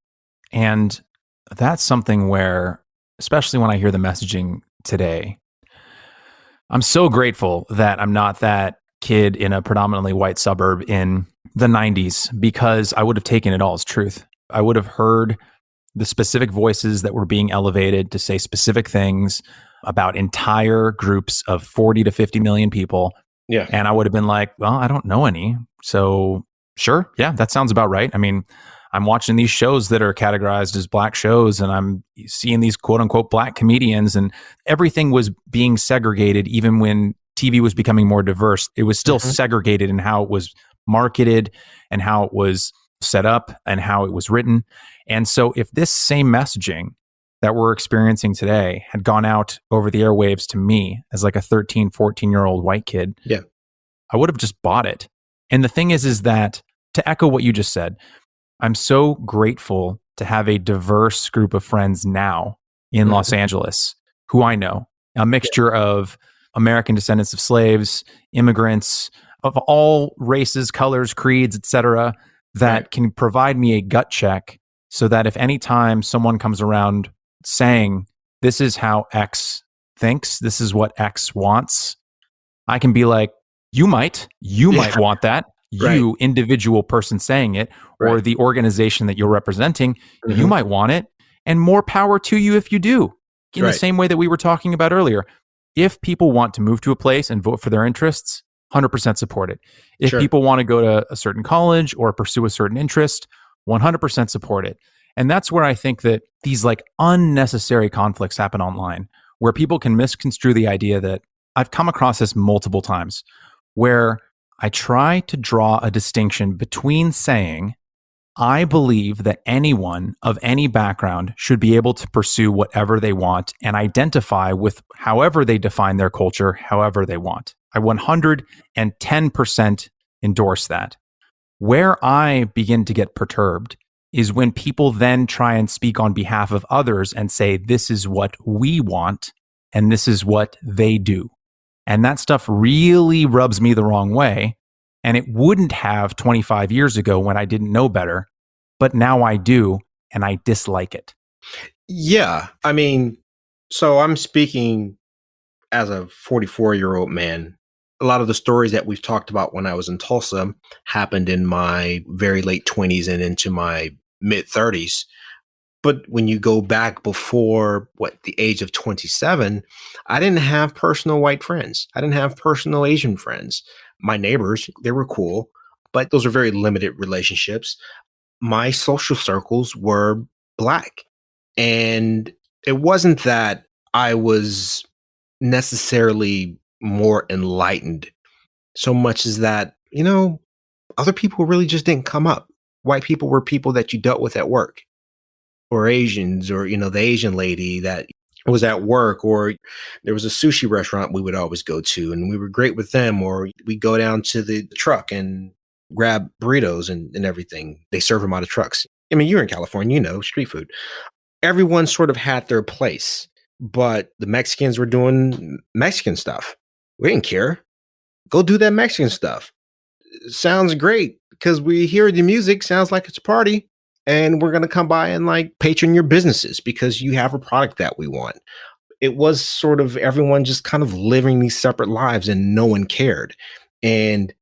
And that's something where, especially when I hear the messaging today, I'm so grateful that I'm not that kid in a predominantly white suburb in the 90s, because I would have taken it all as truth. I would have heard the specific voices that were being elevated to say specific things about entire groups of 40 to 50 million people. Yeah. And I would have been like, well, I don't know any. So sure. Yeah, that sounds about right. I mean, I'm watching these shows that are categorized as Black shows, and I'm seeing these quote unquote Black comedians, and everything was being segregated. Even when TV was becoming more diverse, it was still segregated in how it was marketed and how it was set up and how it was written. And so if this same messaging that we're experiencing today had gone out over the airwaves to me as like a 13, 14-year-old white kid, Yeah, I would have just bought it. And the thing is that, to echo what you just said, I'm so grateful to have a diverse group of friends now in Los Angeles who I know, a mixture of American descendants of slaves, immigrants of all races, colors, creeds, etc., that can provide me a gut check, so that if any time someone comes around saying, this is how X thinks, this is what X wants, I can be like, you might want that. You, individual person saying it, or the organization that you're representing, you might want it. And more power to you if you do. In the same way that we were talking about earlier. If people want to move to a place and vote for their interests, 100% support it. If people want to go to a certain college or pursue a certain interest, 100% support it. And that's where I think that these like unnecessary conflicts happen online, where people can misconstrue the idea that I've come across this multiple times, where I try to draw a distinction between saying, I believe that anyone of any background should be able to pursue whatever they want and identify with however they define their culture, however they want. I 110% endorse that. Where I begin to get perturbed is when people then try and speak on behalf of others and say, this is what we want and this is what they do. And that stuff really rubs me the wrong way. And it wouldn't have 25 years ago when I didn't know better, but now I do, and I dislike it. Yeah. I mean, so I'm speaking as a 44-year-old man. A lot of the stories that we've talked about when I was in Tulsa happened in my very late 20s and into my mid 30s. But when you go back before the age of 27, I didn't have personal white friends. I didn't have personal Asian friends. My neighbors, they were cool, but those are very limited relationships. My social circles were Black. And it wasn't that I was necessarily more enlightened so much as that, other people really just didn't come up. White people were people that you dealt with at work, or Asians, or, the Asian lady that was at work, or there was a sushi restaurant we would always go to and we were great with them, or we go down to the truck and grab burritos and everything. They serve them out of trucks. I mean, you're in California, street food. Everyone sort of had their place, but the Mexicans were doing Mexican stuff. We didn't care. Go do that Mexican stuff. Sounds great because we hear the music, sounds like it's a party, and we're going to come by and patron your businesses because you have a product that we want. It was sort of everyone just kind of living these separate lives and no one cared. And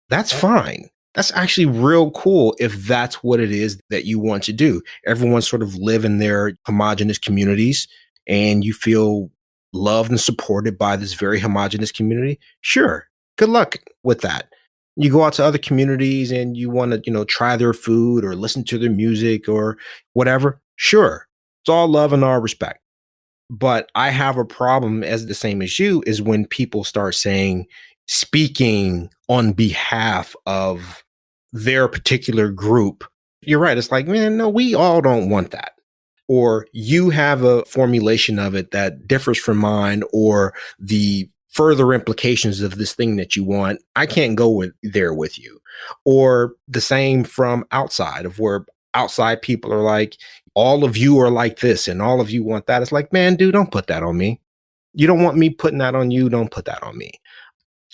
that's fine. That's actually real cool if that's what it is that you want to do. Everyone sort of live in their homogenous communities and you feel loved and supported by this very homogenous community. Sure. Good luck with that. You go out to other communities and you want to, try their food or listen to their music or whatever. Sure. It's all love and all respect. But I have a problem, as the same as you, is when people start speaking on behalf of their particular group. You're right. It's like, man, no, we all don't want that. Or you have a formulation of it that differs from mine, or the further implications of this thing that you want, I can't go there with you. Or the same from outside, of where outside people are like, all of you are like this and all of you want that. It's like, man, dude, don't put that on me. You don't want me putting that on you. Don't put that on me.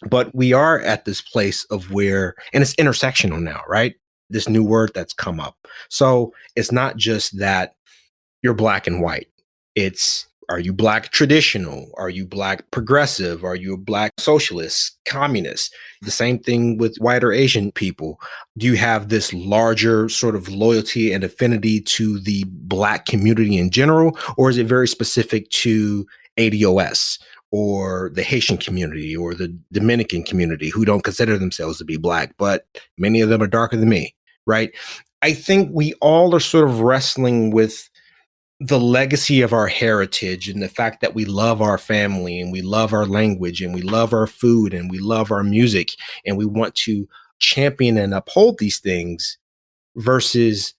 But we are at this place of where, and it's intersectional now, right? This new word that's come up. So it's not just that you're black and white. It's, are you black traditional? Are you black progressive? Are you a black socialist, communist? The same thing with white or Asian people. Do you have this larger sort of loyalty and affinity to the black community in general? Or is it very specific to ADOS or the Haitian community or the Dominican community, who don't consider themselves to be black, but many of them are darker than me, right? I think we all are sort of wrestling with the legacy of our heritage and the fact that we love our family and we love our language and we love our food and we love our music and we want to champion and uphold these things versus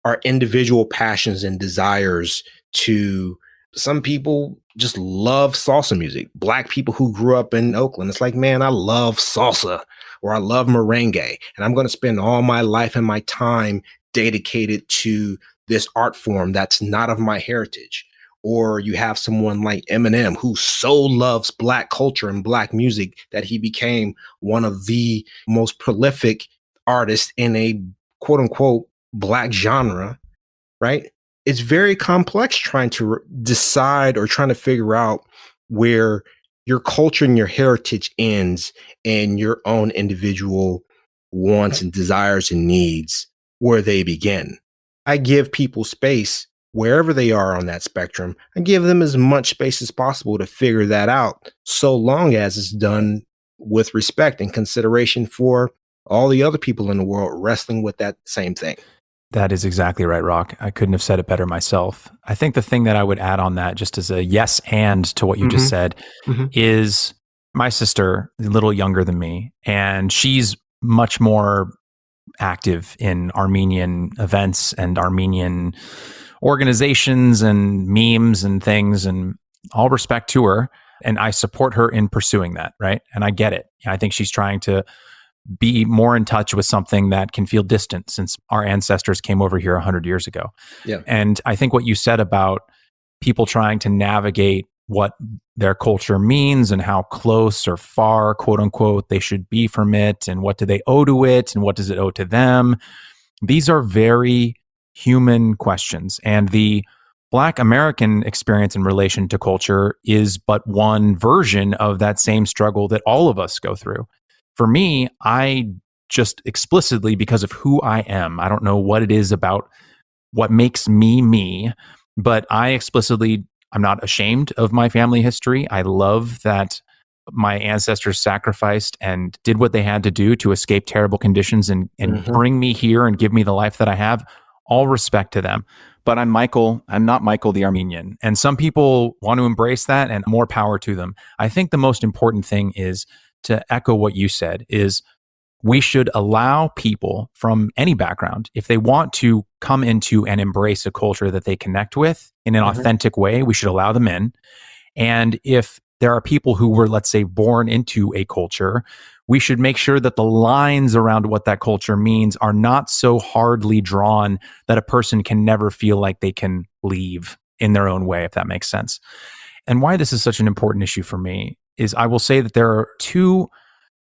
our individual passions and desires. To some people just love salsa music. Black people who grew up in Oakland, it's like, man, I love salsa or I love merengue, and I'm going to spend all my life and my time dedicated to this art form that's not of my heritage. Or you have someone like Eminem, who so loves black culture and black music that he became one of the most prolific artists in a quote unquote black genre, right? It's very complex trying to decide or trying to figure out where your culture and your heritage ends and your own individual wants and desires and needs, where they begin. I give people space wherever they are on that spectrum. I give them as much space as possible to figure that out, so long as it's done with respect and consideration for all the other people in the world wrestling with that same thing. That is exactly right, Rock. I couldn't have said it better myself. I think the thing that I would add on that, just as a yes and to what you just said, is my sister, a little younger than me, and she's much more active in Armenian events and Armenian organizations and memes and things, and all respect to her. And I support her in pursuing that, right? And I get it. I think she's trying to be more in touch with something that can feel distant since our ancestors came over here 100 years ago. Yeah. And I think what you said about people trying to navigate what their culture means and how close or far, quote unquote, they should be from it, and what do they owe to it, and what does it owe to them? These are very human questions. And the Black American experience in relation to culture is but one version of that same struggle that all of us go through. For me, I just explicitly, because of who I am, I don't know what it is about what makes me me, but I explicitly, I'm not ashamed of my family history. I love that my ancestors sacrificed and did what they had to do to escape terrible conditions and bring me here and give me the life that I have. All respect to them. But I'm Michael. I'm not Michael the Armenian. And some people want to embrace that, and more power to them. I think the most important thing is to echo what you said, is we should allow people from any background, if they want to come into and embrace a culture that they connect with in an authentic way, we should allow them in. And if there are people who were, let's say, born into a culture, we should make sure that the lines around what that culture means are not so hardly drawn that a person can never feel like they can leave in their own way, if that makes sense. And why this is such an important issue for me is I will say that there are two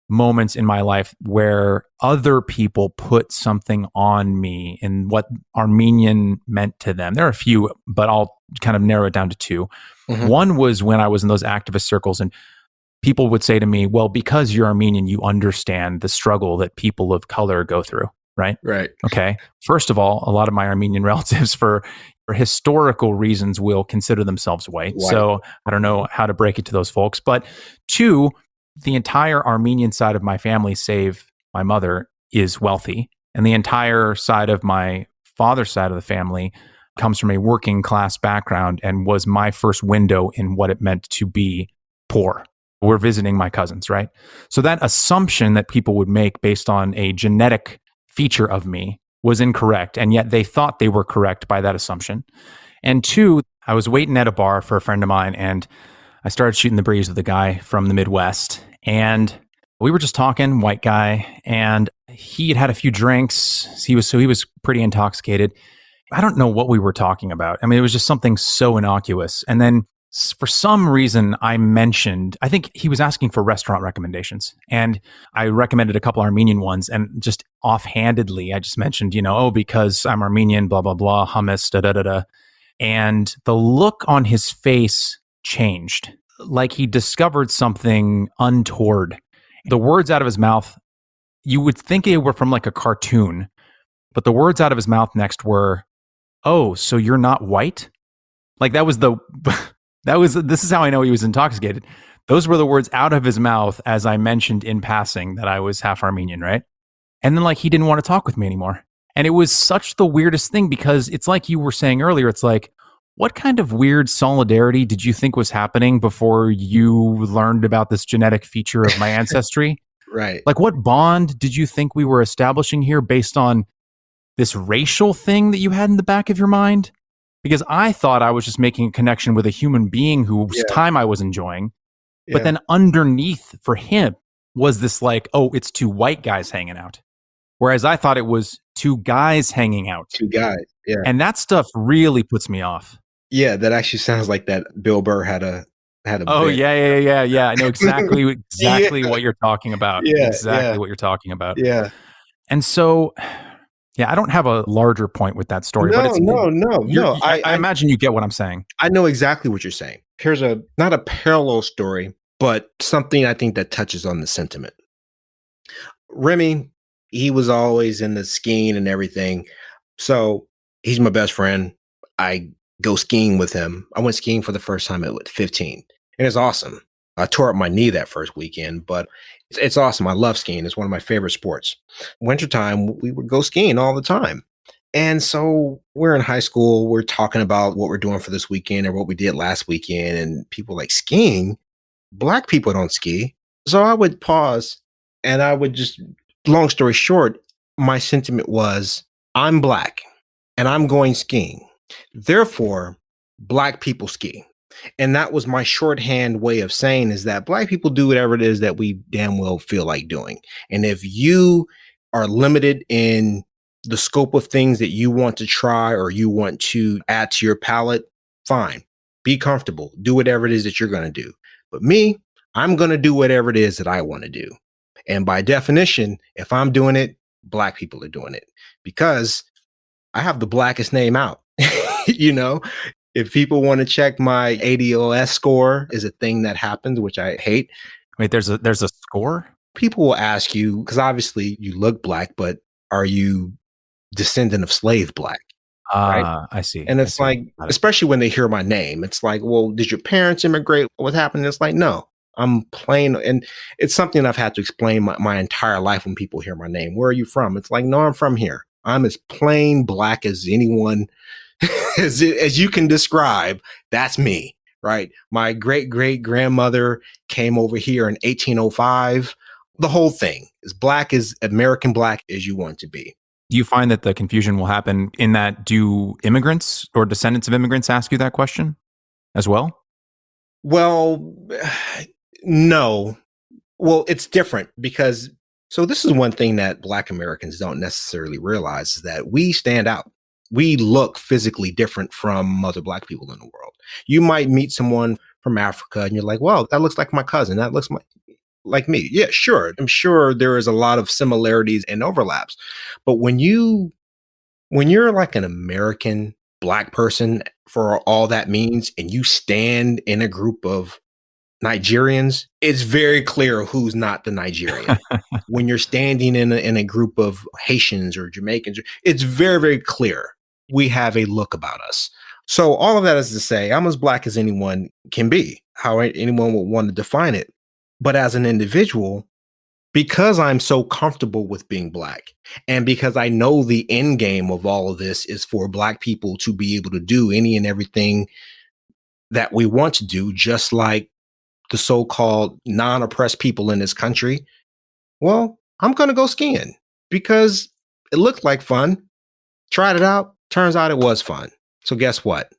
moments in my life where other people put something on me in what Armenian meant to them. There are a few, but I'll kind of narrow it down to two. One was when I was in those activist circles, and people would say to me, well, because you're Armenian, you understand the struggle that people of color go through, right? Right. Okay. First of all, a lot of my Armenian relatives, for historical reasons, will consider themselves white. So I don't know how to break it to those folks. But two, the entire Armenian side of my family, save my mother, is wealthy. And the entire side of my father's side of the family comes from a working class background and was my first window in what it meant to be poor. We're visiting my cousins, right? So that assumption that people would make based on a genetic feature of me was incorrect. And yet they thought they were correct by that assumption. And two, I was waiting at a bar for a friend of mine, and I started shooting the breeze with a guy from the Midwest, and we were just talking, white guy, and he had had a few drinks. He was pretty intoxicated. I don't know what we were talking about. I mean, it was just something so innocuous. And then for some reason, I think he was asking for restaurant recommendations. And I recommended a couple Armenian ones. And just offhandedly, I just mentioned, because I'm Armenian, blah, blah, blah, hummus, da, da, da, da. And the look on his face changed, like he discovered something untoward. The words out of his mouth, you would think they were from like a cartoon, but the words out of his mouth next were, "Oh, so you're not white?" Like this is how I know he was intoxicated. Those were the words out of his mouth as I mentioned in passing that I was half Armenian, right? And then like he didn't want to talk with me anymore. And it was such the weirdest thing because it's like you were saying earlier, it's like, what kind of weird solidarity did you think was happening before you learned about this genetic feature of my ancestry? Right. Like, what bond did you think we were establishing here based on this racial thing that you had in the back of your mind? Because I thought I was just making a connection with a human being whose time I was enjoying. But then underneath for him was this like, oh, it's two white guys hanging out. Whereas I thought it was two guys hanging out. Two guys. Yeah. And that stuff really puts me off. Yeah, that actually sounds like that Bill Burr had a Oh, bit. yeah. I know exactly what you're talking about. Yeah, exactly what you're talking about. Yeah. And so, I don't have a larger point with that story. No, but it's, no. I imagine you get what I'm saying. I know exactly what you're saying. Here's not a parallel story, but something I think that touches on the sentiment. Remy, he was always in the skiing and everything. So he's my best friend. I go skiing with him. I went skiing for the first time at 15, and it's awesome. I tore up my knee that first weekend, but it's awesome. I love skiing. It's one of my favorite sports. Wintertime, we would go skiing all the time. And so we're in high school. We're talking about what we're doing for this weekend or what we did last weekend. And people like skiing. Black people don't ski. So I would pause and I would just, long story short, my sentiment was, I'm Black and I'm going skiing. Therefore, Black people ski. And that was my shorthand way of saying is that Black people do whatever it is that we damn well feel like doing. And if you are limited in the scope of things that you want to try or you want to add to your palate, fine. Be comfortable. Do whatever it is that you're going to do. But me, I'm going to do whatever it is that I want to do. And by definition, if I'm doing it, Black people are doing it because I have the blackest name out. If people want to check my ADOS score is a thing that happens, which I hate. Wait, there's a score? People will ask you, because obviously you look Black, but are you descendant of slave Black? Right? I see. And it's especially when they hear my name, it's like, well, did your parents immigrate? What happened? It's like, no, I'm plain. And it's something I've had to explain my entire life when people hear my name. Where are you from? It's like, no, I'm from here. I'm as plain Black as anyone as you can describe. That's me, right? My great-great-grandmother came over here in 1805. The whole thing is Black as American Black as you want to be. Do you find that the confusion will happen in that do immigrants or descendants of immigrants ask you that question as well? Well, no. Well, it's different because so this is one thing that Black Americans don't necessarily realize is that we stand out. We look physically different from other Black people in the world. You might meet someone from Africa and you're like, well, that looks like my cousin. That looks like me. Yeah, sure. I'm sure there is a lot of similarities and overlaps. But when you're like an American Black person for all that means, and you stand in a group of Nigerians, it's very clear who's not the Nigerian. When you're standing in a group of Haitians or Jamaicans, it's very, very clear. We have a look about us. So all of that is to say, I'm as Black as anyone can be, how anyone would want to define it. But as an individual, because I'm so comfortable with being Black, and because I know the end game of all of this is for Black people to be able to do any and everything that we want to do, just like the so-called non-oppressed people in this country, well, I'm going to go skiing because it looked like fun. Tried it out. Turns out it was fun. So guess what?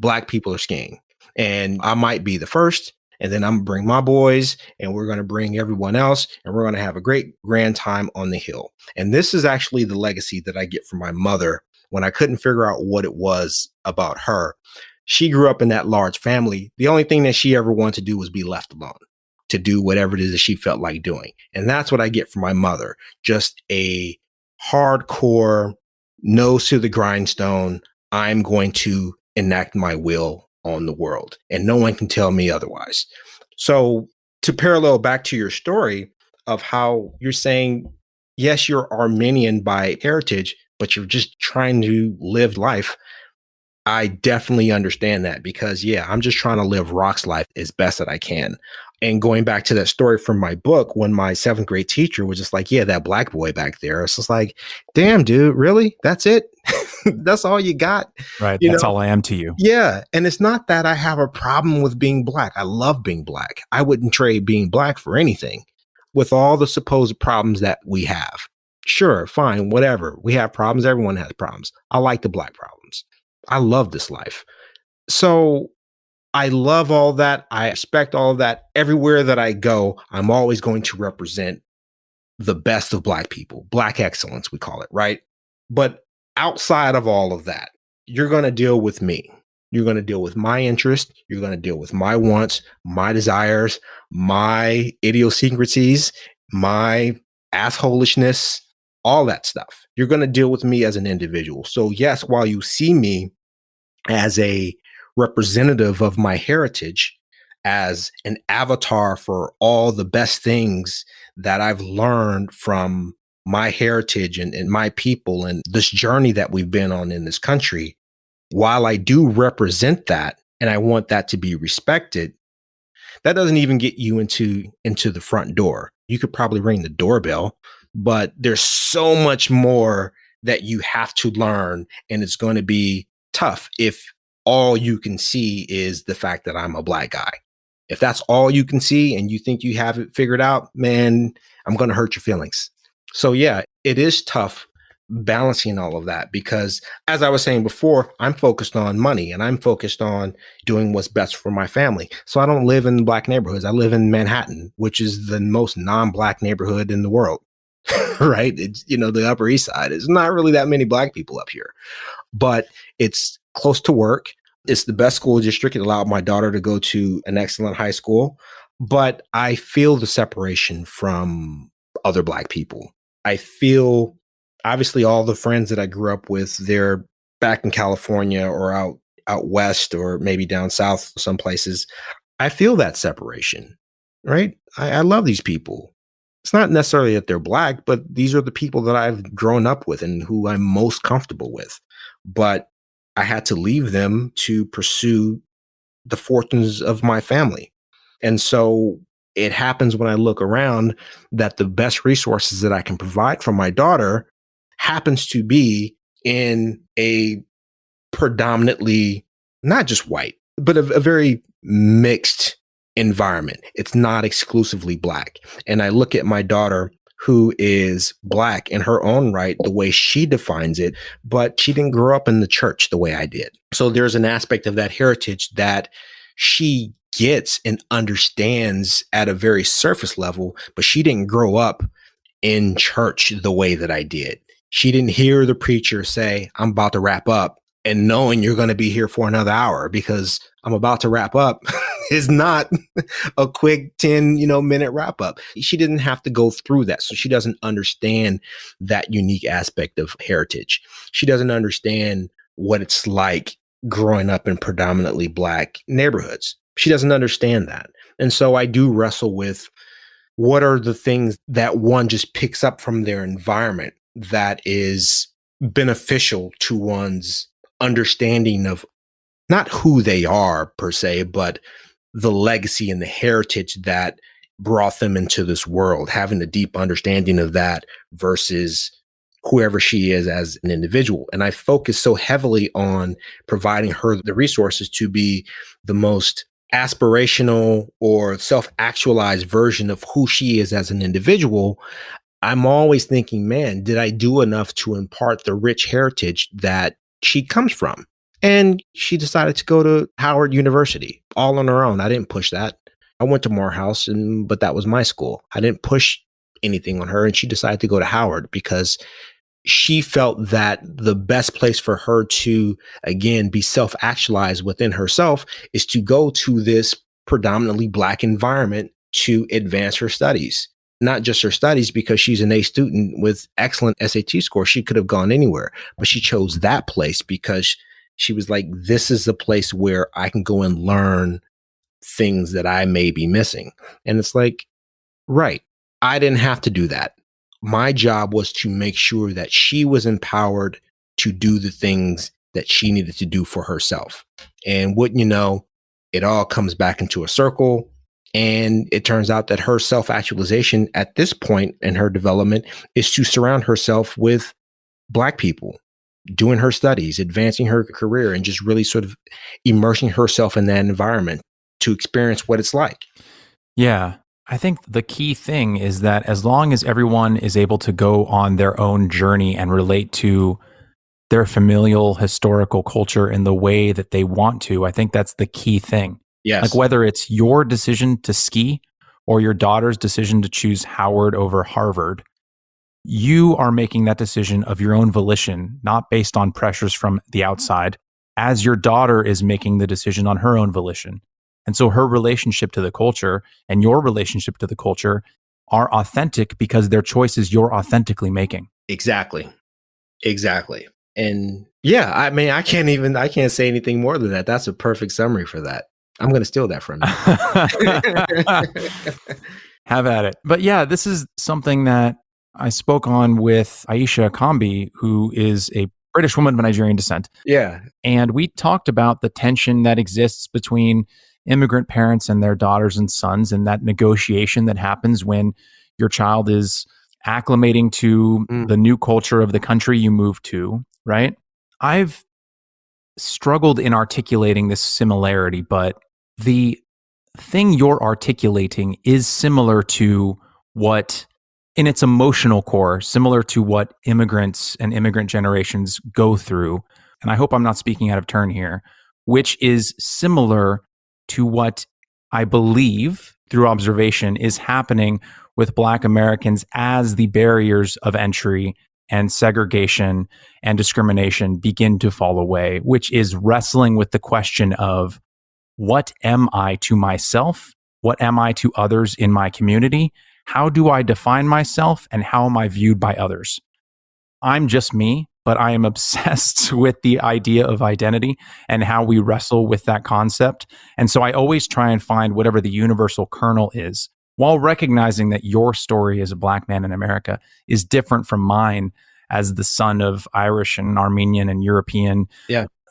Black people are skiing. And I might be the first. And then I'm going to bring my boys and we're going to bring everyone else and we're going to have a great grand time on the hill. And this is actually the legacy that I get from my mother when I couldn't figure out what it was about her. She grew up in that large family. The only thing that she ever wanted to do was be left alone to do whatever it is that she felt like doing. And that's what I get from my mother. Just a hardcore, nose to the grindstone. I'm going to enact my will on the world and no one can tell me otherwise. So to parallel back to your story of how you're saying, yes, you're Armenian by heritage, but you're just trying to live life. I definitely understand that because, yeah, I'm just trying to live Rock's life as best that I can. And going back to that story from my book, when my 7th grade teacher was just like, yeah, that black boy back there. It's just like, damn, dude, really? That's it? That's all you got? Right. That's all I am to you. Yeah. And it's not that I have a problem with being black. I love being black. I wouldn't trade being black for anything with all the supposed problems that we have. Sure, fine, whatever. We have problems. Everyone has problems. I like the black problems. I love this life. So I love all that. I expect all of that. Everywhere that I go, I'm always going to represent the best of black people. Black excellence, we call it, right? But outside of all of that, you're going to deal with me. You're going to deal with my interest. You're going to deal with my wants, my desires, my idiosyncrasies, my assholishness, all that stuff. You're going to deal with me as an individual. So yes, while you see me as a representative of my heritage, as an avatar for all the best things that I've learned from my heritage and my people and this journey that we've been on in this country, while I do represent that and I want that to be respected, that doesn't even get you into the front door. You could probably ring the doorbell, but there's so much more that you have to learn, and it's going to be tough if all you can see is the fact that I'm a black guy. If that's all you can see and you think you have it figured out, man, I'm going to hurt your feelings. So yeah, it is tough balancing all of that because, as I was saying before, I'm focused on money and I'm focused on doing what's best for my family. So I don't live in black neighborhoods. I live in Manhattan, which is the most non-black neighborhood in the world, right? It's, the Upper East Side. There's not really that many black people up here, but it's close to work. It's the best school district. It allowed my daughter to go to an excellent high school, but I feel the separation from other black people. I feel, obviously, all the friends that I grew up with, they're back in California or out west or maybe down south some places. I feel that separation, right? I love these people. It's not necessarily that they're black, but these are the people that I've grown up with and who I'm most comfortable with. But I had to leave them to pursue the fortunes of my family. And so it happens when I look around that the best resources that I can provide for my daughter happens to be in a predominantly, not just white, but a very mixed environment. It's not exclusively black. And I look at my daughter, who is black in her own right, the way she defines it, but she didn't grow up in the church the way I did. So there's an aspect of that heritage that she gets and understands at a very surface level, but she didn't grow up in church the way that I did. She didn't hear the preacher say, I'm about to wrap up, and knowing you're going to be here for another hour because I'm about to wrap up is not a quick 10, minute wrap up. She didn't have to go through that. So she doesn't understand that unique aspect of heritage. She doesn't understand what it's like growing up in predominantly black neighborhoods. She doesn't understand that. And so I do wrestle with what are the things that one just picks up from their environment that is beneficial to one's understanding of not who they are per se, but the legacy and the heritage that brought them into this world, having a deep understanding of that versus whoever she is as an individual. And I focus so heavily on providing her the resources to be the most aspirational or self-actualized version of who she is as an individual. I'm always thinking, man, did I do enough to impart the rich heritage that she comes from? And she decided to go to Howard University all on her own. I didn't push that. I went to Morehouse, but that was my school. I didn't push anything on her, and she decided to go to Howard because she felt that the best place for her to, again, be self-actualized within herself is to go to this predominantly Black environment to advance her studies. Not just her studies, because she's an A student with excellent SAT score. She could have gone anywhere, but she chose that place because she was like, this is the place where I can go and learn things that I may be missing. And it's like, right, I didn't have to do that. My job was to make sure that she was empowered to do the things that she needed to do for herself. And wouldn't you know, it all comes back into a circle. And it turns out that her self-actualization at this point in her development is to surround herself with Black people, doing her studies, advancing her career, and just really sort of immersing herself in that environment to experience what it's like. Yeah. I think the key thing is that as long as everyone is able to go on their own journey and relate to their familial historical culture in the way that they want to, I think that's the key thing. Yes. Like whether it's your decision to ski or your daughter's decision to choose Howard over Harvard, you are making that decision of your own volition, not based on pressures from the outside, as your daughter is making the decision on her own volition. And so her relationship to the culture and your relationship to the culture are authentic because they're choices you're authentically making. Exactly. And yeah, I mean, I can't say anything more than that. That's a perfect summary for that. I'm going to steal that from you. Have at it. But yeah, this is something that I spoke on with Aisha Kambi, who is a British woman of Nigerian descent. Yeah. And we talked about the tension that exists between immigrant parents and their daughters and sons, and that negotiation that happens when your child is acclimating to the new culture of the country you move to, right? I've struggled in articulating this similarity, but the thing you're articulating is similar to what, in its emotional core, similar to what immigrants and immigrant generations go through. And I hope I'm not speaking out of turn here, which is similar to what I believe through observation is happening with Black Americans as the barriers of entry and segregation and discrimination begin to fall away, which is wrestling with the question of, what am I to myself? What am I to others in my community? How do I define myself, and how am I viewed by others? I'm just me, but I am obsessed with the idea of identity and how we wrestle with that concept. And so I always try and find whatever the universal kernel is, while recognizing that your story as a Black man in America is different from mine as the son of Irish and Armenian and European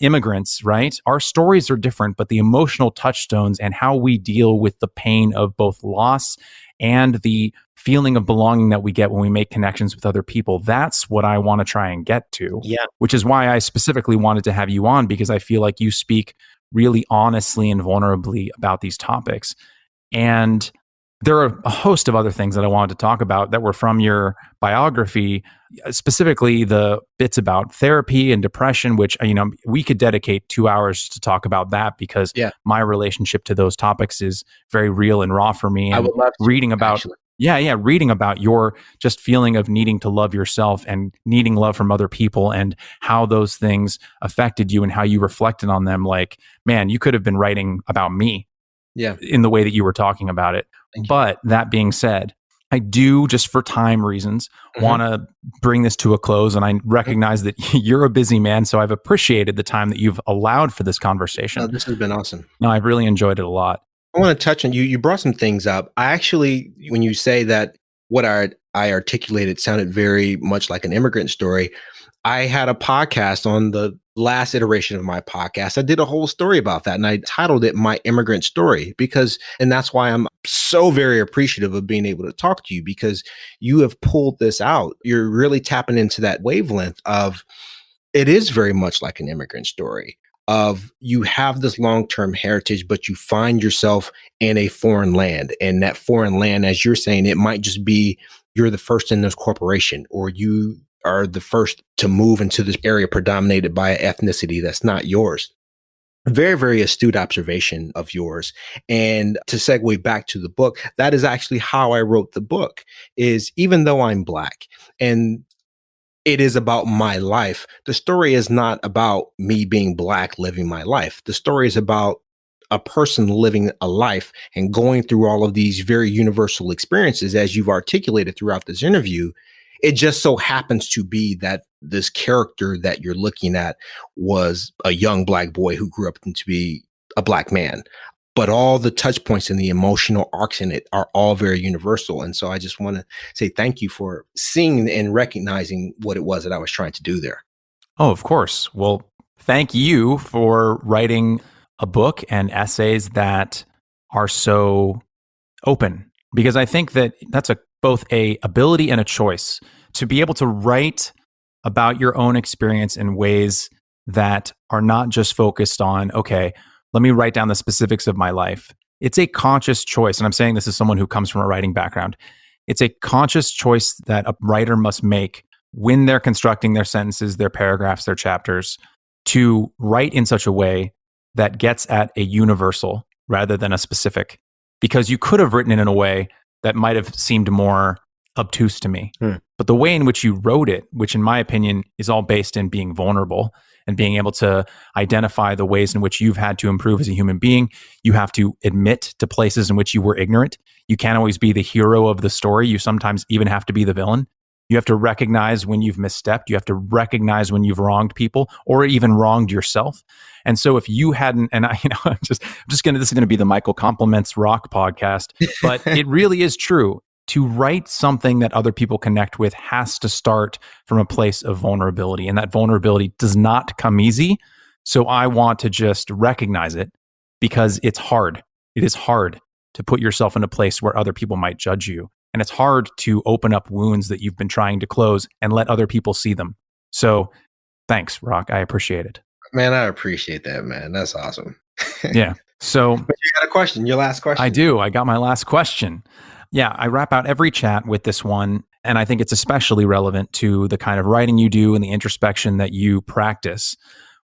immigrants, right? Our stories are different, but the emotional touchstones and how we deal with the pain of both loss and the feeling of belonging that we get when we make connections with other people, that's what I want to try and get to. Yeah. Which is why I specifically wanted to have you on, because I feel like you speak really honestly and vulnerably about these topics. And there are a host of other things that I wanted to talk about that were from your biography, specifically the bits about therapy and depression, which, we could dedicate 2 hours to talk about that, because my relationship to those topics is very real and raw for me. And I would love to, reading about, reading about your just feeling of needing to love yourself and needing love from other people and how those things affected you and how you reflected on them. Like, man, you could have been writing about me in the way that you were talking about it. But that being said, I do, just for time reasons, want to bring this to a close. And I recognize that you're a busy man, so I've appreciated the time that you've allowed for this conversation. Oh, this has been awesome. No, I've really enjoyed it a lot. I want to touch on you brought some things up. I actually, when you say that what I articulated sounded very much like an immigrant story, I had a podcast on the last iteration of my podcast. I did a whole story about that, and I titled it My Immigrant Story, and that's why I'm so very appreciative of being able to talk to you, because you have pulled this out. You're really tapping into that wavelength of, it is very much like an immigrant story of, you have this long-term heritage, but you find yourself in a foreign land. And that foreign land, as you're saying, it might just be you're the first in this corporation, or you are the first to move into this area predominated by an ethnicity that's not yours. Very, very astute observation of yours. And to segue back to the book, that is actually how I wrote the book, is even though I'm Black and it is about my life, the story is not about me being Black living my life. The story is about a person living a life and going through all of these very universal experiences, as you've articulated throughout this interview. It just so happens to be that this character that you're looking at was a young Black boy who grew up to be a Black man. But all the touch points and the emotional arcs in it are all very universal. And so I just want to say thank you for seeing and recognizing what it was that I was trying to do there. Oh, of course. Well, thank you for writing a book and essays that are so open, because I think that that's both a ability and a choice to be able to write about your own experience in ways that are not just focused on, okay, let me write down the specifics of my life. It's a conscious choice. And I'm saying this as someone who comes from a writing background. It's a conscious choice that a writer must make when they're constructing their sentences, their paragraphs, their chapters, to write in such a way that gets at a universal rather than a specific. Because you could have written it in a way that might have seemed more obtuse to me. But the way in which you wrote it, which in my opinion is all based in being vulnerable and being able to identify the ways in which you've had to improve as a human being, you have to admit to places in which you were ignorant. You can't always be the hero of the story. You sometimes even have to be the villain. You have to recognize when you've misstepped. You have to recognize when you've wronged people or even wronged yourself. And so if you hadn't, and I, this is going to be the Michael Compliments Rock podcast, but it really is true. To write something that other people connect with has to start from a place of vulnerability. And that vulnerability does not come easy. So I want to just recognize it because it's hard. It is hard to put yourself in a place where other people might judge you. And it's hard to open up wounds that you've been trying to close and let other people see them. So thanks, Rock. I appreciate it. Man, I appreciate that, man. That's awesome. Yeah. So but you got a question, your last question. I do. I got my last question. Yeah, I wrap out every chat with this one, and I think it's especially relevant to the kind of writing you do and the introspection that you practice.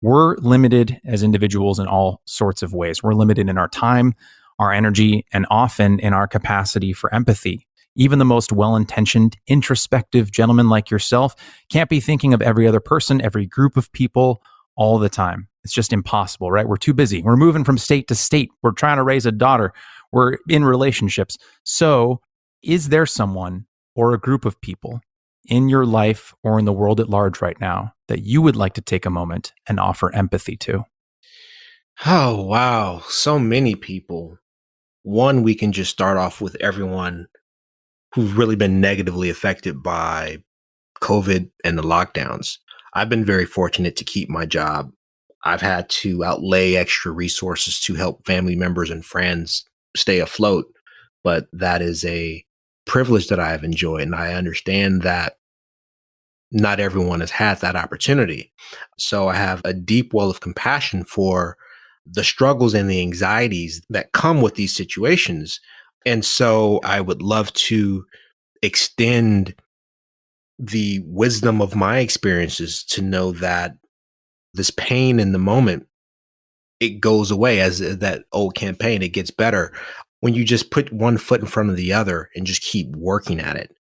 We're limited as individuals in all sorts of ways. We're limited in our time, our energy, and often in our capacity for empathy. Even the most well-intentioned, introspective gentleman like yourself can't be thinking of every other person, every group of people all the time. It's just impossible, right? We're too busy. We're moving from state to state. We're trying to raise a daughter. We're in relationships. So is there someone or a group of people in your life or in the world at large right now that you would like to take a moment and offer empathy to? Oh, wow. So many people. One, we can just start off with everyone who's really been negatively affected by COVID and the lockdowns. I've been very fortunate to keep my job. I've had to outlay extra resources to help family members and friends stay afloat, but that is a privilege that I have enjoyed. And I understand that not everyone has had that opportunity. So I have a deep well of compassion for the struggles and the anxieties that come with these situations. And so I would love to extend the wisdom of my experiences to know that this pain in the moment, it goes away. As that old campaign, it gets better when you just put one foot in front of the other and just keep working at it.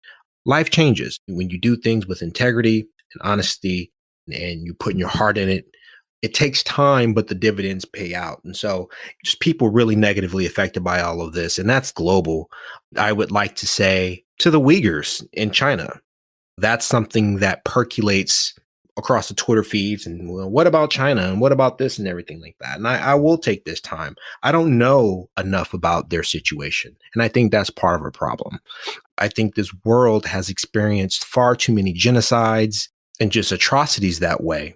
Life changes when you do things with integrity and honesty and you put your heart in it. It takes time, but the dividends pay out. And so just people really negatively affected by all of this. And that's global. I would like to say to the Uyghurs in China, that's something that percolates across the Twitter feeds. And well, what about China? And what about this and everything like that? And I will take this time. I don't know enough about their situation. And I think that's part of a problem. I think this world has experienced far too many genocides and just atrocities that way.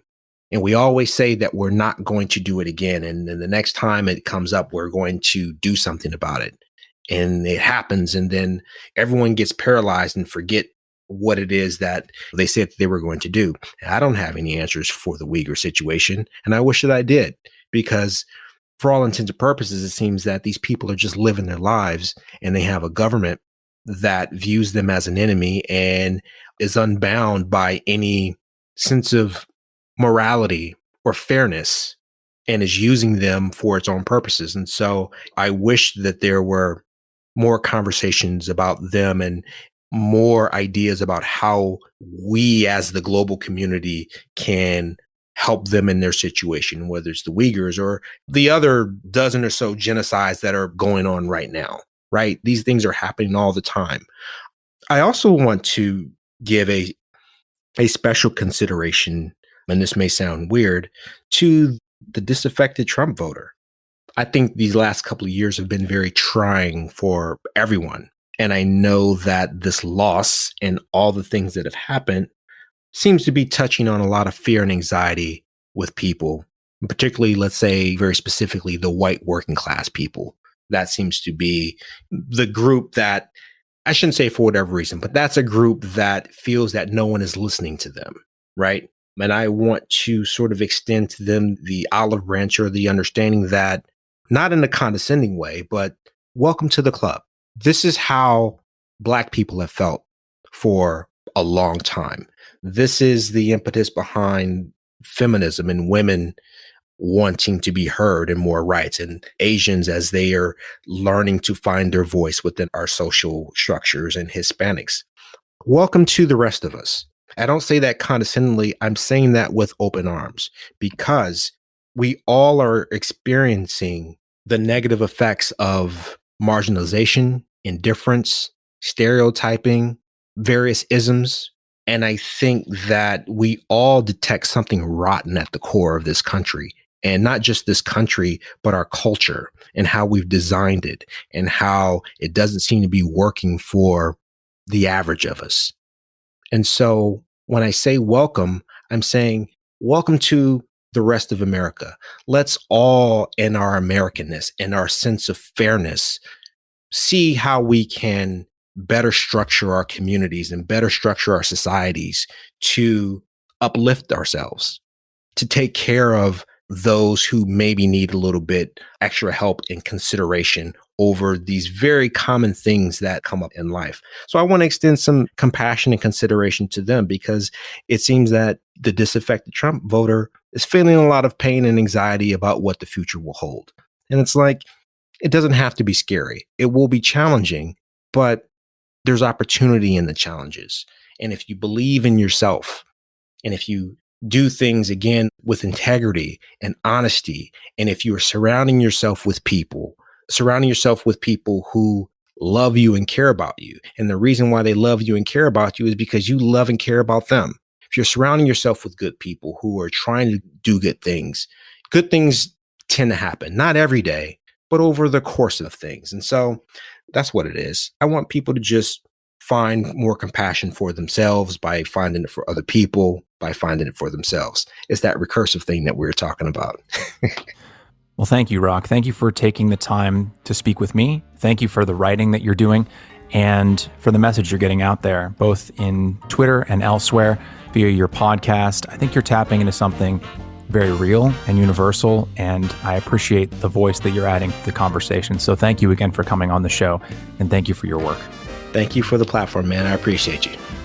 And we always say that we're not going to do it again. And then the next time it comes up, we're going to do something about it. And it happens. And then everyone gets paralyzed and forget what it is that they said that they were going to do. I don't have any answers for the Uyghur situation. And I wish that I did, because for all intents and purposes, it seems that these people are just living their lives and they have a government that views them as an enemy and is unbound by any sense of morality or fairness. and is using them for its own purposes. And so I wish that there were more conversations about them and more ideas about how we as the global community can help them in their situation, whether it's the Uyghurs or the other dozen or so genocides that are going on right now, right? These things are happening all the time. I also want to give a special consideration, and this may sound weird, to the disaffected Trump voter. I think these last couple of years have been very trying for everyone. And I know that this loss and all the things that have happened seems to be touching on a lot of fear and anxiety with people, particularly, let's say, very specifically, the white working class people. That seems to be the group that, I shouldn't say for whatever reason, but that's a group that feels that no one is listening to them, right? And I want to sort of extend to them the olive branch or the understanding that, not in a condescending way, but welcome to the club. This is how Black people have felt for a long time. This is the impetus behind feminism and women wanting to be heard and more rights, and Asians as they are learning to find their voice within our social structures, and Hispanics. Welcome to the rest of us. I don't say that condescendingly. I'm saying that with open arms, because we all are experiencing the negative effects of marginalization, indifference, stereotyping, various isms. And I think that we all detect something rotten at the core of this country. And not just this country, but our culture and how we've designed it and how it doesn't seem to be working for the average of us. And so when I say welcome, I'm saying welcome to the rest of America. Let's all, in our Americanness and our sense of fairness, see how we can better structure our communities and better structure our societies to uplift ourselves, to take care of those who maybe need a little bit extra help and consideration over these very common things that come up in life. So I want to extend some compassion and consideration to them, because it seems that the disaffected Trump voter is feeling a lot of pain and anxiety about what the future will hold. And it's like, it doesn't have to be scary. It will be challenging, but there's opportunity in the challenges. And if you believe in yourself, and if you do things again with integrity and honesty, and if you are surrounding yourself with people who love you and care about you, and the reason why they love you and care about you is because you love and care about them. If you're surrounding yourself with good people who are trying to do good things tend to happen, not every day, but over the course of things. And so that's what it is. I want people to just find more compassion for themselves by finding it for other people, by finding it for themselves. It's that recursive thing that we were talking about. Well, thank you, Rock. Thank you for taking the time to speak with me. Thank you for the writing that you're doing and for the message you're getting out there, both in Twitter and elsewhere via your podcast. I think you're tapping into something very real and universal, and I appreciate the voice that you're adding to the conversation. So thank you again for coming on the show, and thank you for your work. Thank you for the platform, man. I appreciate you.